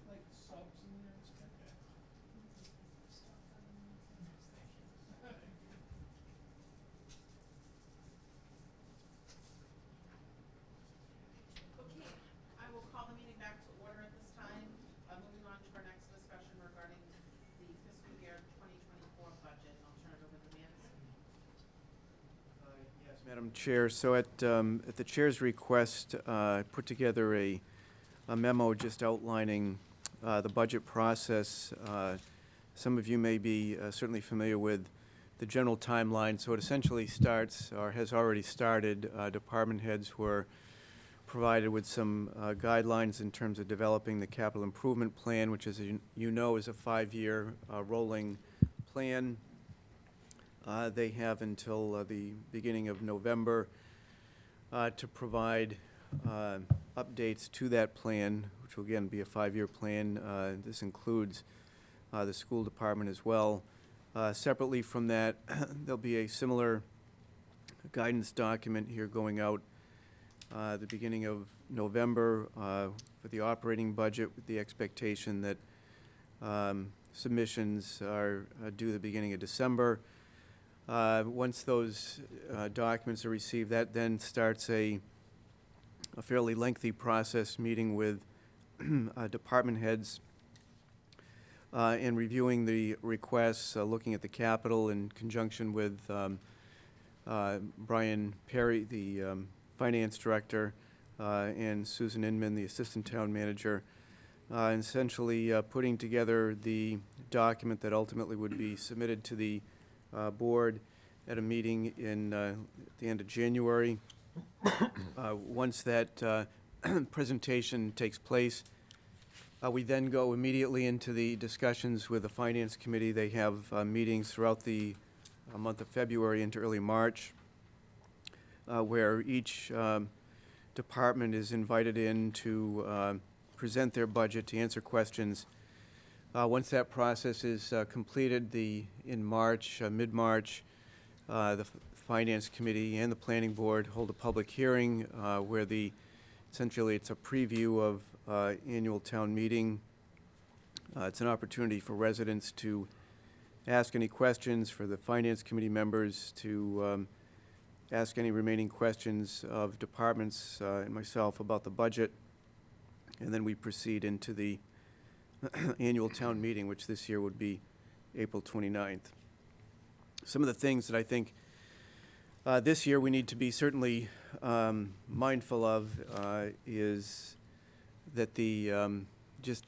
like subs in there and stuff. Okay, I will call the meeting back to order at this time. Moving on to our next discussion regarding the fiscal year 2024 budget. I'll turn it over to Mance. Yes, Madam Chair, so at the chair's request, I put together a memo just outlining the budget process. Some of you may be certainly familiar with the general timeline, so it essentially starts, or has already started. Department heads were provided with some guidelines in terms of developing the capital improvement plan, which, as you know, is a 5-year rolling plan. They have until the beginning of November to provide updates to that plan, which will again be a 5-year plan. This includes the school department as well. Separately from that, there'll be a similar guidance document here going out the beginning of November for the operating budget, with the expectation that submissions are due the beginning of December. Once those documents are received, that then starts a fairly lengthy process, meeting with department heads and reviewing the requests, looking at the capital in conjunction with Brian Perry, the finance director, and Susan Inman, the assistant town manager, and essentially putting together the document that ultimately would be submitted to the board at a meeting in the end of January. Once that presentation takes place, we then go immediately into the discussions with the Finance Committee. They have meetings throughout the month of February into early March, where each department is invited in to present their budget, to answer questions. Once that process is completed, in March, mid-March, the Finance Committee and the Planning Board hold a public hearing where essentially it's a preview of annual town meeting. It's an opportunity for residents to ask any questions, for the Finance Committee members to ask any remaining questions of departments and myself about the budget. And then we proceed into the annual town meeting, which this year would be April 29th. Some of the things that I think this year we need to be certainly mindful of is that just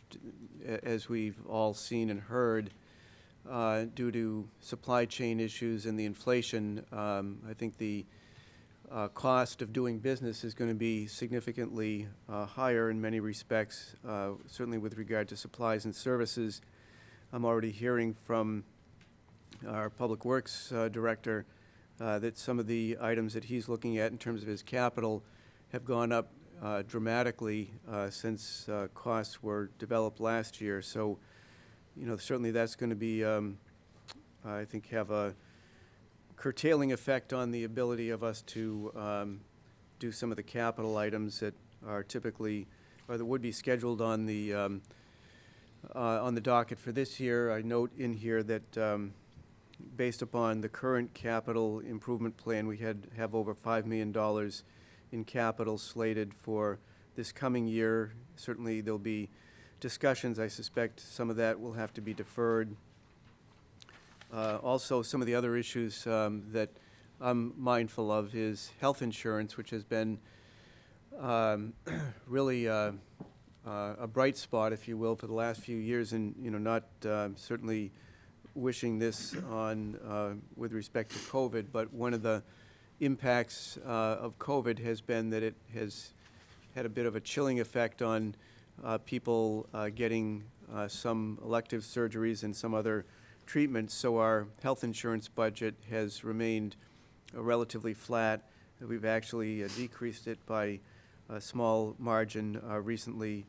as we've all seen and heard, due to supply chain issues and the inflation, I think the cost of doing business is going to be significantly higher in many respects, certainly with regard to supplies and services. I'm already hearing from our Public Works Director that some of the items that he's looking at in terms of his capital have gone up dramatically since costs were developed last year. So, certainly that's going to be, I think, have a curtailing effect on the ability of us to do some of the capital items that are typically, or that would be scheduled on the docket for this year. I note in here that based upon the current capital improvement plan, we have over $5 million in capital slated for this coming year. Certainly there'll be discussions. I suspect some of that will have to be deferred. Also, some of the other issues that I'm mindful of is health insurance, which has been really a bright spot, if you will, for the last few years, and not certainly wishing this on with respect to COVID, but one of the impacts of COVID has been that it has had a bit of a chilling effect on people getting some elective surgeries and some other treatments. So our health insurance budget has remained relatively flat. We've actually decreased it by a small margin recently.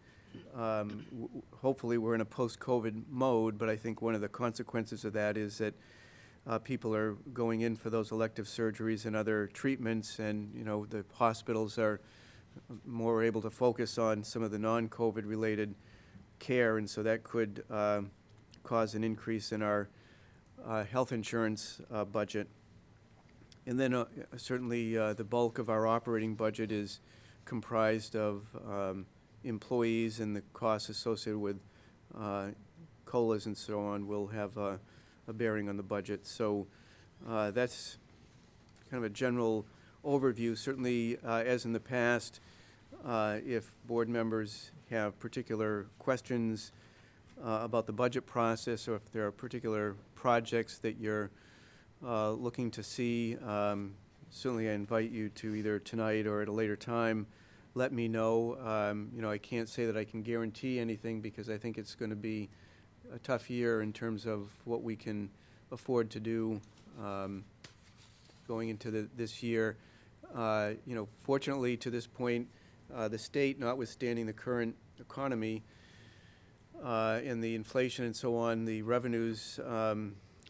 Hopefully we're in a post-COVID mode, but I think one of the consequences of that is that people are going in for those elective surgeries and other treatments, and the hospitals are more able to focus on some of the non-COVID related care, and so that could cause an increase in our health insurance budget. And then certainly the bulk of our operating budget is comprised of employees, and the costs associated with COLAs and so on will have a bearing on the budget. So that's kind of a general overview. Certainly, as in the past, if board members have particular questions about the budget process, or if there are particular projects that you're looking to see, certainly I invite you to either tonight or at a later time, let me know. You know, I can't say that I can guarantee anything, because I think it's going to be a tough year in terms of what we can afford to do going into this year. You know, fortunately, to this point, the state, notwithstanding the current economy and the inflation and so on, the revenues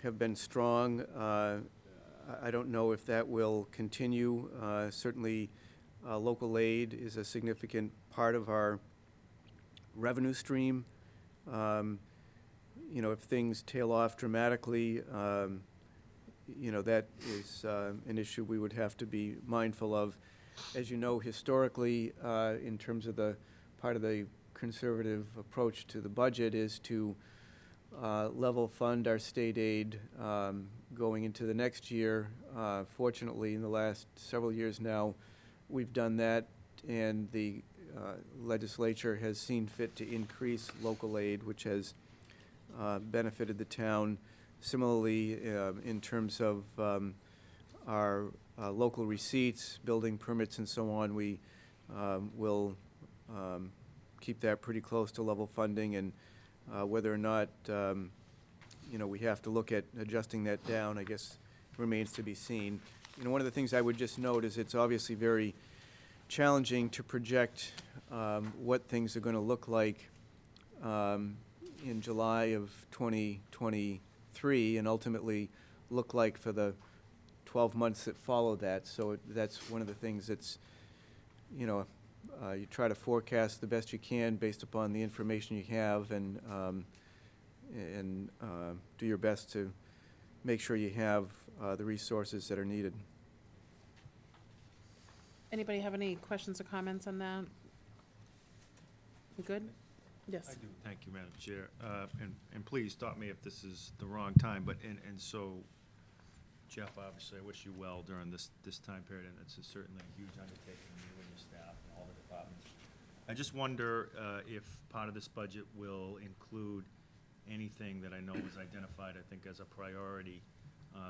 have been strong. I don't know if that will continue. Certainly, local aid is a significant part of our revenue stream. You know, if things tail off dramatically, you know, that is an issue we would have to be mindful of. As you know, historically, in terms of the part of the conservative approach to the budget is to level fund our state aid going into the next year. Fortunately, in the last several years now, we've done that, and the legislature has seen fit to increase local aid, which has benefited the town. Similarly, in terms of our local receipts, building permits and so on, we will keep that pretty close to level funding, and whether or not you know, we have to look at adjusting that down, I guess, remains to be seen. You know, one of the things I would just note is it's obviously very challenging to project what things are going to look like in July of 2023, and ultimately look like for the 12 months that follow that. So that's one of the things that's, you know, you try to forecast the best you can based upon the information you have, and do your best to make sure you have the resources that are needed. Anybody have any questions or comments on that? You good? Yes. I do, thank you, Madam Chair. And please stop me if this is the wrong time, but, and so, Jeff, obviously, I wish you well during this time period, and it's certainly a huge undertaking, you and your staff and all the departments. I just wonder if part of this budget will include anything that I know was identified, I think, as a priority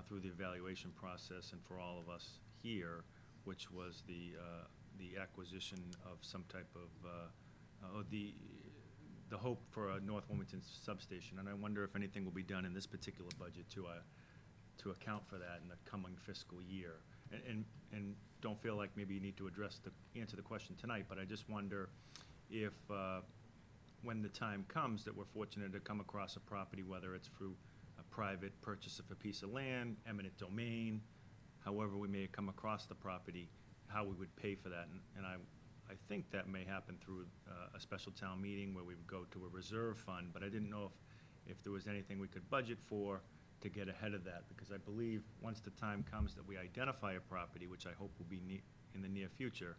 through the evaluation process and for all of us here, which was the acquisition of some type of, the hope for a North Wilmington substation. And I wonder if anything will be done in this particular budget to account for that in the coming fiscal year. And don't feel like maybe you need to answer the question tonight, but I just wonder if when the time comes that we're fortunate to come across a property, whether it's through a private purchase of a piece of land, eminent domain, however we may come across the property, how we would pay for that. And I think that may happen through a special town meeting where we would go to a reserve fund, but I didn't know if there was anything we could budget for to get ahead of that, because I believe once the time comes that we identify a property, which I hope will be in the near future,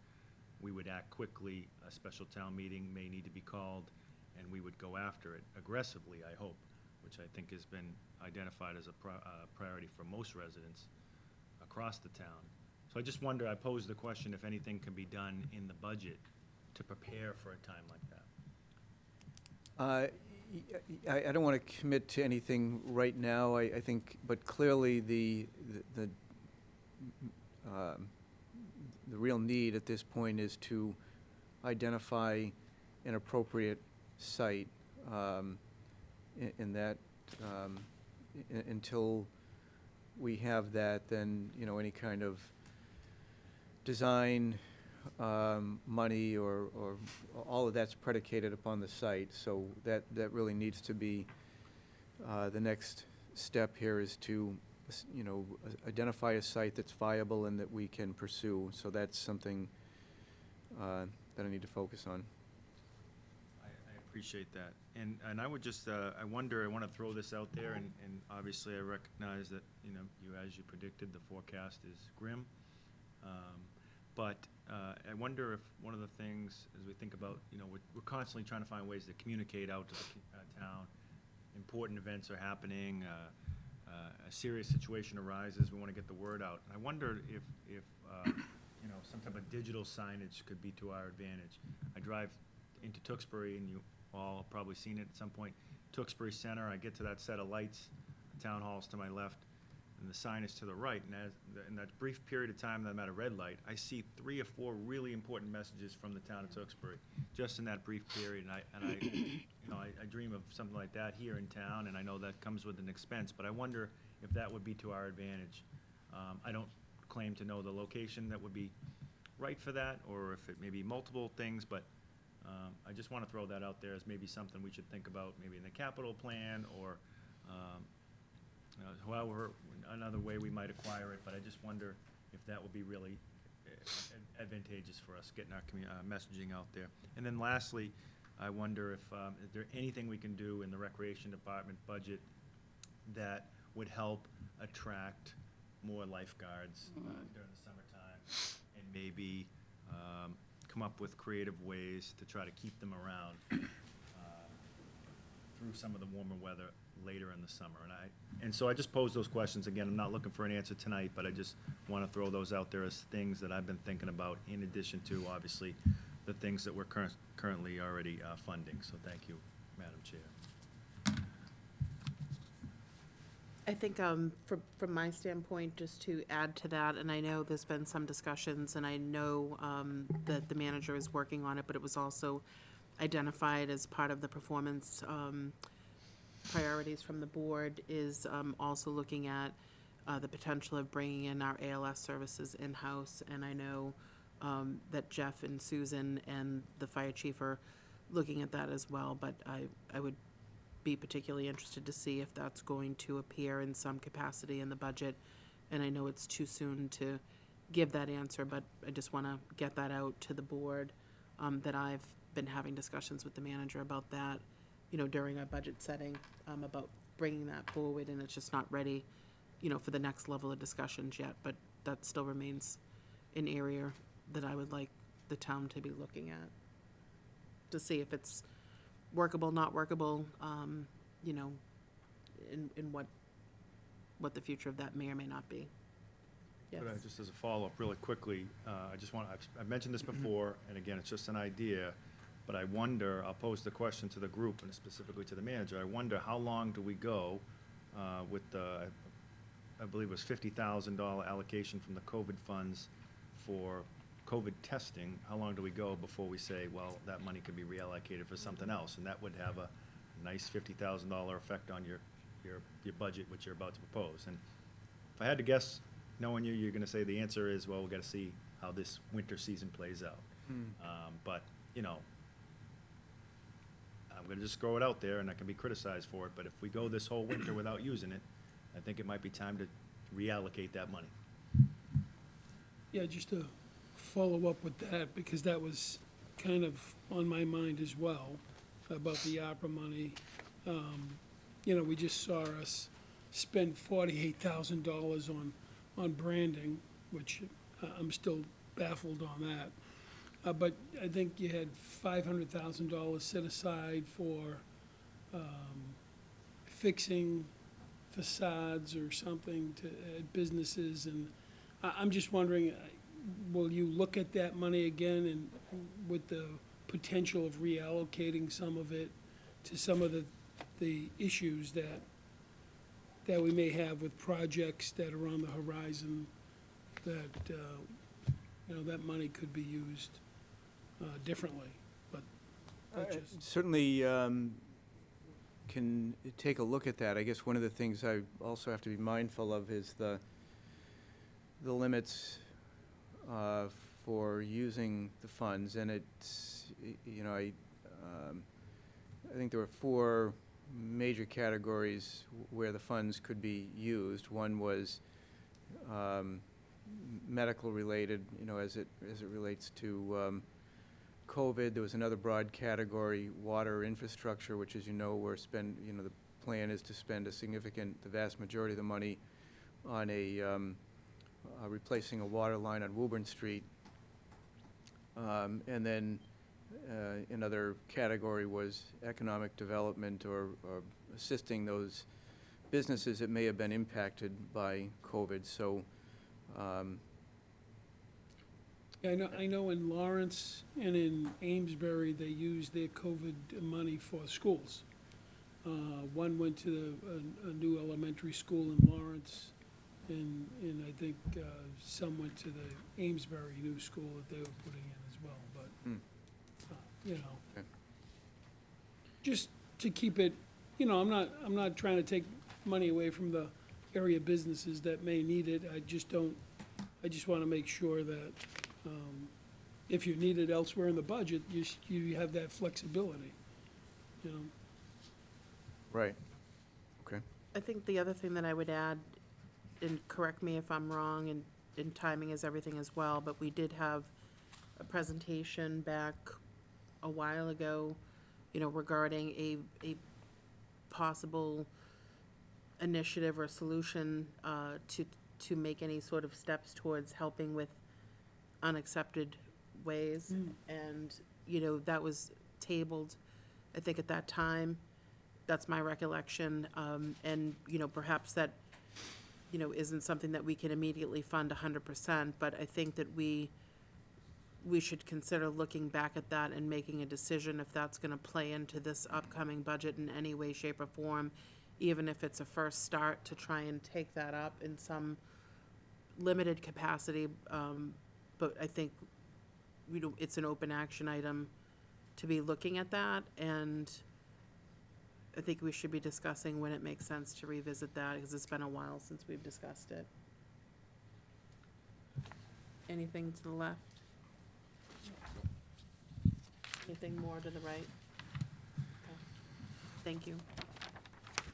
we would act quickly. A special town meeting may need to be called, and we would go after it aggressively, I hope, which I think has been identified as a priority for most residents across the town. So I just wonder, I pose the question if anything can be done in the budget to prepare for a time like that. I don't want to commit to anything right now. I think, but clearly the real need at this point is to identify an appropriate site, in that until we have that, then, you know, any kind of design money or all of that's predicated upon the site. So that really needs to be the next step here, is to, you know, identify a site that's viable and that we can pursue. So that's something that I need to focus on. I appreciate that. And I would just, I wonder, I want to throw this out there, and obviously I recognize that, you know, as you predicted, the forecast is grim. But I wonder if one of the things, as we think about, you know, we're constantly trying to find ways to communicate out to the town. Important events are happening, a serious situation arises, we want to get the word out. And I wonder if you know, some type of digital signage could be to our advantage. I drive into Tewksbury, and you all have probably seen it at some point. Tewksbury Center, I get to that set of lights, the town hall's to my left, and the sign is to the right. And in that brief period of time that I'm at a red light, I see 3 or 4 really important messages from the town of Tewksbury, just in that brief period. And I you know, I dream of something like that here in town, and I know that comes with an expense, but I wonder if that would be to our advantage. I don't claim to know the location that would be right for that, or if it may be multiple things, but I just want to throw that out there as maybe something we should think about, maybe in the capital plan, or however, another way we might acquire it, but I just wonder if that would be really advantageous for us, getting our messaging out there. And then lastly, I wonder if is there anything we can do in the Recreation Department budget that would help attract more lifeguards during the summertime, and maybe come up with creative ways to try to keep them around through some of the warmer weather later in the summer. And so I just pose those questions. Again, I'm not looking for an answer tonight, but I just want to throw those out there as things that I've been thinking about, in addition to, obviously, the things that we're currently already funding. So thank you, Madam Chair. I think from my standpoint, just to add to that, and I know there's been some discussions, and I know that the manager is working on it, but it was also identified as part of the performance priorities from the board, is also looking at the potential of bringing in our ALS services in-house. And I know that Jeff and Susan and the fire chief are looking at that as well, but I would be particularly interested to see if that's going to appear in some capacity in the budget. And I know it's too soon to give that answer, but I just want to get that out to the board, that I've been having discussions with the manager about that, you know, during our budget setting, about bringing that forward, and it's just not ready, you know, for the next level of discussions yet, but that still remains an area that I would like the town to be looking at, to see if it's workable, not workable, you know, in what the future of that may or may not be. Yes. But just as a follow-up, really quickly, I just want, I've mentioned this before, and again, it's just an idea, but I wonder, I'll pose the question to the group and specifically to the manager, I wonder how long do we go with the, I believe it was $50,000 allocation from the COVID funds for COVID testing, how long do we go before we say, well, that money could be reallocated for something else? And that would have a nice $50,000 effect on your budget, which you're about to propose. And if I had to guess, knowing you, you're going to say the answer is, well, we've got to see how this winter season plays out. But, you know, I'm going to just throw it out there, and I can be criticized for it, but if we go this whole winter without using it, I think it might be time to reallocate that money. Yeah, just to follow up with that, because that was kind of on my mind as well, about the ARPA money. You know, we just saw us spend $48,000 on branding, which I'm still baffled on that. But I think you had $500,000 set aside for fixing facades or something to businesses, and I'm just wondering, will you look at that money again, and with the potential of reallocating some of it to some of the issues that we may have with projects that are on the horizon, that you know, that money could be used differently, but that just. Certainly can take a look at that. I guess one of the things I also have to be mindful of is the limits for using the funds, and it's, you know, I think there were 4 major categories where the funds could be used. One was medical related, you know, as it relates to COVID. There was another broad category, water infrastructure, which, as you know, the plan is to spend the vast majority of the money on replacing a water line on Woburn Street. And then another category was economic development or assisting those businesses that may have been impacted by COVID. So, I know in Lawrence and in Amesbury, they use their COVID money for schools. One went to a new elementary school in Lawrence, and I think some went to the Amesbury new school that they were putting in as well, but, you know. Okay. Just to keep it, you know, I'm not trying to take money away from the area businesses that may need it. I just want to make sure that if you need it elsewhere in the budget, you have that flexibility, you know. right. Okay. I think the other thing that I would add, and correct me if I'm wrong, and timing is everything as well, but we did have a presentation back a while ago, you know, regarding a possible initiative or solution to make any sort of steps towards helping with unaccepted ways. And, you know, that was tabled, I think, at that time. That's my recollection. And, you know, perhaps that, you know, isn't something that we can immediately fund 100%, but I think that we should consider looking back at that and making a decision if that's gonna play into this upcoming budget in any way, shape, or form, even if it's a first start to try and take that up in some limited capacity. But I think, you know, it's an open action item to be looking at that, and I think we should be discussing when it makes sense to revisit that, because it's been a while since we've discussed it. Anything to the left? Anything more to the right? Okay. Thank you.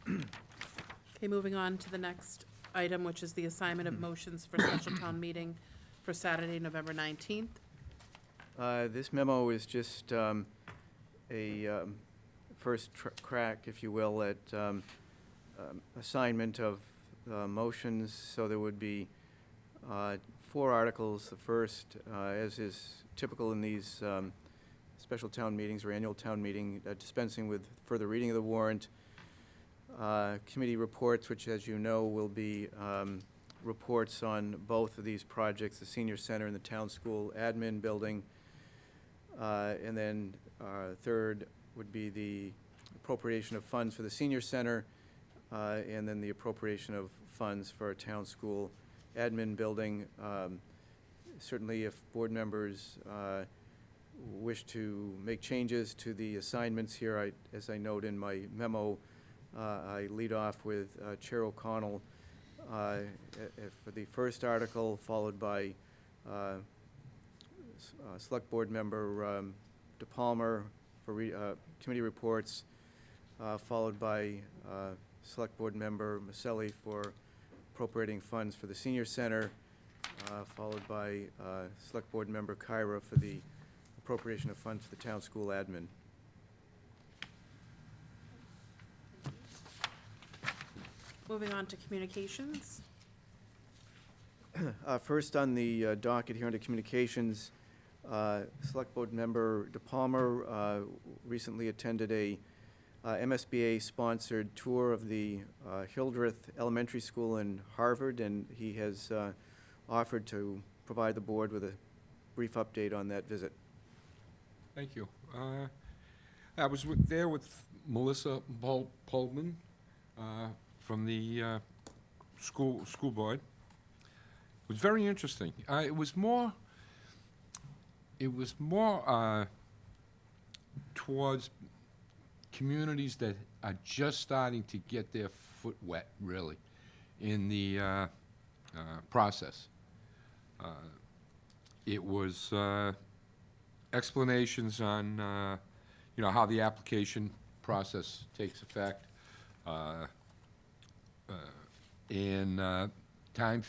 Okay, moving on to the next item, which is the assignment of motions for special town meeting for Saturday, November 19th. This memo is just a first crack, if you will, at assignment of motions. So there would be 4 articles. The first, as is typical in these special town meetings or annual town meeting, dispensing with further reading of the warrant. Committee reports, which, as you know, will be reports on both of these projects, the senior center and the town school admin building. And then third would be the appropriation of funds for the senior center, and then the appropriation of funds for a town school admin building. Certainly, if board members wish to make changes to the assignments here, as I note in my memo, I lead off with Chair O'Connell for the first article, followed by Select Board Member DePalmer for committee reports, followed by Select Board Member Maselli for appropriating funds for the senior center, followed by Select Board Member Kyra for the appropriation of funds for the town school admin. Moving on to communications. First on the docket here under communications, Select Board Member DePalmer recently attended a MSBA-sponsored tour of the Hildreth Elementary School in Harvard, and he has offered to provide the board with a brief update on that visit. Thank you. I was there with Melissa Pullman from the school board. It was very interesting. It was more towards communities that are just starting to get their foot wet, really, in the process. It was explanations on, how the application process takes effect, and time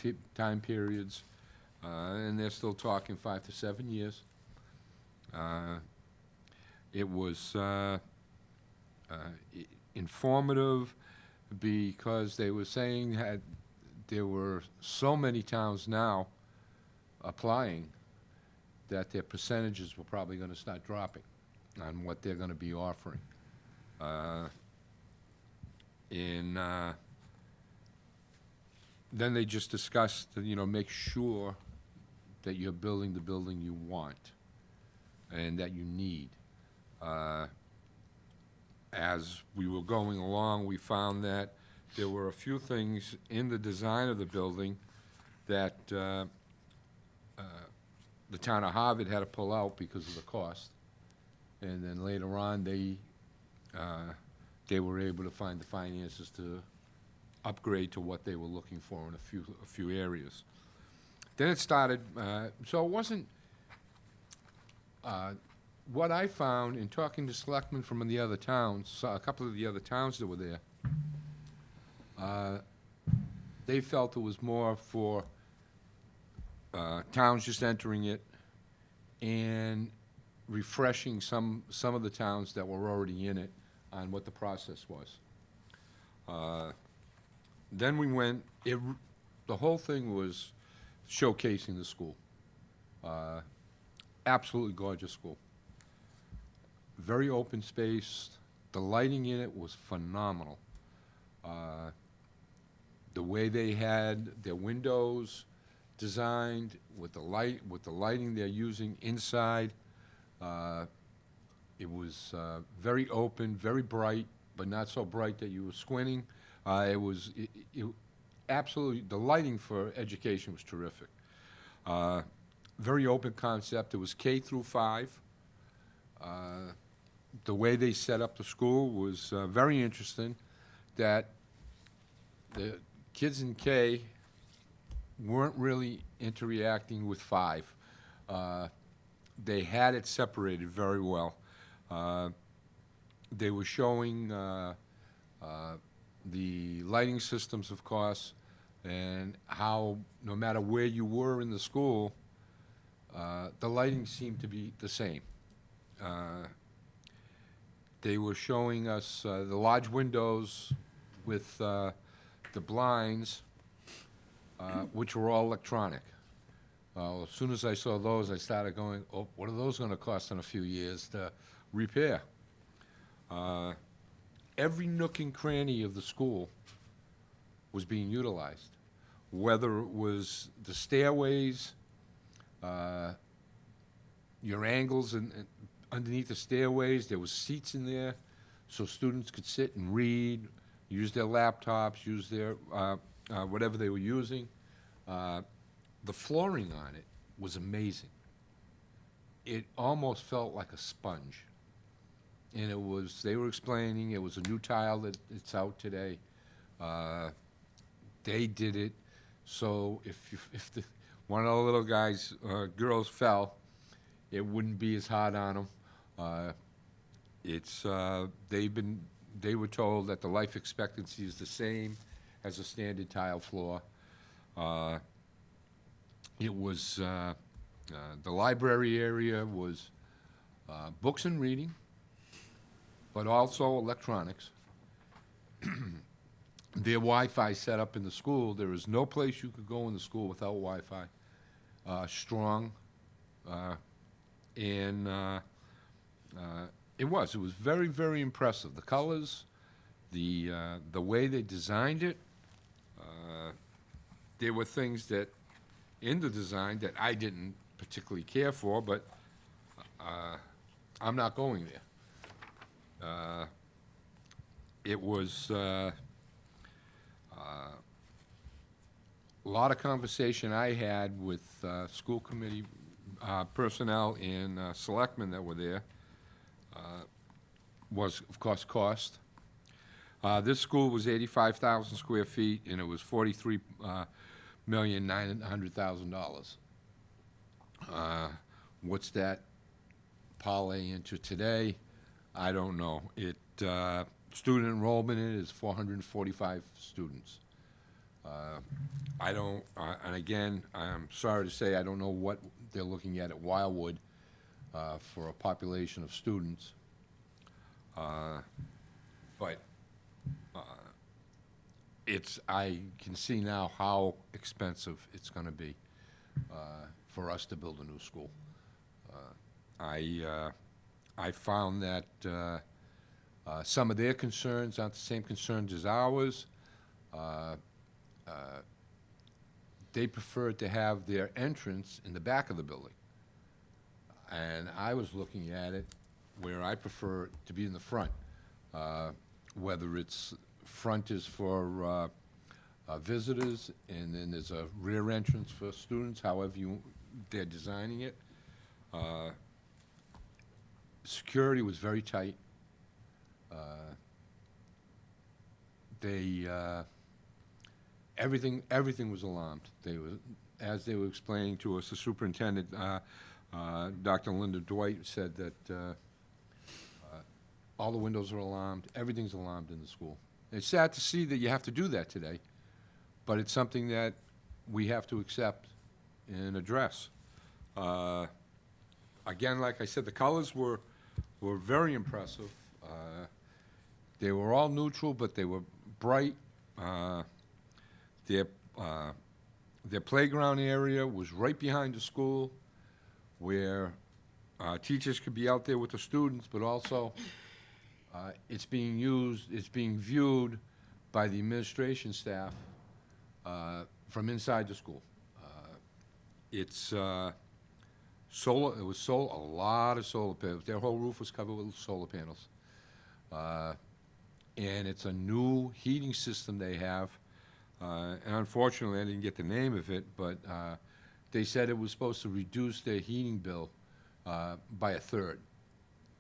periods, and they're still talking 5 to 7 years. It was informative because they were saying there were so many towns now applying that their percentages were probably going to start dropping on what they're going to be offering. Then they just discussed, make sure that you're building the building you want and that you need. As we were going along, we found that there were a few things in the design of the building that the town of Harvard had to pull out because of the cost. And then later on, they were able to find the finances to upgrade to what they were looking for in a few areas. Then it started, so it wasn't, what I found in talking to selectmen from the other towns, a couple of the other towns that were there, they felt it was more for towns just entering it and refreshing some of the towns that were already in it on what the process was. Then we went, the whole thing was showcasing the school. Absolutely gorgeous school. Very open space. The lighting in it was phenomenal. The way they had their windows designed with the lighting they're using inside, it was very open, very bright, but not so bright that you were squinting. Absolutely, the lighting for education was terrific. Very open concept. It was K through 5. The way they set up the school was very interesting, that the kids in K weren't really interacting with 5. They had it separated very well. They were showing the lighting systems, of course, and how no matter where you were in the school, the lighting seemed to be the same. They were showing us the large windows with the blinds, which were all electronic. As soon as I saw those, I started going, oh, what are those going to cost in a few years to repair? Every nook and cranny of the school was being utilized, whether it was the stairways, your angles and underneath the stairways. There was seats in there so students could sit and read, use their laptops, use their whatever they were using. The flooring on it was amazing. It almost felt like a sponge. And they were explaining, it was a new tile that it's out today. They did it so if one of the little guys, girls fell, it wouldn't be as hard on them. They were told that the life expectancy is the same as a standard tile floor. It was, the library area was books and reading, but also electronics. Their Wi-Fi set up in the school, there is no place you could go in the school without Wi-Fi. Strong, and it was very, very impressive. The colors, the way they designed it, there were things that in the design that I didn't particularly care for, but I'm not going there. It was a lot of conversation I had with school committee personnel and selectmen that were there. Was, of course, cost. This school was 85,000 square feet, and it was $43,900,000. What's that parlay into today? I don't know. Student enrollment in it is 445 students. And again, I'm sorry to say, I don't know what they're looking at Wildwood for a population of students. But I can see now how expensive it's gonna be for us to build a new school. I found that some of their concerns aren't the same concerns as ours. They preferred to have their entrance in the back of the building. And I was looking at it where I prefer it to be in the front. Whether it's front is for visitors, and then there's a rear entrance for students, however they're designing it. Security was very tight. Everything was alarmed. As they were explaining to us, the superintendent, Dr. Linda Dwight, said that all the windows are alarmed, everything's alarmed in the school. It's sad to see that you have to do that today, but it's something that we have to accept and address. Again, like I said, the colors were very impressive. They were all neutral, but they were bright. Their playground area was right behind the school, where teachers could be out there with the students, but also it's being viewed by the administration staff from inside the school. It's solar. It was a lot of solar panels. Their whole roof was covered with solar panels, and it's a new heating system they have. And unfortunately, I didn't get the name of it, but they said it was supposed to reduce their heating bill by a third.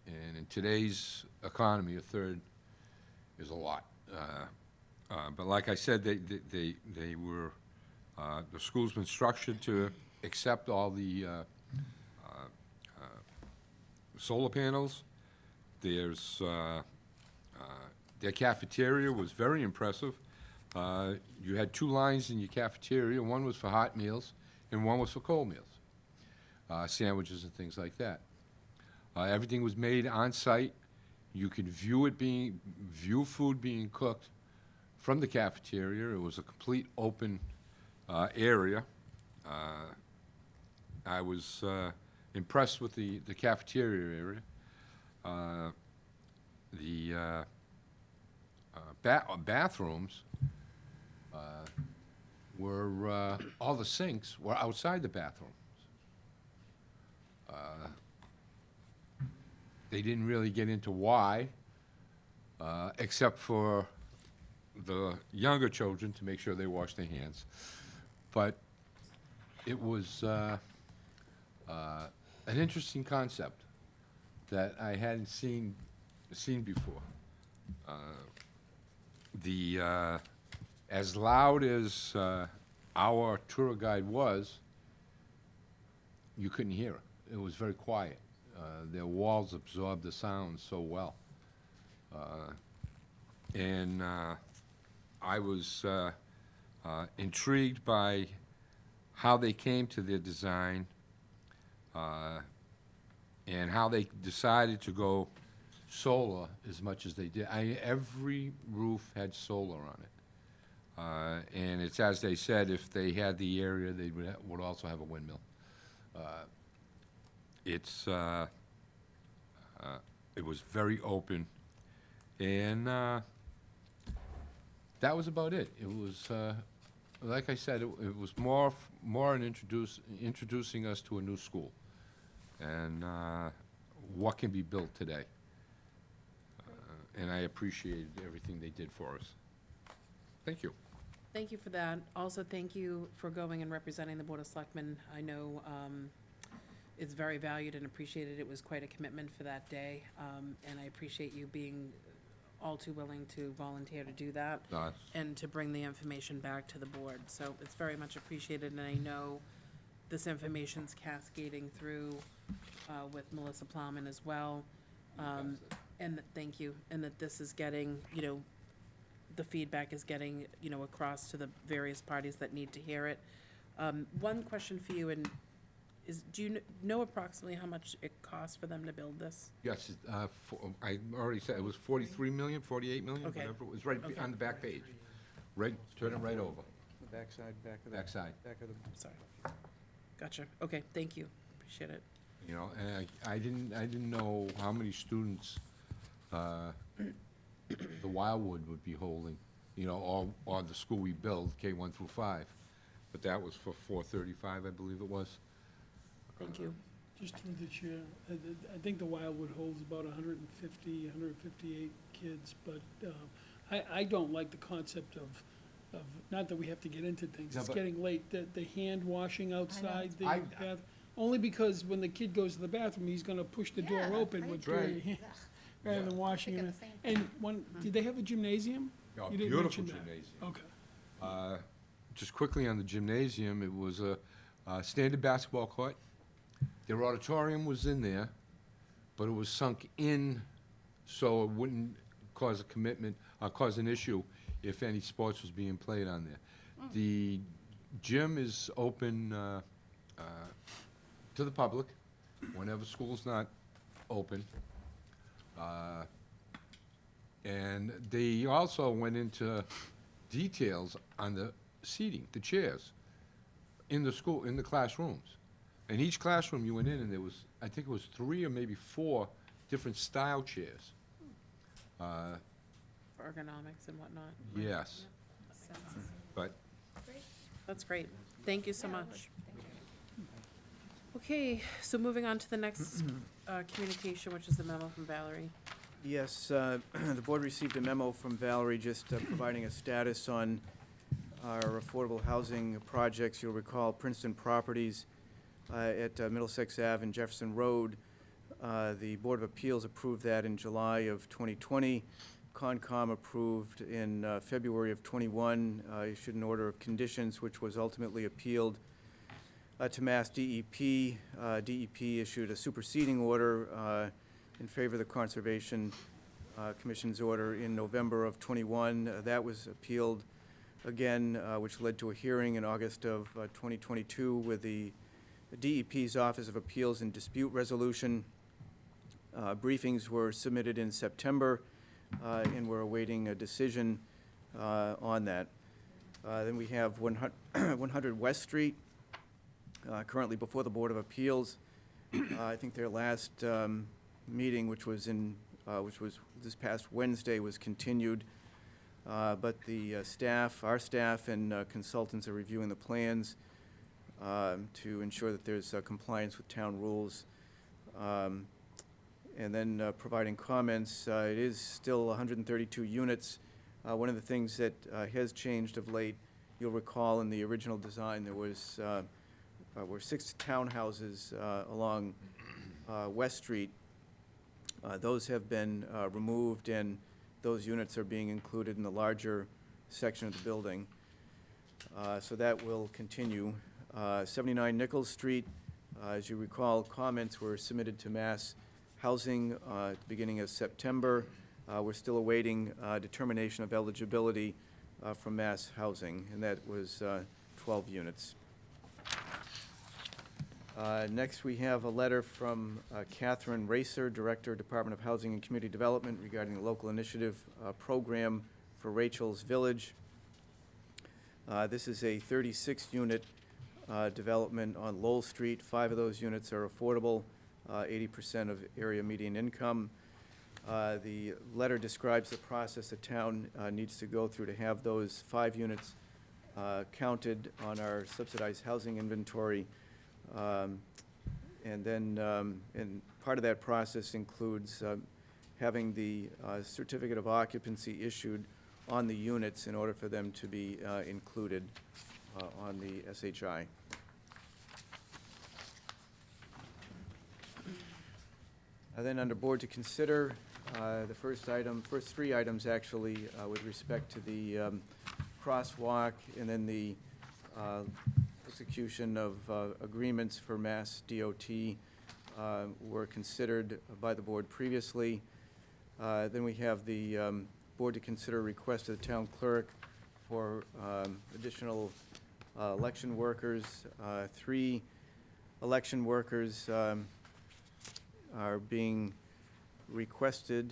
And in today's economy, a third is a lot. But like I said, they were, the school's been structured to accept all the solar panels. There's, their cafeteria was very impressive. You had two lines in your cafeteria. One was for hot meals, and one was for cold meals, sandwiches and things like that. Everything was made on site. You could view food being cooked from the cafeteria. It was a complete open area. I was impressed with the cafeteria area. The bathrooms were all the sinks were outside the bathrooms. They didn't really get into why, except for the younger children to make sure they washed their hands. But it was an interesting concept that I hadn't seen before. As loud as our tour guide was, you couldn't hear it. It was very quiet. Their walls absorbed the sound so well. And I was intrigued by how they came to their design and how they decided to go solar as much as they did. Every roof had solar on it. And it's as they said, if they had the area, they would also have a windmill. It was very open, and that was about it. It was, like I said, it was more in introducing us to a new school and what can be built today. And I appreciated everything they did for us. Thank you. Thank you for that. Also, thank you for going and representing the Board of Selectmen. I know it's very valued and appreciated. It was quite a commitment for that day, and I appreciate you being all too willing to volunteer to do that and to bring the information back to the board. So it's very much appreciated, and I know this information's cascading through with Melissa Plowman as well. And thank you, and that this is getting, the feedback is getting, across to the various parties that need to hear it. One question for you, and do you know approximately how much it costs for them to build this? Yes, I already said, it was 43 million, 48 million, Okay. whatever, it was right Okay. on the back page. Right, turn it right over, The backside, back of the. backside. Back of the. Sorry. Gotcha. Okay, thank you. Appreciate it. You know, and I didn't know how many students the Wildwood would be holding, you know, or the school we build, K-1 through 5. But that was for 435, I believe it was. Thank you. Just through the chair, I think the Wildwood holds about 150, 158 kids, but I don't like the concept of, not that we have to get into things, Yeah, it's but- getting late, the hand washing outside the I- bath. Only because when the kid goes to the bathroom, he's gonna push the door Yeah, open I with agree. dirty hands, rather than washing Thinking it. the same thing. And did they have a gymnasium? A You didn't beautiful mention that. gymnasium. Okay. Just quickly on the gymnasium, it was a standard basketball court. Their auditorium was in there, but it was sunk in so it wouldn't cause a commitment, cause an issue if any sports was being played on there. The gym is open to the public whenever school's not open. And they also went into details on the seating, the chairs, in the school, in the classrooms. In each classroom you went in, and there was, I think it was 3 or maybe 4 different style chairs. For ergonomics and whatnot. Yes, but That's great. Thank you so much. Okay, so moving on to the next communication, which is the memo from Valerie. Yes, the board received a memo from Valerie just providing a status on our affordable housing projects. You'll recall Princeton Properties at Middlesex Ave and Jefferson Road. The Board of Appeals approved that in July of 2020. Concom approved in February of '21, issued an order of conditions, which was ultimately appealed to Mass DEP. DEP issued a superseding order in favor of the Conservation Commission's order in November of '21. That was appealed again, which led to a hearing in August of 2022 with the DEP's Office of Appeals and Dispute Resolution. Briefings were submitted in September, and we're awaiting a decision on that. Then we have 100 West Street, currently before the Board of Appeals. I think their last meeting, which was this past Wednesday, was continued. But the our staff and consultants are reviewing the plans to ensure that there's compliance with town rules. And then providing comments. It is still 132 units. One of the things that has changed of late, you'll recall in the original design, there were 6 townhouses along West Street. Those have been removed, and those units are being included in the larger section of the building. So that will continue. 79 Nichols Street, as you recall, comments were submitted to Mass Housing at the beginning of September. We're still awaiting determination of eligibility from Mass Housing, and that was 12 units. Next, we have a letter from Catherine Racer, Director, Department of Housing and Community Development, regarding the local initiative program for Rachel's Village. This is a 36-unit development on Lowell Street. 5 of those units are affordable, 80% of area median income. The letter describes the process the town needs to go through to have those 5 units counted on our subsidized housing inventory. And then, and part of that process includes having the certificate of occupancy issued on the units in order for them to be included on the SHI. Then under board to consider, the first 3 items actually, with respect to the crosswalk and then the execution of agreements for Mass DOT were considered by the board previously. Then we have the board to consider a request of the town clerk for additional election workers. 3 election workers are being requested.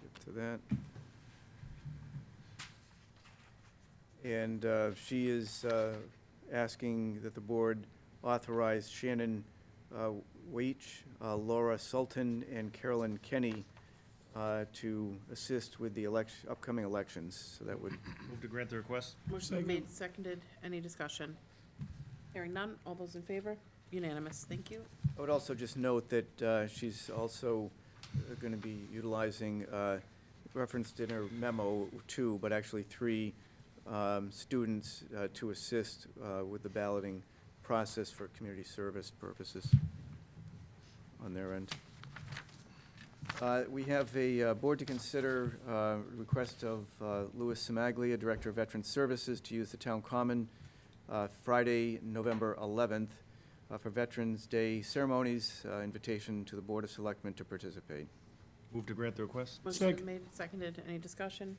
Get to that. And she is asking that the board authorize Shannon Weich, Laura Sultan, and Carolyn Kenny to assist with the upcoming elections. So that would, Move to grant the request. Motion been made, seconded. Any discussion? Hearing none. All those in favor? Unanimous. Thank you. I would also just note that she's also going to be utilizing, referenced in her memo, 2, but actually 3 students to assist with the balloting process for community service purposes on their end. We have a board to consider request of Louis Simaglia, Director of Veteran Services, to use the town common Friday, November 11th for Veterans Day ceremonies, invitation to the Board of Selectmen to participate. Move to grant the request. Motion been made, seconded. Any discussion?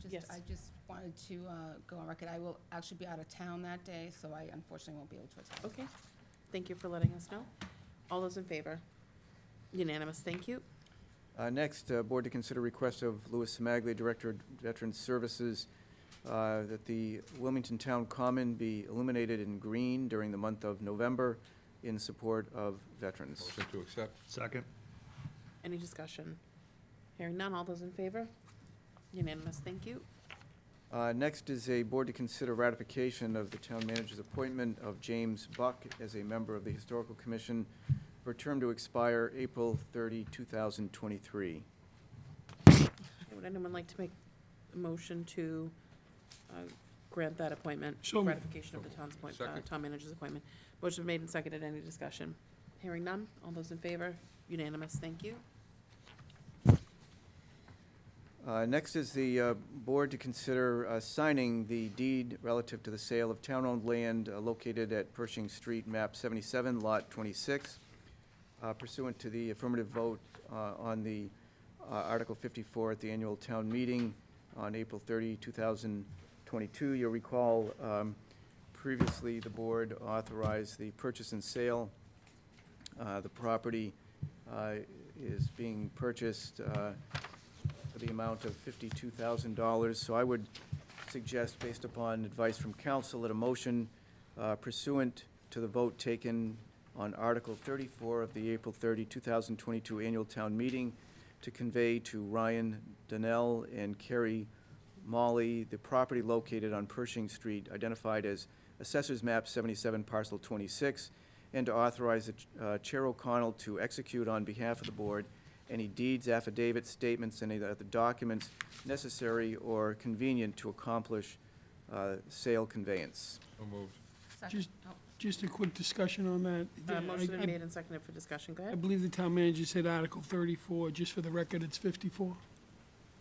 Yes. I just wanted to go on record. I will actually be out of town that day, so I unfortunately won't be able to attend. Okay. Thank you for letting us know. All those in favor? Unanimous. Thank you. Next, board to consider request of Louis Simaglia, Director of Veteran Services, that the Wilmington Town Common be illuminated in green during the month of November in support of veterans. Motion to accept. Second. Any discussion? Hearing none. All those in favor? Unanimous. Thank you. Next is a board to consider ratification of the town manager's appointment of James Buck as a member of the Historical Commission for a term to expire April 30, 2023. Would anyone like to make a motion to grant that appointment? So moved. Ratification of the Second. town manager's appointment. Motion made and seconded. Any discussion? Hearing none. All those in favor? Unanimous. Thank you. Next is the board to consider signing the deed relative to the sale of town-owned land located at Pershing Street, map 77, lot 26, pursuant to the affirmative vote on the Article 54 at the annual town meeting on April 30, 2022. You'll recall previously the board authorized the purchase and sale. The property is being purchased for the amount of $52,000. So I would suggest, based upon advice from council, that a motion pursuant to the vote taken on Article 34 of the April 30, 2022 annual town meeting to convey to Ryan Donnell and Kerry Molly the property located on Pershing Street, identified as Assessors Map 77, Parcel 26, and to authorize the Chair O'Connell to execute on behalf of the board any deeds, affidavits, statements, any other documents necessary or convenient to accomplish sale conveyance. So moved. Second. Just- Oh, Just a quick discussion on that. Motion I- been made and seconded for discussion. Go I ahead. believe the town manager said Article 34. Just for the record, it's 54.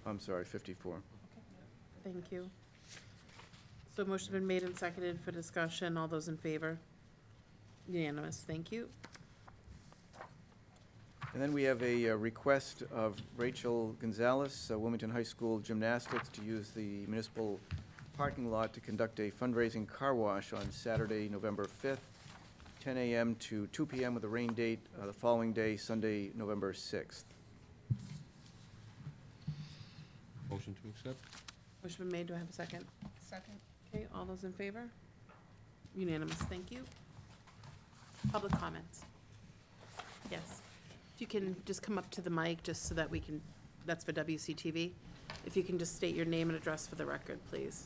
I'm sorry, 54. Thank you. So motion been made and seconded for discussion. All those in favor? Unanimous. Thank you. And then we have a request of Rachel Gonzalez, Wilmington High School Gymnastics, to use the municipal parking lot to conduct a fundraising car wash on Saturday, November 5th, 10 a.m. to 2 p.m. with a rain date the following day, Sunday, November 6th. Motion to accept. Motion been made. Do I have a second? second. Okay, all those in favor? Unanimous. Thank you. Public comments? Yes. If you can just come up to the mic, just so that we can, that's for WCTV. If you can just state your name and address for the record, please.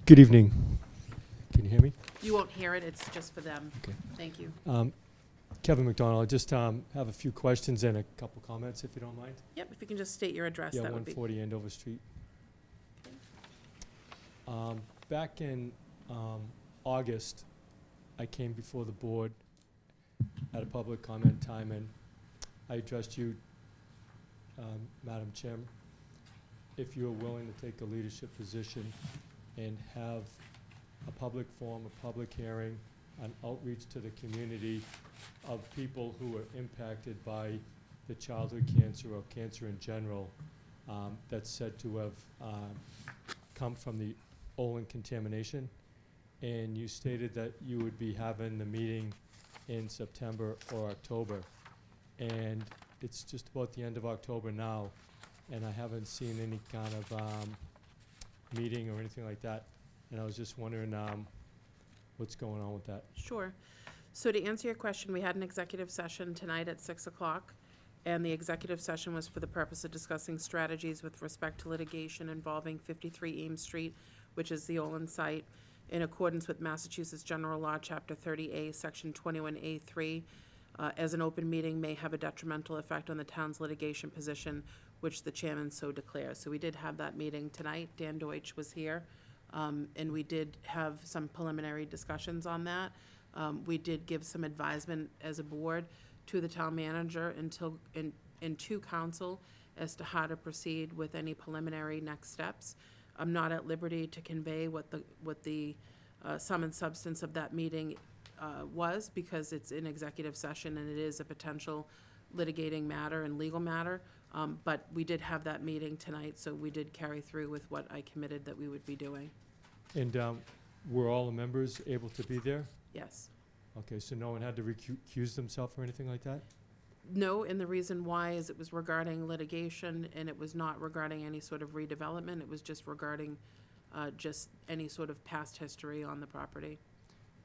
Good evening. Can you hear me? You won't hear it, it's just for them. Okay. Thank you. Kevin McDonald, I just have a few questions and a couple comments, if you don't mind. Yep, if you can just state your address, Yeah, that would be. 140 Andover Street. Back in August, I came before the board at a public comment time, and I addressed you, Madam Chairman, if you are willing to take a leadership position and have a public forum, a public hearing, an outreach to the community of people who are impacted by the childhood cancer or cancer in general that's said to have come from the Olin contamination, and you stated that you would be having the meeting in September or October. And it's just about the end of October now, and I haven't seen any kind of meeting or anything like that. And I was just wondering what's going on with that. Sure. So to answer your question, we had an executive session tonight at 6 o'clock, and the executive session was for the purpose of discussing strategies with respect to litigation involving 53 Ames Street, which is the Olin site, in accordance with Massachusetts General Law, Chapter 30A, Section 21A3, as an open meeting may have a detrimental effect on the town's litigation position, which the chairman so declares. So we did have that meeting tonight. Dan Deutsch was here, and we did have some preliminary discussions on that. We did give some advisement as a board to the town manager and to council as to how to proceed with any preliminary next steps. I'm not at liberty to convey what the sum and substance of that meeting was, because it's in executive session and it is a potential litigating matter and legal matter. But we did have that meeting tonight, so we did carry through with what I committed that we would be doing. And were all the members able to be there? Yes. Okay, so no one had to recuse themselves or anything like that? No, and the reason why is it was regarding litigation, and it was not regarding any sort of redevelopment. It was just regarding just any sort of past history on the property.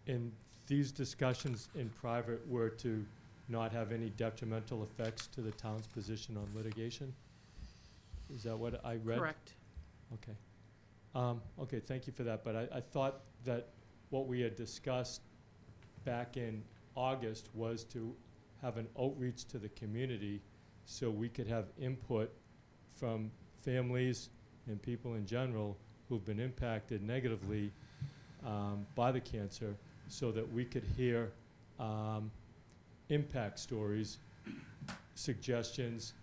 And these discussions in private were to not have any detrimental effects to the town's position on litigation? Is that what I read? Correct. Okay. Okay, thank you for that, but I thought that what we had discussed back in August was to have an outreach to the community so we could have input from families and people in general who've been impacted negatively by the cancer, so that we could hear impact stories, suggestions,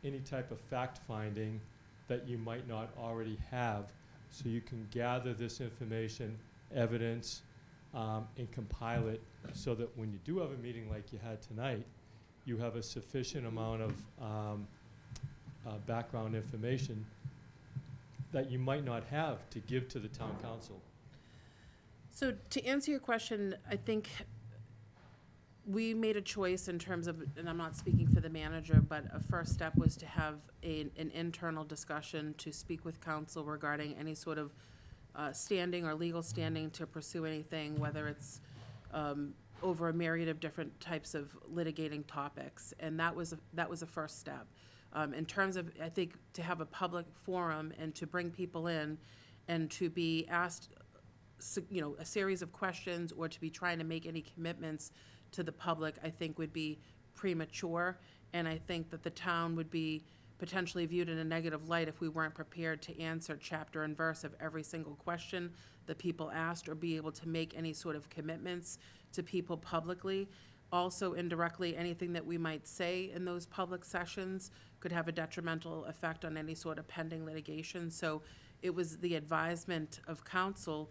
any type of fact-finding that you might not already have, so you can gather this information, evidence, and compile it so that when you do have a meeting like you had tonight, you have a sufficient amount of background information that you might not have to give to the town council. So to answer your question, I think we made a choice in terms of, and I'm not speaking for the manager, but a first step was to have an internal discussion to speak with council regarding any sort of standing or legal standing to pursue anything, whether it's over a myriad of different types of litigating topics. And that was a first step. In terms of, I think, to have a public forum and to bring people in and to be asked, a series of questions, or to be trying to make any commitments to the public, I think would be premature. And I think that the town would be potentially viewed in a negative light if we weren't prepared to answer chapter and verse of every single question that people asked, or be able to make any sort of commitments to people publicly. Also, indirectly, anything that we might say in those public sessions could have a detrimental effect on any sort of pending litigation. So it was the advisement of council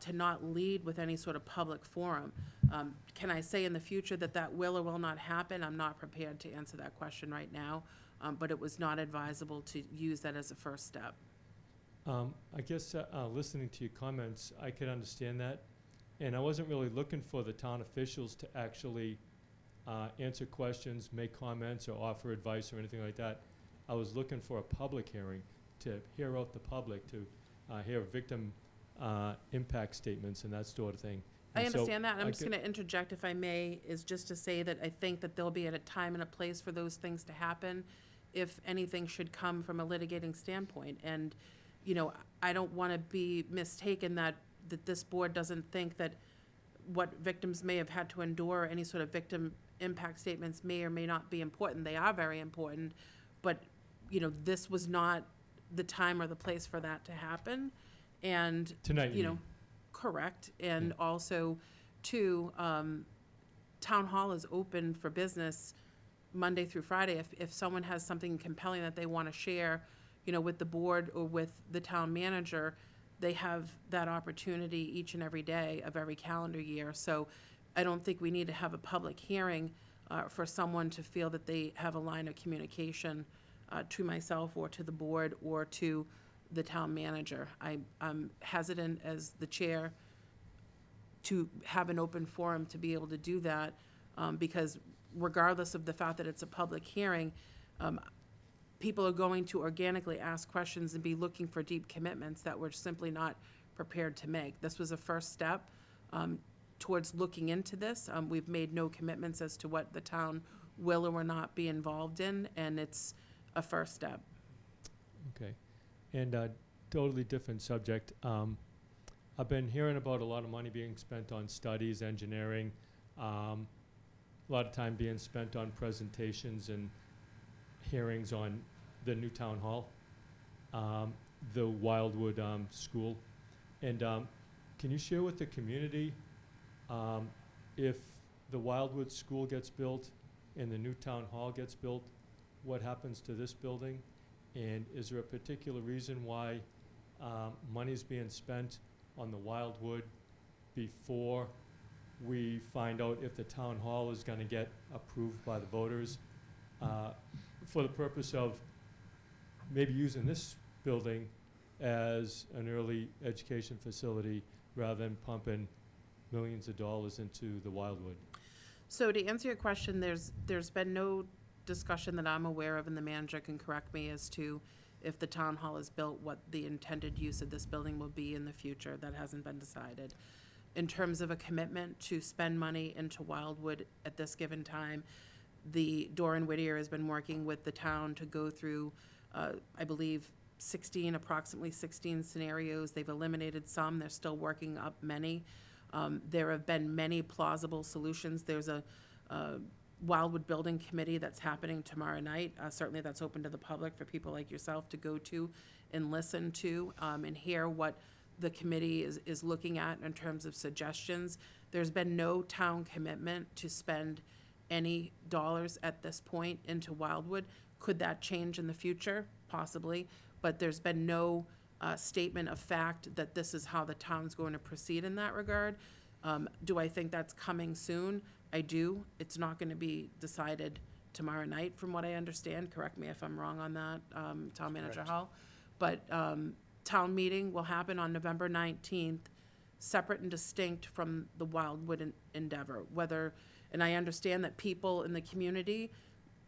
to not lead with any sort of public forum. Can I say in the future that that will or will not happen? I'm not prepared to answer that question right now, but it was not advisable to use that as a first step. I guess listening to your comments, I could understand that. And I wasn't really looking for the town officials to actually answer questions, make comments, or offer advice or anything like that. I was looking for a public hearing to hear out the public, to hear victim impact statements and that sort of thing. I And so understand that. I'm I just could- going to interject, if I may, is just to say that I think that there'll be at a time and a place for those things to happen if anything should come from a litigating standpoint. And, I don't want to be mistaken that this board doesn't think that what victims may have had to endure, any sort of victim impact statements may or may not be important. They are very important, but, this was not the time or the place for that to happen. And, Tonight, you mean. correct. And also, too, town hall is open for business Monday through Friday. If someone has something compelling that they want to share, with the board or with the town manager, they have that opportunity each and every day of every calendar year. So I don't think we need to have a public hearing for someone to feel that they have a line of communication to myself or to the board or to the town manager. I'm hesitant as the chair to have an open forum to be able to do that, because regardless of the fact that it's a public hearing, people are going to organically ask questions and be looking for deep commitments that we're simply not prepared to make. This was a first step towards looking into this. We've made no commitments as to what the town will or will not be involved in, and it's a first step. Okay. And totally different subject. I've been hearing about a lot of money being spent on studies, engineering, a lot of time being spent on presentations and hearings on the new town hall, the Wildwood School. And can you share with the community if the Wildwood School gets built and the new town hall gets built, what happens to this building? And is there a particular reason why money's being spent on the Wildwood before we find out if the town hall is gonna get approved by the voters, for the purpose of maybe using this building as an early education facility rather than pumping millions of dollars into the Wildwood? So to answer your question, there's been no discussion that I'm aware of, and the manager can correct me as to if the town hall is built, what the intended use of this building will be in the future. That hasn't been decided. In terms of a commitment to spend money into Wildwood at this given time, the Doran Whittier has been working with the town to go through, I believe, approximately 16 scenarios. They've eliminated some. They're still working up many. There have been many plausible solutions. There's a Wildwood Building Committee that's happening tomorrow night. Certainly that's open to the public for people like yourself to go to and listen to and hear what the committee is looking at in terms of suggestions. There's been no town commitment to spend any dollars at this point into Wildwood. Could that change in the future? Possibly. But there's been no statement of fact that this is how the town's going to proceed in that regard. Do I think that's coming soon? I do. It's not going to be decided tomorrow night, from what I understand. Correct me if I'm wrong on that, Town Manager Hall. But town meeting will happen on November 19th, separate and distinct from the Wildwood endeavor. And I understand that people in the community,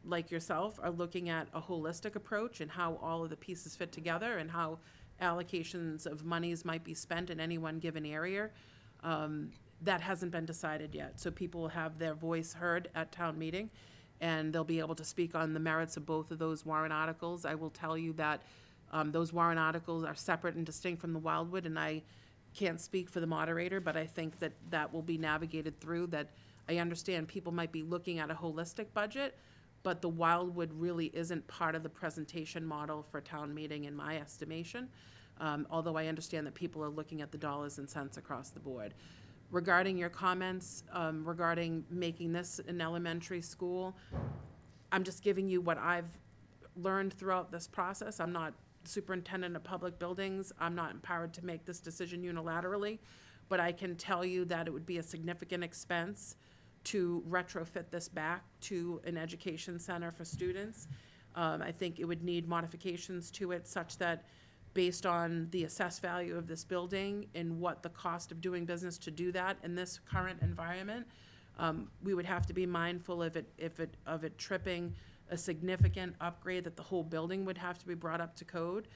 like yourself, are looking at a holistic approach and how all of the pieces fit together and how allocations of monies might be spent in any one given area. That hasn't been decided yet. So people will have their voice heard at town meeting, and they'll be able to speak on the merits of both of those warrant articles. I will tell you that those warrant articles are separate and distinct from the Wildwood, and I can't speak for the moderator, but I think that that will be navigated through, that I understand people might be looking at a holistic budget, but the Wildwood really isn't part of the presentation model for town meeting in my estimation, although I understand that people are looking at the dollars and cents across the board. Regarding your comments regarding making this an elementary school, I'm just giving you what I've learned throughout this process. I'm not superintendent of public buildings. I'm not empowered to make this decision unilaterally, but I can tell you that it would be a significant expense to retrofit this back to an education center for students. I think it would need modifications to it such that, based on the assessed value of this building and what the cost of doing business to do that in this current environment, we would have to be mindful of it tripping a significant upgrade, that the whole building would have to be brought up to code.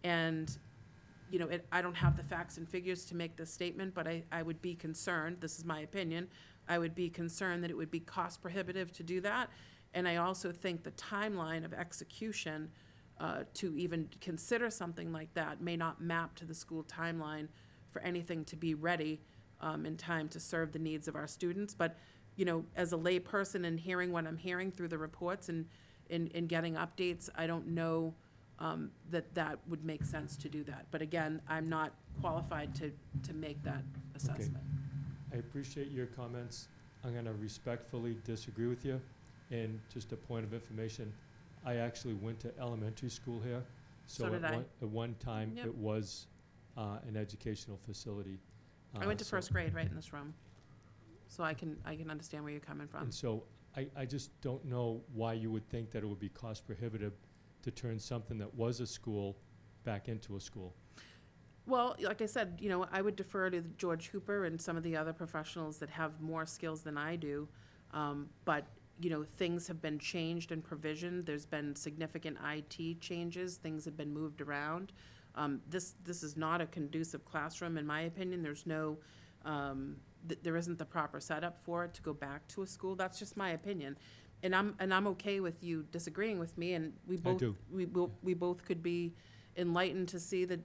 And, you know, I don't have the facts and figures to make this statement, but I would be concerned, this is my opinion, I would be concerned that it would be cost prohibitive to do that. And I also think the timeline of execution to even consider something like that may not map to the school timeline for anything to be ready in time to serve the needs of our students. But, you know, as a lay person and hearing what I'm hearing through the reports and getting updates, I don't know that would make sense to do that. But again, I'm not qualified to make that assessment. I appreciate your comments. I'm going to respectfully disagree with you. And just a point of information, I actually went to elementary school here. So did I. At one time, Yep. it was an educational facility. I went to so- first grade right in this room. So I can understand where you're coming from. And so I just don't know why you would think that it would be cost prohibitive to turn something that was a school back into a school. Well, like I said, I would defer to George Hooper and some of the other professionals that have more skills than I do. But, things have been changed in provision. There's been significant IT changes. Things have been moved around. This is not a conducive classroom, in my opinion. There's no, there isn't the proper setup for it to go back to a school. That's just my opinion. And I'm okay with you disagreeing with me, and we both, do. we both could be enlightened to see that,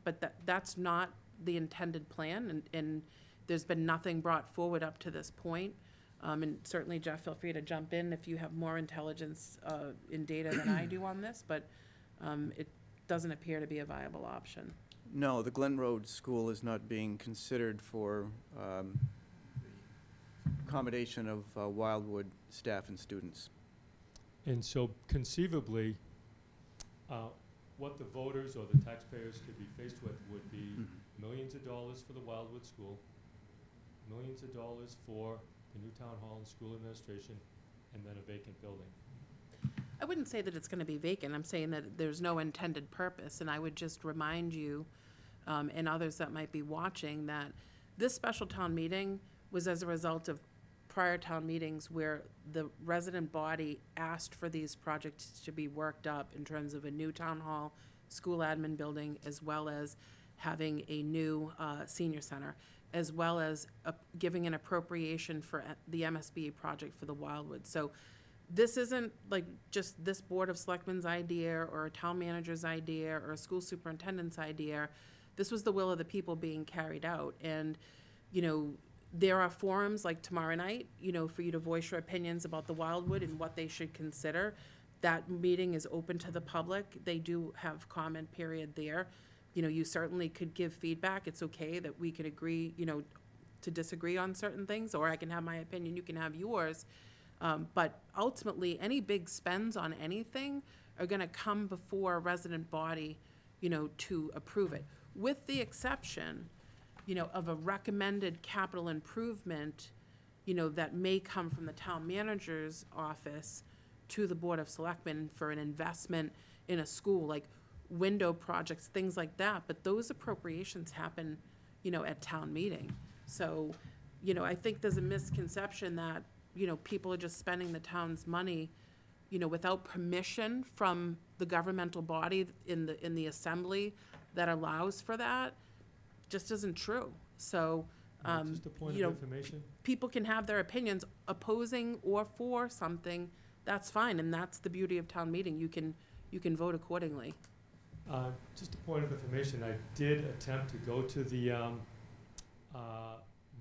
but that's not the intended plan, and there's been nothing brought forward up to this point. And certainly, Jeff, feel free to jump in if you have more intelligence in data than I do on this, but it doesn't appear to be a viable option. No, the Glen Road School is not being considered for accommodation of Wildwood staff and students. And so conceivably, what the voters or the taxpayers could be faced with would be millions of dollars for the Wildwood School, millions of dollars for the new town hall and school administration, and then a vacant building. I wouldn't say that it's going to be vacant. I'm saying that there's no intended purpose, and I would just remind you and others that might be watching that this special town meeting was as a result of prior town meetings where the resident body asked for these projects to be worked up in terms of a new town hall, school admin building, as well as having a new senior center, as well as giving an appropriation for the MSBA project for the Wildwood. So this isn't like just this Board of Selectmen's idea or a town manager's idea or a school superintendent's idea. This was the will of the people being carried out. And, there are forums like tomorrow night, for you to voice your opinions about the Wildwood and what they should consider. That meeting is open to the public. They do have comment period there. You certainly could give feedback. It's okay that we could agree, to disagree on certain things, or I can have my opinion, you can have yours. But ultimately, any big spends on anything are gonna come before a resident body, to approve it. With the exception, of a recommended capital improvement, that may come from the town manager's office to the Board of Selectmen for an investment in a school, like window projects, things like that. But those appropriations happen, at town meeting. So, I think there's a misconception that, people are just spending the town's money, without permission from the governmental body in the assembly that allows for that. Just isn't true. So, Just a point of information. people can have their opinions opposing or for something. That's fine, and that's the beauty of town meeting. You can vote accordingly. Just a point of information, I did attempt to go to the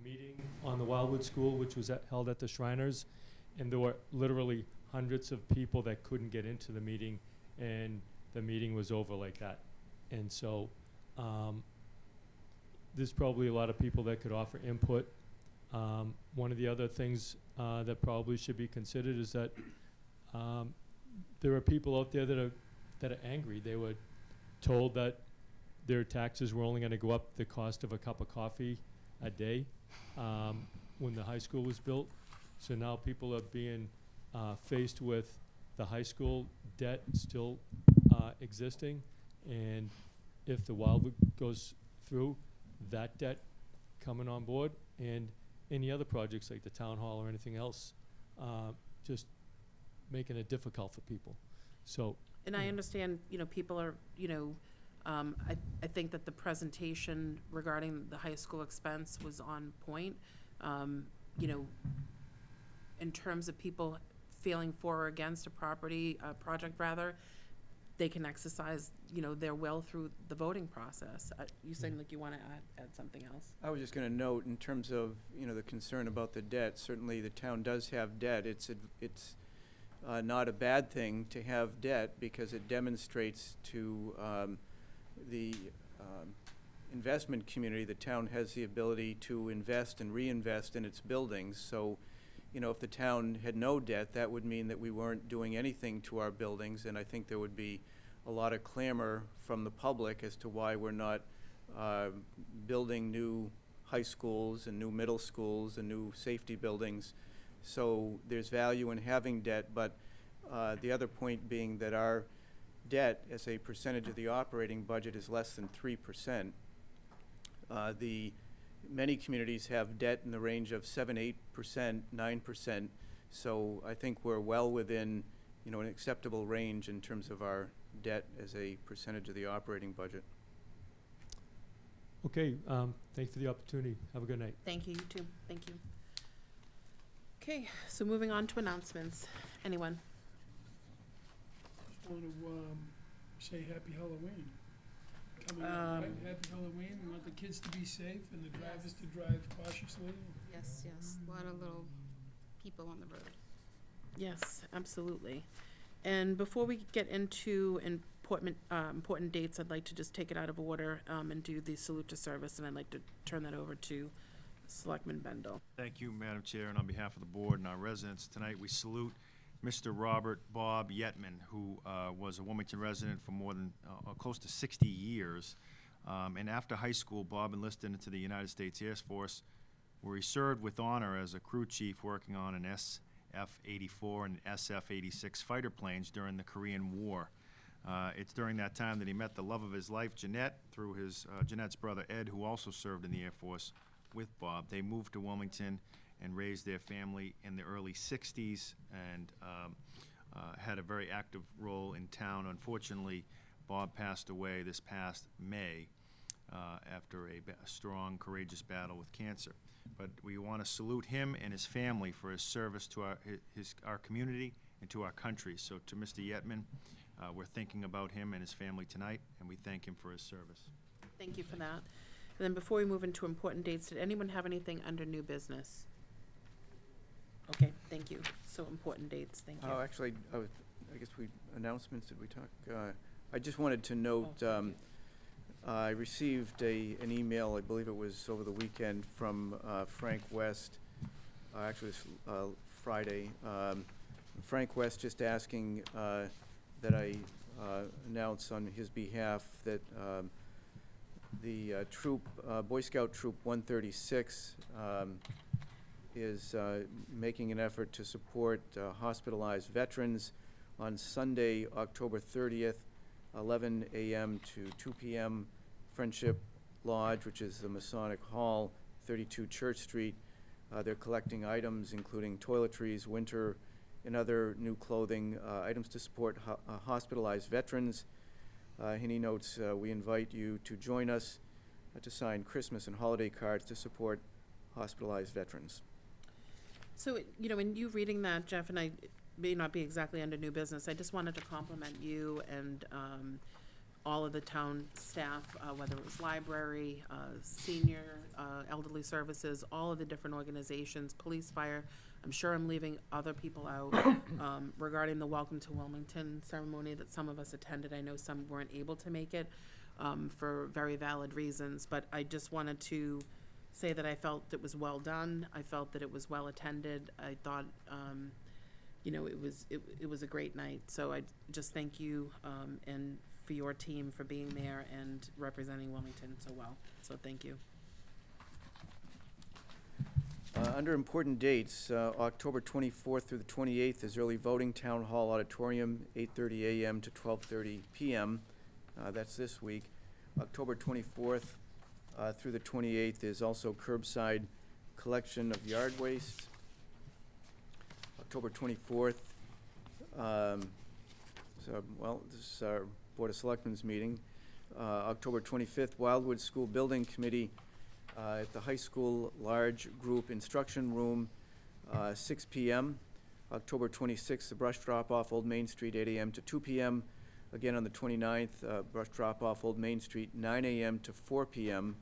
meeting on the Wildwood School, which was held at the Shriners, and there were literally hundreds of people that couldn't get into the meeting, and the meeting was over like that. And so there's probably a lot of people that could offer input. One of the other things that probably should be considered is that there are people out there that are angry. They were told that their taxes were only going to go up the cost of a cup of coffee a day when the high school was built. So now people are being faced with the high school debt still existing, and if the Wildwood goes through, that debt coming on board, and any other projects like the town hall or anything else, just making it difficult for people. So. And I understand, people are, I think that the presentation regarding the high school expense was on point. In terms of people feeling for or against a project rather, they can exercise, their will through the voting process. You seem like you want to add something else. I was just going to note, in terms of, the concern about the debt, certainly the town does have debt. It's not a bad thing to have debt, because it demonstrates to the investment community the town has the ability to invest and reinvest in its buildings. So, if the town had no debt, that would mean that we weren't doing anything to our buildings, and I think there would be a lot of clamor from the public as to why we're not building new high schools and new middle schools and new safety buildings. So there's value in having debt, but the other point being that our debt as a percentage of the operating budget is less than 3%. Many communities have debt in the range of 7, 8%, 9%. So I think we're well within, an acceptable range in terms of our debt as a percentage of the operating budget. Okay, thanks for the opportunity. Have a good night. Thank you, you too. Thank you. Okay, so moving on to announcements. Anyone? Want to say Happy Halloween. Coming up, right? Happy Halloween. We want the kids to be safe and the drivers to drive cautiously. Yes, yes, a lot of little people on the road. Yes, absolutely. And before we get into important dates, I'd like to just take it out of order and do the salute to service, and I'd like to turn that over to Selectman Bendel. Thank you, Madam Chair, and on behalf of the board and our residents, tonight we salute Mr. Robert Bob Yetman, who was a Wilmington resident for more than close to 60 years. And after high school, Bob enlisted into the United States Air Force, where he served with honor as a crew chief working on an SF-84 and SF-86 fighter planes during the Korean War. It's during that time that he met the love of his life, Jeanette, through his Jeanette's brother, Ed, who also served in the Air Force with Bob. They moved to Wilmington and raised their family in the early 60s and had a very active role in town. Unfortunately, Bob passed away this past May after a strong, courageous battle with cancer. But we want to salute him and his family for his service to our community and to our country. So to Mr. Yetman, we're thinking about him and his family tonight, and we thank him for his service. Thank you for that. And then before we move into important dates, did anyone have anything under new business? Okay, thank you. So important dates, thank you. Oh, actually, I guess announcements, did we talk? I just wanted to note, I received an email, I believe it was over the weekend, from Frank West, actually it was Friday. Frank West just asking that I announce on his behalf that the troop, Boy Scout Troop 136, is making an effort to support hospitalized veterans on Sunday, October 30th, 11 a.m. to 2 p.m. Friendship Lodge, which is the Masonic Hall, 32 Church Street. They're collecting items including toiletries, winter, and other new clothing, items to support hospitalized veterans. And he notes, we invite you to join us to sign Christmas and holiday cards to support hospitalized veterans. So, in you reading that, Jeff, and I may not be exactly under new business, I just wanted to compliment you and all of the town staff, whether it was library, senior, elderly services, all of the different organizations, police, fire. I'm sure I'm leaving other people out regarding the Welcome to Wilmington ceremony that some of us attended. I know some weren't able to make it for very valid reasons, but I just wanted to say that I felt it was well done. I felt that it was well attended. I thought, it was a great night. So I just thank you and for your team for being there and representing Wilmington so well. So thank you. Under important dates, October 24th through the 28th is early voting, Town Hall Auditorium, 8:30 a.m. to 12:30 p.m. That's this week. October 24th through the 28th is also curbside collection of yard waste. October 24th, this is our Board of Selectmen's meeting. October 25th, Wildwood School Building Committee at the high school large group instruction room, 6 p.m. October 26th, the brush drop-off, Old Main Street, 8 a.m. to 2 p.m. Again on the 29th, brush drop-off, Old Main Street, 9 a.m. to 4 p.m.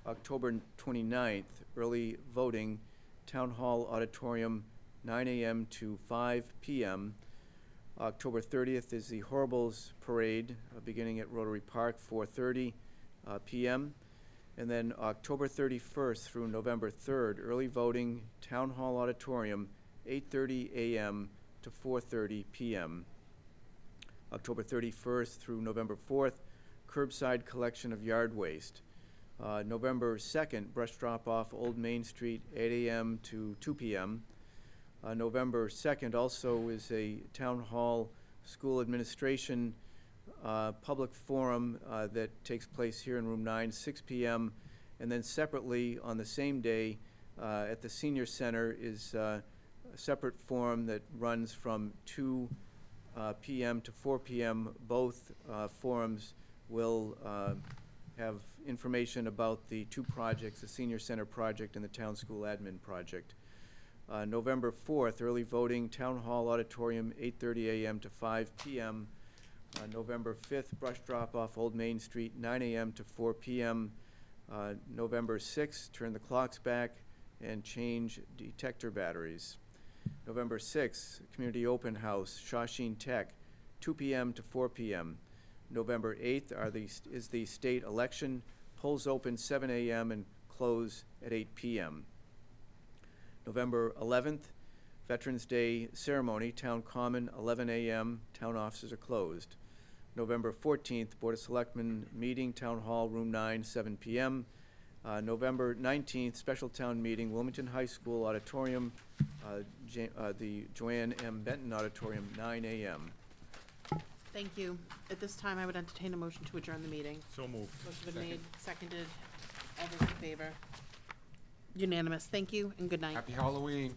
October 29th, early voting, Town Hall Auditorium, 9 a.m. to 5 p.m. October 30th is the Horribles Parade, beginning at Rotary Park, 4:30 p.m. And then October 31st through November 3rd, early voting, Town Hall Auditorium, 8:30 a.m. to 4:30 p.m. October 31st through November 4th, curbside collection of yard waste. November 2nd, brush drop-off, Old Main Street, 8 a.m. to 2 p.m. November 2nd also is a Town Hall School Administration public forum that takes place here in Room 9, 6 p.m. And then separately, on the same day, at the senior center is a separate forum that runs from 2 p.m. to 4 p.m. Both forums will have information about the 2 projects, the senior center project and the town school admin project. November 4th, early voting, Town Hall Auditorium, 8:30 a.m. to 5 p.m. November 5th, brush drop-off, Old Main Street, 9 a.m. to 4 p.m. November 6th, turn the clocks back and change detector batteries. November 6th, Community Open House, Shawshene Tech, 2 p.m. to 4 p.m. November 8th is the state election, polls open 7 a.m. and close at 8 p.m. November 11th, Veterans Day ceremony, Town Common, 11 a.m., town offices are closed. November 14th, Board of Selectmen meeting, Town Hall, Room 9, 7 p.m. November 19th, special town meeting, Wilmington High School Auditorium, the Joanne M. Benton Auditorium, 9 a.m. Thank you. At this time, I would entertain a motion to adjourn the meeting. So moved. Motion been made, seconded. All those in favor? Unanimous. Thank you and good night. Happy Halloween.